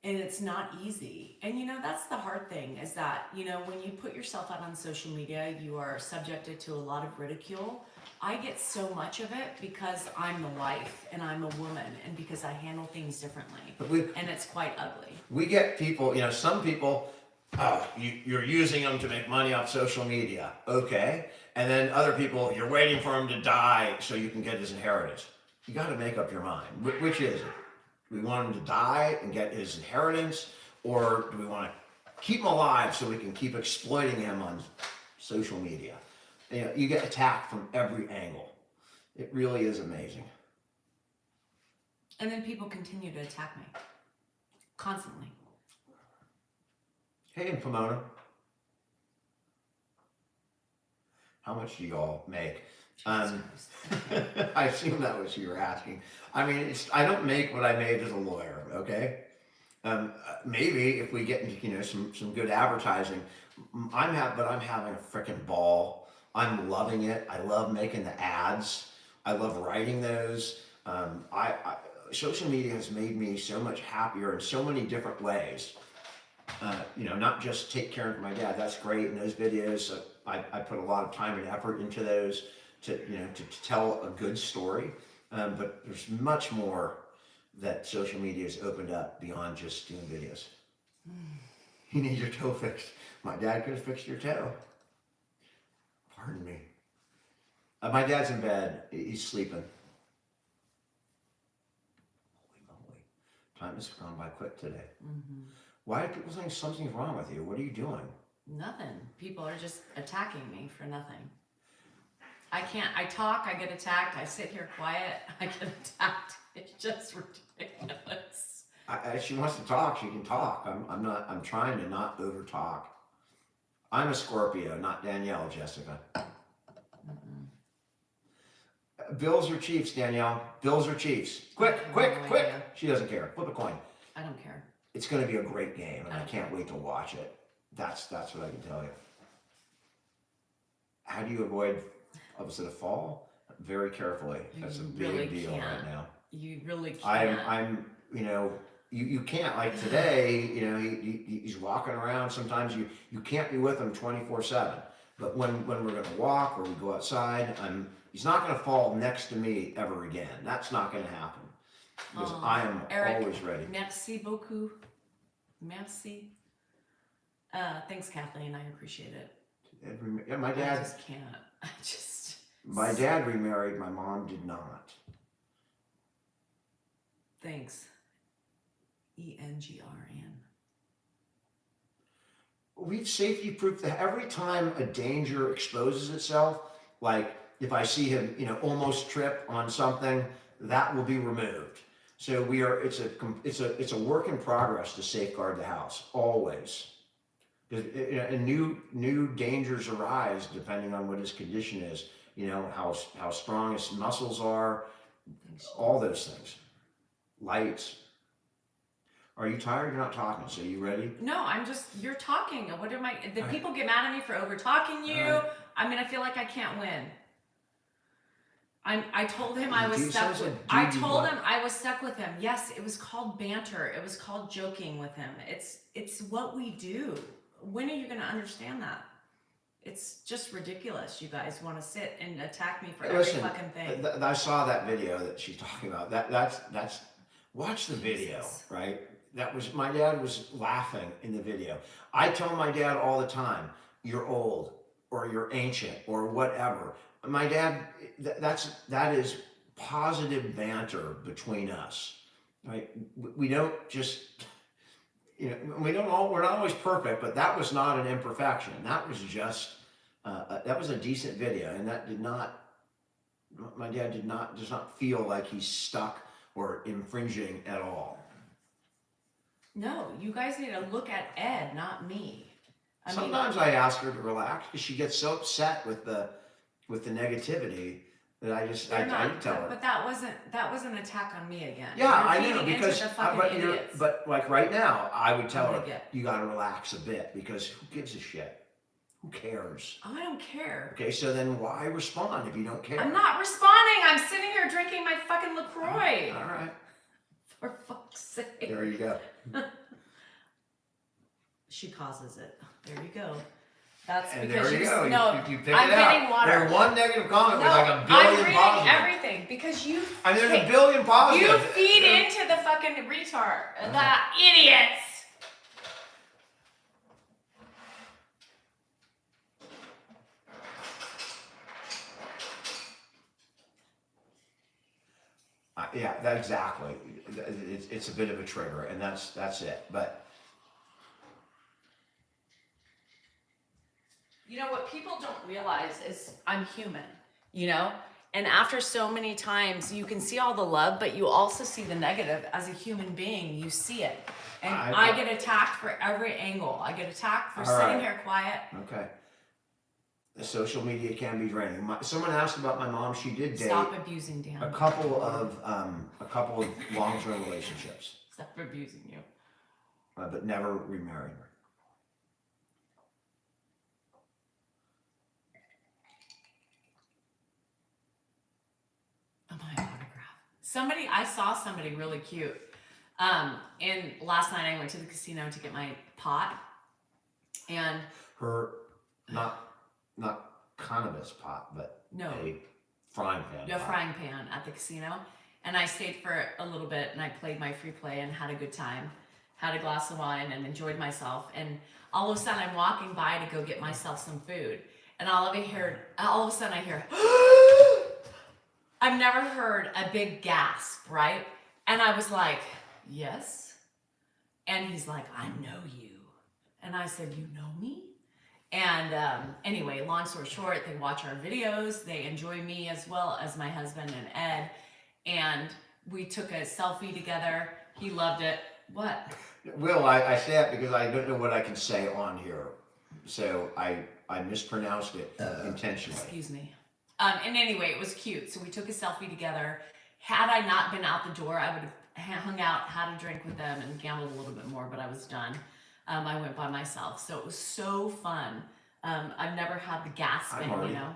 And it's not easy. And, you know, that's the hard thing is that, you know, when you put yourself out on social media, you are subjected to a lot of ridicule. I get so much of it because I'm the wife and I'm a woman and because I handle things differently. And it's quite ugly. We get people, you know, some people, you're using them to make money off social media. Okay. And then other people, you're waiting for him to die so you can get his inheritance. You got to make up your mind. Which is it? Do we want him to die and get his inheritance? Or do we want to keep him alive so we can keep exploiting him on social media? You know, you get attacked from every angle. It really is amazing. And then people continue to attack me. Constantly. Hey, in Pomona. How much do y'all make? Jesus Christ. I assume that was what you were asking. I mean, I don't make what I made as a lawyer, okay? Maybe if we get into some good advertising, but I'm having a freaking ball. I'm loving it. I love making the ads. I love writing those. Social media has made me so much happier in so many different ways. Not just take care of my dad. That's great. And those videos, I put a lot of time and effort into those to tell a good story. But there's much more that social media has opened up beyond just doing videos. You need your toe fixed. My dad could have fixed your toe. Pardon me. My dad's in bed. He's sleeping. Holy moly. Time has gone by quick today. Mm-hmm. Why do people think something's wrong with you? What are you doing? Nothing. People are just attacking me for nothing. I can't. I talk, I get attacked. I sit here quiet, I get attacked. It's just ridiculous. She wants to talk. She can talk. I'm trying to not over talk. I'm a Scorpio, not Danielle, Jessica. Mm-mm. Bills or Chiefs, Danielle? Bills or Chiefs? Quick. No idea. She doesn't care. Flip a coin. I don't care. It's going to be a great game, and I Okay. can't wait to watch it. That's what I can tell you. How do you avoid opposite of fall? Very carefully. That's a You big really deal can't. right now. You really can't. You can't, like today, he's walking around. Sometimes you can't be with him 24/7. But when we're going to walk or we go outside, he's not going to fall next to me ever again. That's not going to happen. Because I am Eric, always ready. Merci beaucoup. Merci. Thanks, Kathleen. I appreciate it. My I dad, just can't. I just. my dad remarried. My mom did not. Thanks. ENGRN. We've safety proofed that every time a danger exposes itself, like if I see him, almost trip on something, that will be removed. So it's a work in progress to safeguard the house always. And new dangers arise depending on what his condition is. How strong his muscles are, all those things. Lights. Are you tired? You're not talking. So you ready? No, you're talking. What am I? The people get mad at me for over talking you. Right. I mean, I feel like I can't win. I told him I was Dude, stuck sounds with. like I dude you told want. him I was stuck with him. Yes, it was called banter. It was called joking with him. It's what we do. When are you going to understand that? It's just ridiculous. You guys want to sit and attack me for every fucking thing. I saw that video that she's talking about. That's watch the video, Jesus. right? My dad was laughing in the video. I tell my dad all the time, you're old or you're ancient or whatever. My dad, that is positive banter between us, right? We don't just, we're not always perfect, but that was not an imperfection. That was just, that was a decent video, and my dad does not feel like he's stuck or infringing at all. No, you guys need to look at Ed, not me. Sometimes I ask her to relax because she gets so upset with the negativity that I tell her. But that wasn't an attack on me again. Yeah, You're I know feeding into because the fucking idiots. but like right now, I would tell I'm her gonna get- you got to relax a bit because who gives a shit? Who cares? I don't care. Okay, so then why respond if you don't care? I'm not responding. I'm sitting here drinking my fucking LaCroix. All right, For fuck's sake. there you go. She causes it. There you go. That's And because there you go. No, You pick I'm it out. getting water. There's one negative comment No, with like a I'm billion reading positive. everything because you. I mean, there's a billion positive. You feed into the fucking retard, the idiots. Yeah, that exactly. It's a bit of a trigger, and that's it. But You know what people don't realize is I'm human, you know? And after so many times, you can see all the love, but you also see the negative. As a human being, you see it. And I get attacked for every angle. I get attacked for All sitting right. here quiet. Okay. The social media can be draining. Someone asked about my mom. She did date Stop abusing Dan. a couple of long-term relationships, Stop abusing you. but never remarried her. Oh, my autograph. I saw somebody really cute. And last night I went to the casino to get my pot, and Her, not cannabis pot, but no, a frying pan. a pot. frying pan at the casino. And I stayed for a little bit, and I played my free play and had a good time. Had a glass of wine and enjoyed myself. And all of a sudden I'm walking by to go get myself some food, and all of a sudden I hear. I've never heard a big gasp, right? And I was like, yes. And he's like, I know you. And I said, you know me? And anyway, long story short, they watch our videos. They enjoy me as well as my husband and Ed. And we took a selfie together. He loved it. What? Will, I say that because I don't know what I can say on here. So I mispronounced it intentionally. Excuse me. And anyway, it was cute. So we took a selfie together. Had I not been out the door, I would have hung out, had a drink with them, and gambled a little bit more, but I was done. I went by myself. So it was so fun. I've never had the gasping, Marty. you know.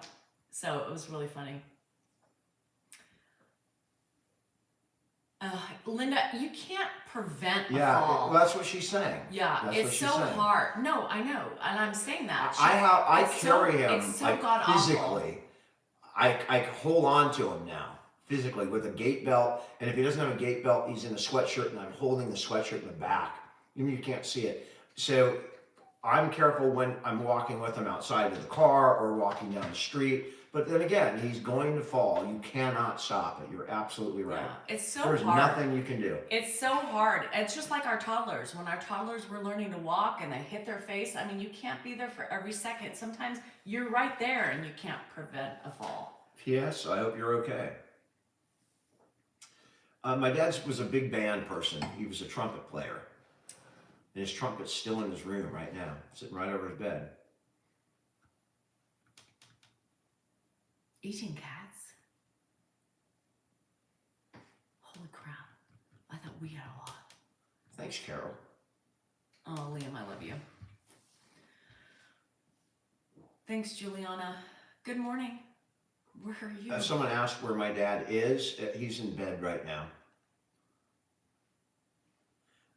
So it was really funny. Linda, you can't prevent a Yeah, fall. well, that's what she's saying. Yeah, That's it's what she's so saying. hard. No, I know, and I'm saying that. I It's carry so- him it's so like god-awful. physically. I hold on to him now physically with a gait belt, and if he doesn't have a gait belt, he's in a sweatshirt, and I'm holding the sweatshirt in the back. Even you can't see it. So I'm careful when I'm walking with him outside of the car or walking down the street. But then again, he's going to fall. You cannot stop it. You're absolutely right. Yeah, it's so There's hard. nothing you can do. It's so hard. It's just like our toddlers. When our toddlers were learning to walk and they hit their face, I mean, you can't be there for every second. Sometimes you're right there and you can't prevent a fall. P.S. I hope you're okay. My dad was a big band person. He was a trumpet player. And his trumpet's still in his room right now, sitting right over his bed. Eating cats? Holy crap. I thought we had a lot. Thanks, Carol. Oh, Liam, I love you. Thanks, Juliana. Good morning. Where are you? Someone asked where my dad is. He's in bed right now.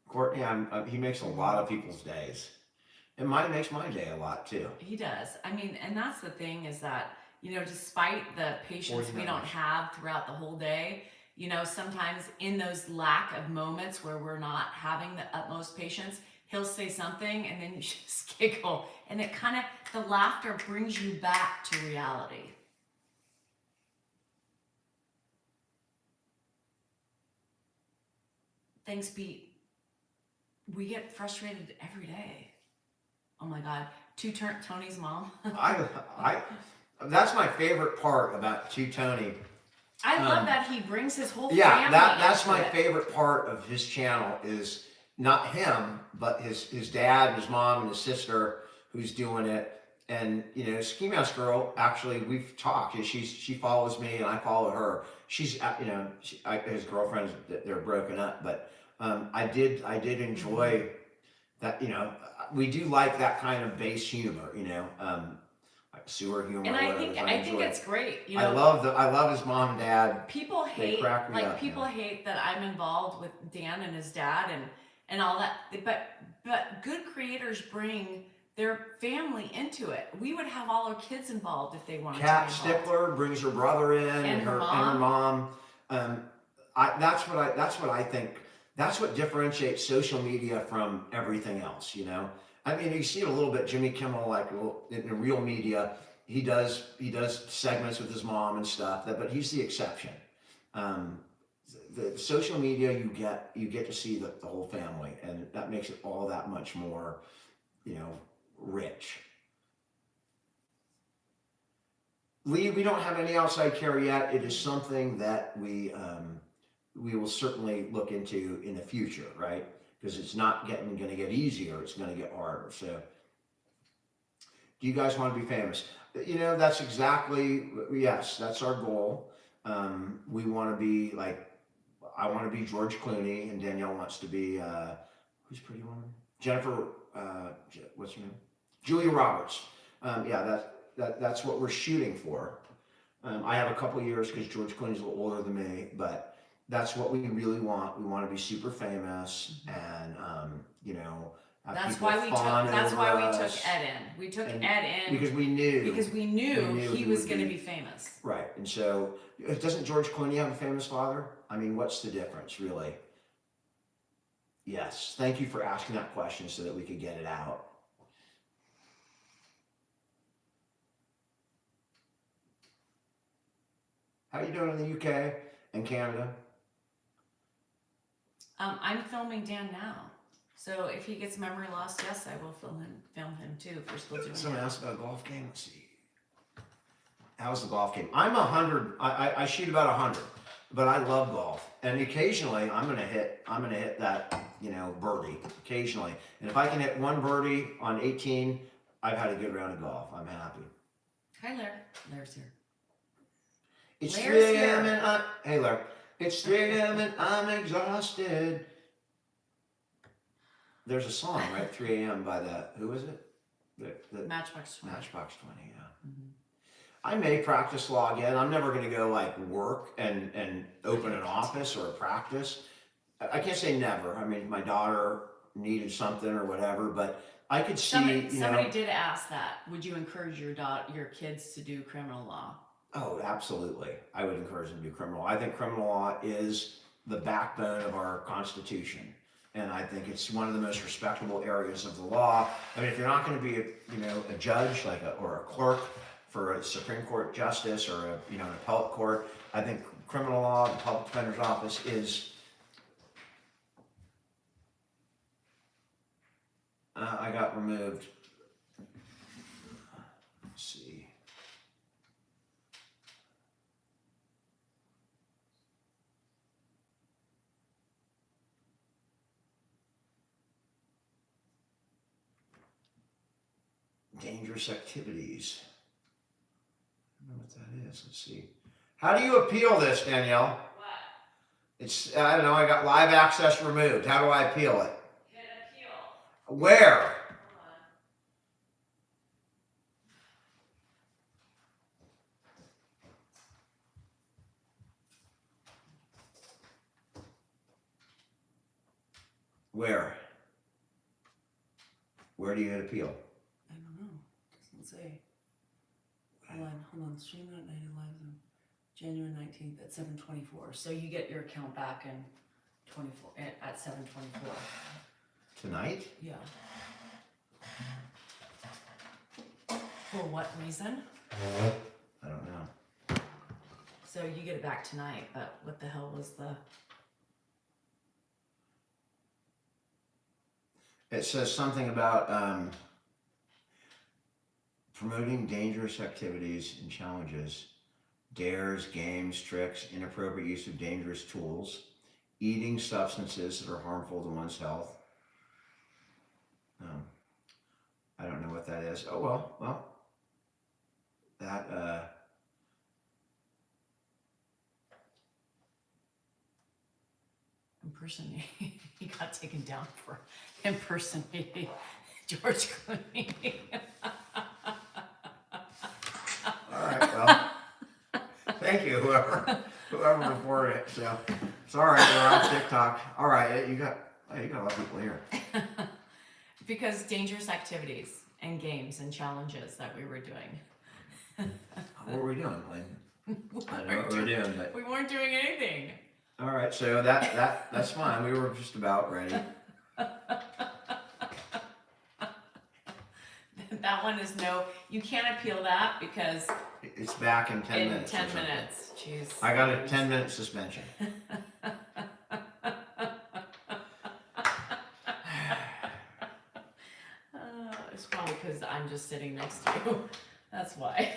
Courtney, he makes a lot of people's days. And mine makes my day a lot too. He does. I mean, and that's the thing is that, you know, despite the patience we 49. don't have throughout the whole day, you know, sometimes in those lack of moments where we're not having the utmost patience, he'll say something and then you just giggle. And it kind of, the laughter brings you back to reality. Thanks, Pete. We get frustrated every day. Oh my God. Tony's mom. That's my favorite part about Tony. I love that he brings his whole Yeah, family that's into my it. favorite part of his channel is not him, but his dad, his mom, and his sister who's doing it. And you know, Ski Mask Girl. Actually, we've talked. She follows me, and I follow her. She's his girlfriends. They're broken up, but I did enjoy that. You know, we do like that kind of base humor. You know, like sewer humor. And or I whatever, think it's great. You I know, love his mom and dad. people They hate crack me up, people man. hate that I'm involved with Dan and his dad and all that. But good creators bring their family into it. We would have all our kids involved if they wanted Kat to be involved. Stickler brings her brother in And her her mom. That's what I think. That's what differentiates social media from everything else. You know, I mean, you see it a little bit. Jimmy Kimmel, like in real media, he does segments with his mom and stuff. But he's the exception. The social media, you get to see the whole family, and that makes it all that much more, you know, rich. we don't have any outside care yet. It is something that we will certainly look into in the future, right? Because it's not going to get easier. It's going to get harder. So, do you guys want to be famous? You know, that's exactly, yes, that's our goal. We want to be like, I want to be George Clooney, and Danielle wants to be, who's Pretty Woman? Jennifer, what's her name? Julia Roberts. Yeah, that's what we're shooting for. I have a couple years because George Clooney's a little older than me, but that's what we really want. We want to be super famous, and you know, have That's people why we took. fawn That's over why we us, took Ed in. We took and Ed in because we knew he was would going to be famous. right. And so, doesn't George Clooney have a famous father? I mean, what's the difference, really? Yes. Thank you for asking that question so that we could get it out. How you doing in the UK and Canada? I'm filming Dan now, so if he gets memory loss, yes, I will film him too. If we're still doing Someone it. asked about a golf game. Let's see. How's the golf game? I'm 100. I shoot about 100, but I love golf, and occasionally I'm gonna hit that, you know, birdie occasionally, and if I can hit one birdie on 18, I've had a good round of golf. I'm happy. Hi, Larry. Larry's here. It's Larry's 3 a.m. here. and hey Larry, it's 3 a.m. and I'm exhausted. There's a song, right? 3 a.m. by who is it? The Matchbox 20. Matchbox 20, yeah. Mhm. I may practice law again. I'm never going to go like work and open an office or a practice. I can't say never. I mean, my daughter needed something or whatever, but I could see, Somebody did ask that. Would you encourage your kids to do criminal law? Oh, absolutely. I would encourage them to do criminal law. I think criminal law is the backbone of our Constitution. And I think it's one of the most respectable areas of the law. I mean, if you're not going to be a judge or a clerk for a Supreme Court justice or an appellate court, I think criminal law, the public defender's office is. I got removed. Let's see. Dangerous activities. I don't know what that is. Let's see. How do you appeal this, Danielle? What? It's, I don't know, I got live access removed. How do I appeal it? Hit appeal. Where? Hold on. Where? Where do you hit appeal? I don't know. Doesn't say. Hold on. Stream at 90 Live on January 19th at 7:24. So you get your account back in 24 at 7:24. Tonight? Yeah. For what reason? I don't know. So you get it back tonight, but what the hell was the? It says something about promoting dangerous activities and challenges, dares, games, tricks, inappropriate use of dangerous tools, eating substances that are harmful to one's health. I don't know what that is. Oh, well, that, Impersonating. He got taken down for impersonating George Clooney. all right, well, thank you, whoever reported it. So, it's all right, we're on TikTok. All right, you got a lot of people here. Because dangerous activities and games and challenges that we were doing. What were we doing, Lynn? I don't know what we were doing, but We weren't doing anything. all right. So that's fine. We were just about ready. That one is no, you can't appeal that because It's back in 10 in minutes. or 10 something. minutes. Jeez. I got a 10-minute suspension. It's probably because I'm just sitting next to you. That's why.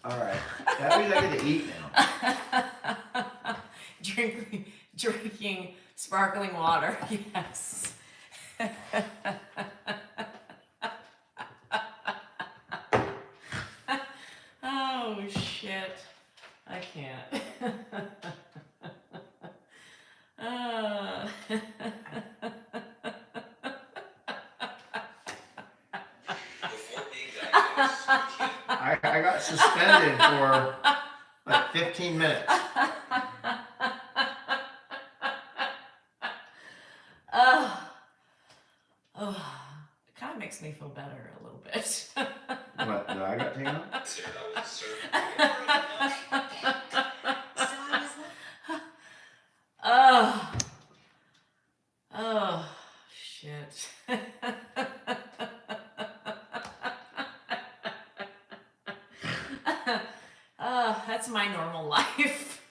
All right. That means I get to eat now. Drinking sparkling water. Yes. Oh shit. I can't. Uh, I got suspended for like 15 minutes. It kind of makes me feel better a little bit. What? Did I got taken out? Oh, oh, shit. That's my normal life.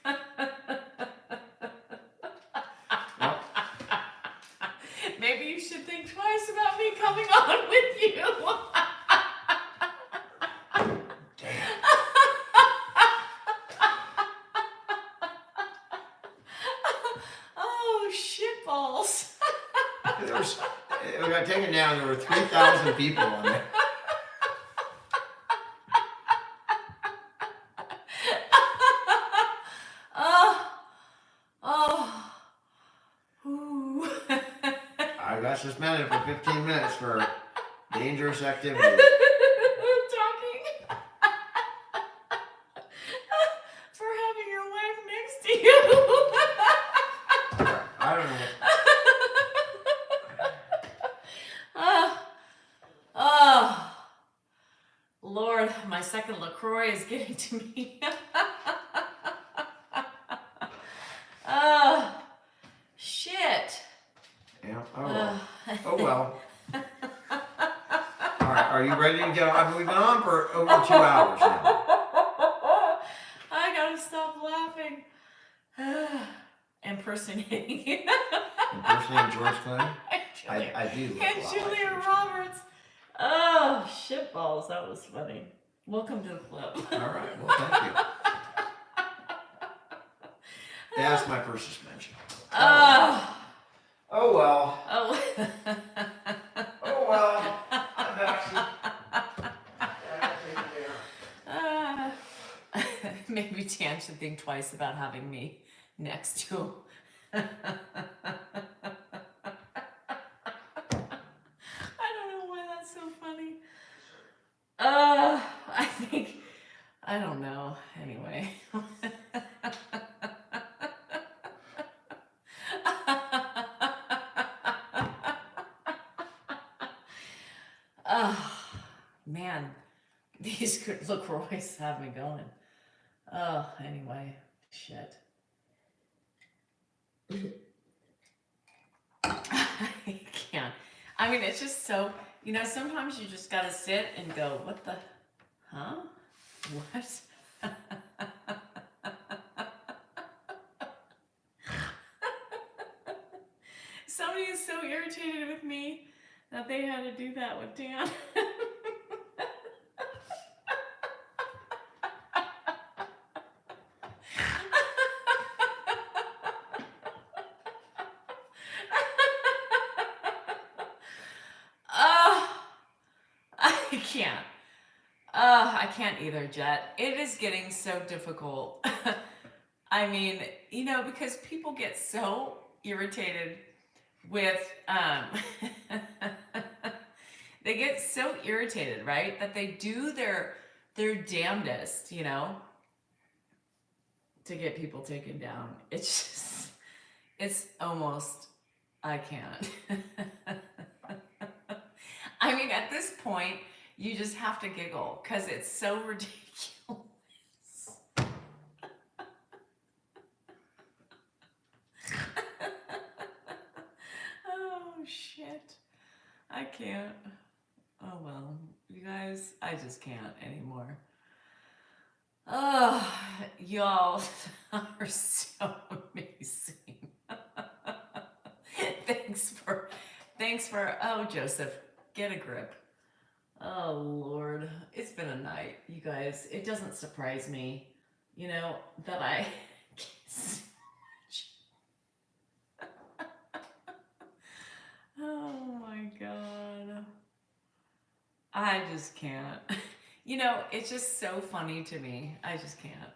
Well, Maybe you should think twice about me coming on with you. Oh, shit balls. there was, I got taken down. There were 3,000 people on there. Ooh. I got suspended for 15 minutes for dangerous activity. Talking. For having your wife next to you. I don't know. Oh, Lord, my second LaCroix is getting to me. Oh, shit. Yeah. Oh well. Oh well. All right. Are you ready to get on? We've been on for over 2 hours now. I gotta stop laughing. Impersonating you. Impersonating George Clooney. And I do. Look a and lot Julia like George Roberts. Oh, shitballs. That was funny. Welcome to the club. Clooney. All right. Well, thank you. That's my first suspension. Oh. Oh well. Oh. Oh well. I'm back. Maybe Dan should think twice about having me next to him. I don't know why that's so funny. I think, I don't know. Anyway. Oh, man, these LaCroix have me going. Oh, anyway, shit. I can't. I mean, it's just so, sometimes you just gotta sit and go, what the, huh? What? Somebody is so irritated with me that they had to do that with Dan. I can't. I can't either, Jet. It is getting so difficult. I mean, because people get so irritated with, they get so irritated, right? That they do their damnedest, to get people taken down. It's just, it's almost, I can't. I mean, at this point, you just have to giggle because it's so ridiculous. Oh, shit. I can't. Oh, well, you guys, I just can't anymore. Oh, y'all are so amazing. Thanks for, Joseph, get a grip. Oh, Lord. It's been a night, you guys. It doesn't surprise me, that I. Oh, my God. I just can't. It's just so funny to me. I just can't.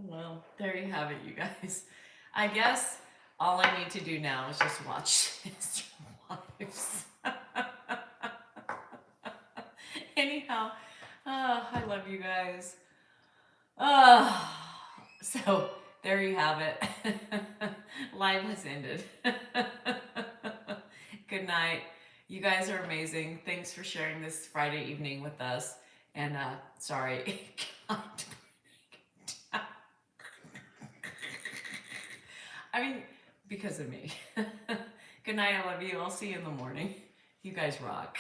Well, there you have it, you guys. I guess all I need to do now is just watch Sister Wives. Anyhow, I love you guys. So there you have it. Live has ended. Good night. You guys are amazing. Thanks for sharing this Friday evening with us. And sorry. I mean, because of me. Good night. I love you. I'll see you in the morning. You guys rock.